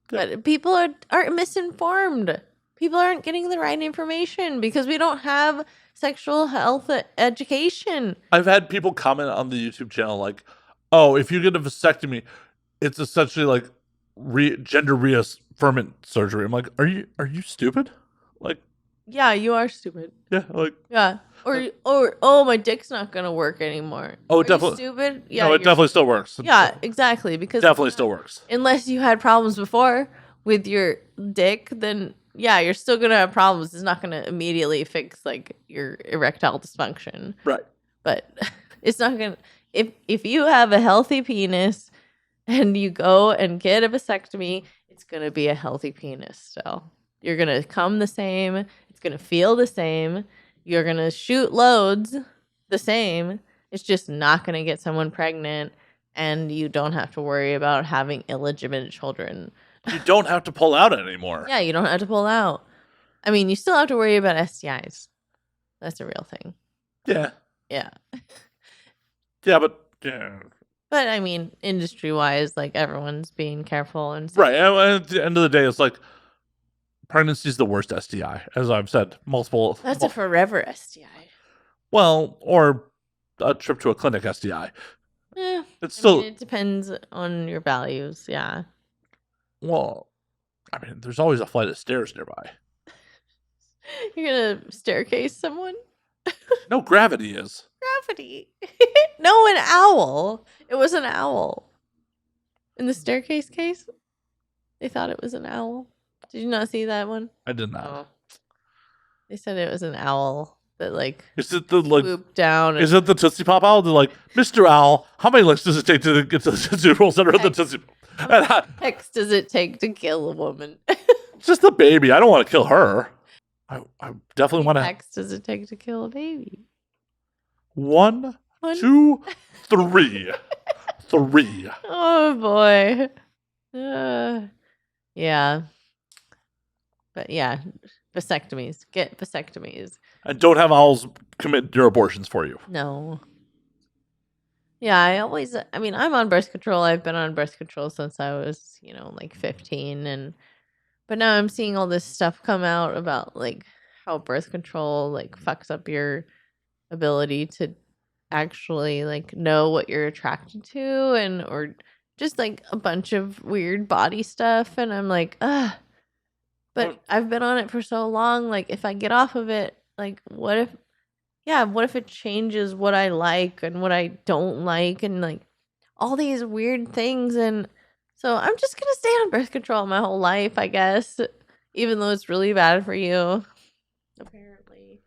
But people are misinformed. People aren't getting the right information because we don't have sexual health education. I've had people comment on the YouTube channel like, oh, if you get a vasectomy, it's essentially like gender reaffirmment surgery. I'm like, are you stupid? Like, yeah, you are stupid. Yeah, like, yeah. Or oh, my dick's not gonna work anymore. Oh, definitely stupid. Yeah, no, it definitely still works. Yeah, exactly. Because definitely still works. Unless you had problems before with your dick, then yeah, you're still gonna have problems. It's not gonna immediately fix like your erectile dysfunction. Right. But it's not gonna. If you have a healthy penis and you go and get a vasectomy, it's gonna be a healthy penis still. You're gonna come the same. It's gonna feel the same. You're going to shoot loads the same. It's just not going to get someone pregnant, and you don't have to worry about having illegitimate children. You don't have to pull out anymore. Yeah, you don't have to pull out. I mean, you still have to worry about STIs. That's a real thing. Yeah. Yeah. Yeah, but yeah. But I mean, industry-wise, like everyone's being careful and right. And at the end of the day, it's like pregnancy is the worst STI, as I've said multiple. That's a forever STI. Well, or a trip to a clinic STI. Yeah, it's still. I mean, it depends on your values. Yeah. Well, I mean, there's always a flight of stairs nearby. You're gonna staircase someone? No, gravity is. Gravity. No, an owl. It was an owl. In the staircase case, they thought it was an owl. Did you not see that one? I did not. Oh. They said it was an owl that like is it the like swooped down. Is it the Tootsie Pop owl? They're like, Mr. Owl, how many licks does it take to get to the Tootsie Roll Center of the Tootsie Pop? How many licks does it take to kill a woman? It's just the baby. I don't want to kill her. I definitely want to. How many licks does it take to kill a baby? One, 2, 3. 3. Oh boy. Yeah. But yeah, vasectomies. Get vasectomies. And don't have owls commit your abortions for you. No. Yeah, I mean, I'm on birth control. I've been on birth control since I was, like 15. But now I'm seeing all this stuff come out about like how birth control like fucks up your ability to actually like know what you're attracted to or just like a bunch of weird body stuff. And I'm like, ugh. But I've been on it for so long. Like, if I get off of it, like, what if it changes what I like and what I don't like and like all these weird things? And So I'm just gonna stay on birth control my whole life, I guess, even though it's really bad for you. Apparently.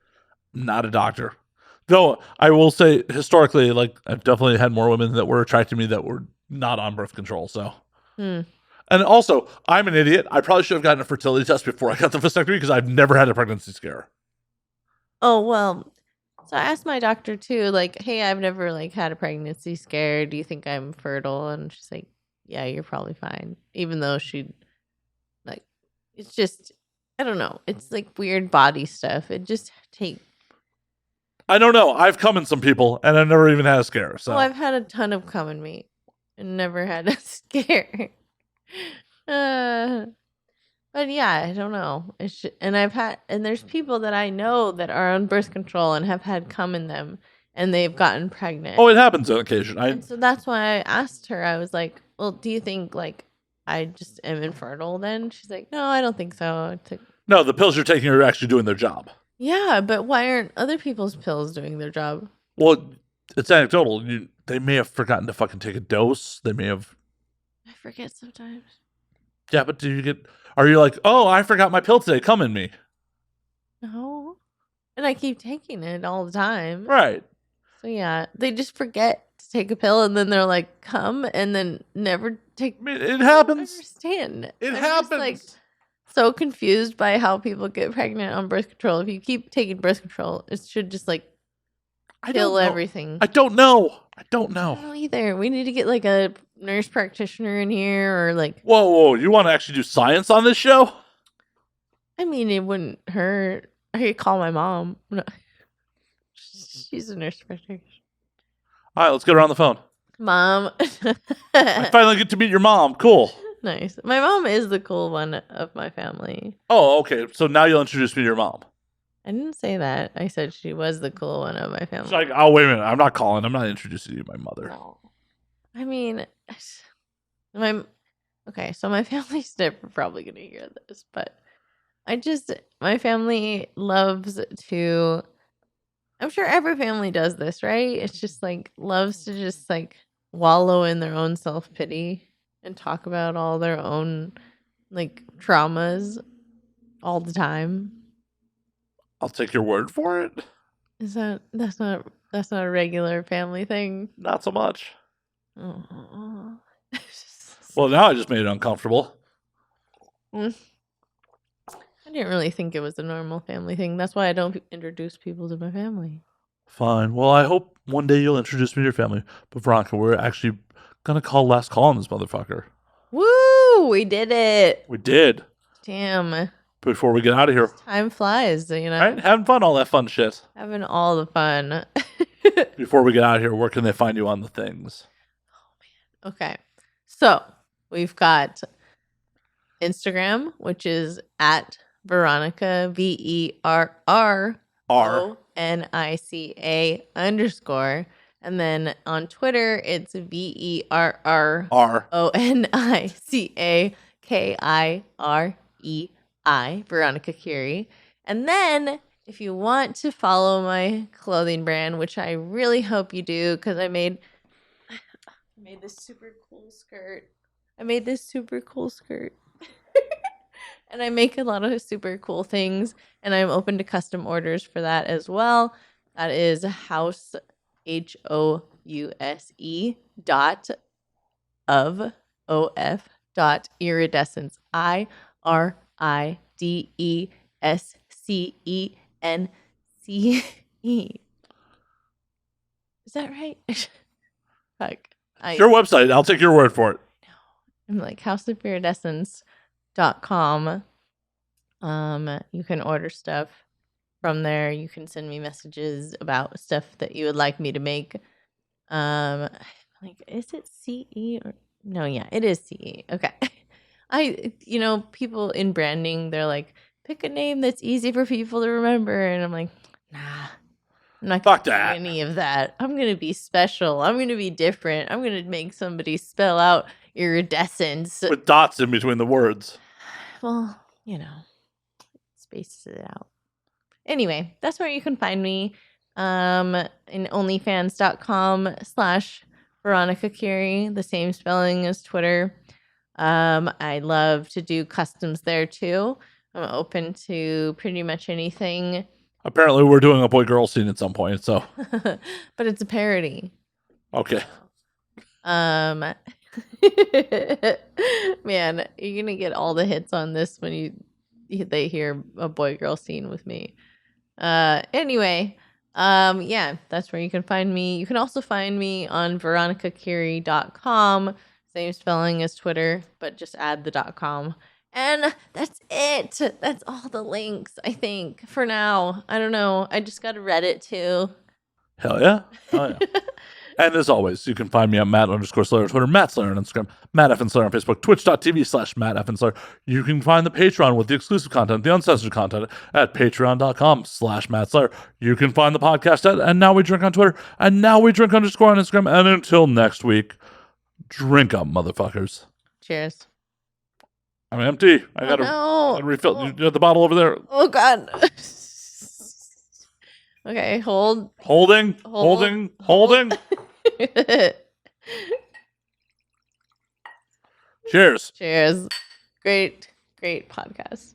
Not a doctor. Though I will say historically, like I've definitely had more women that were attracted to me that were not on birth control. So, and also I'm an idiot. I probably should have gotten a fertility test before I got the vasectomy because I've never had a pregnancy scare. Oh well. So I asked my doctor too, like, hey, I've never like had a pregnancy scare. Do you think I'm fertile? And she's like, yeah, you're probably fine. Even though she like it's just I don't know. It's like weird body stuff. It just take I don't know. I've come in some people and I've never even had a scare. So I've had a ton of cum in me and never had a scare. But yeah, I don't know. And there's people that I know that are on birth control and have had cum in them and they've gotten pregnant. Oh, it happens on occasion. And so that's why I asked her. I was like, well, do you think like I just am infertile then? She's like, no, I don't think so. No, the pills you're taking are actually doing their job. Yeah, but why aren't other people's pills doing their job? Well, it's anecdotal. They may have forgotten to fucking take a dose. They may have. I forget sometimes. Yeah, but are you like, oh, I forgot my pill today. Come in me. No. And I keep taking it all the time. Right. So yeah, they just forget to take a pill and then they're like, come, and then never take. I mean, it happens. I understand. It I'm happens. Just, like, so confused by how people get pregnant on birth control. If you keep taking birth control, it should just like kill everything. I don't know. I don't know either. We need to get like a nurse practitioner in here or like. Whoa. You want to actually do science on this show? I mean, it wouldn't hurt. I could call my mom. No. She's a nurse practitioner. All right, let's get her on the phone. Mom. I finally get to meet your mom. Cool. Nice. My mom is the cool one of my family. Oh, okay. So now you'll introduce me to your mom. I didn't say that. I said she was the cool one of my family. It's like, oh, wait a minute. I'm not calling. I'm not introducing you to my mother. No. I mean, so my family's never probably going to hear this, but my family loves to, I'm sure every family does this, right? It's just like, loves to just like wallow in their own self-pity and talk about all their own like traumas all the time. I'll take your word for it. That's not a regular family thing? Not so much. Oh. Well, now I just made it uncomfortable. I didn't really think it was a normal family thing. That's why I don't introduce people to my family. Fine. Well, I hope one day you'll introduce me to your family. But Veronica, we're actually gonna call last call on this motherfucker. Woo! We did it. We did. Damn. Before we get out of here. Time flies, you know. Right? Having fun, all that fun shit. Having all the fun. Before we get out of here, where can they find you on the things? Oh, man. Okay. So we've got Instagram, which is at Veronica, VERRONICA _. And then on Twitter, it's VERRONICA Verronica Kirei. And then if you want to follow my clothing brand, which I really hope you do, because I made this super cool skirt. And I make a lot of super cool things, and I'm open to custom orders for that as well. That is house HOUSE .of IRIDESCENCE. Is that right? Fuck. Your website. I'll take your word for it. I'm like houseofiridescence.com. You can order stuff from there. You can send me messages about stuff that you would like me to make. Like, is it CE or no? Yeah, it is CE. Okay. People in branding, they're like, pick a name that's easy for people to remember, and I'm like, nah. I'm not going to do any of that. I'm going to be special. I'm going to be different. I'm going to make somebody spell out iridescence. With dots in between the words. Well, spaces it out. Anyway, that's where you can find me. In onlyfans.com/Verronica Kirei, the same spelling as Twitter. I love to do customs there too. I'm open to pretty much anything. Apparently, we're doing a boy-girl scene at some point, so. But it's a parody. Okay. Man, you're gonna get all the hits on this when they hear a boy-girl scene with me. Anyway, yeah, that's where you can find me. You can also find me on veronicakirei.com. Same spelling as Twitter, but just add the .com. And that's it. That's all the links, I think, for now. I don't know. I just got a Reddit too. Hell yeah. And as always, you can find me at Matt_Slayer on Twitter, Matt Slayer on Instagram, Matt F. Slayer on Facebook, twitch.tv/Matt F. Slayer. You can find the Patreon with the exclusive content, the uncensored content at patreon.com/Matt Slayer. You can find the podcast at And Now We Drink on Twitter, and Now We Drink _ on Instagram. And until next week, drink up, motherfuckers. Cheers. I'm empty. I gotta refill. Oh. You have the bottle over there. Oh, God. Okay, Holding. Cheers. Cheers. Great podcast.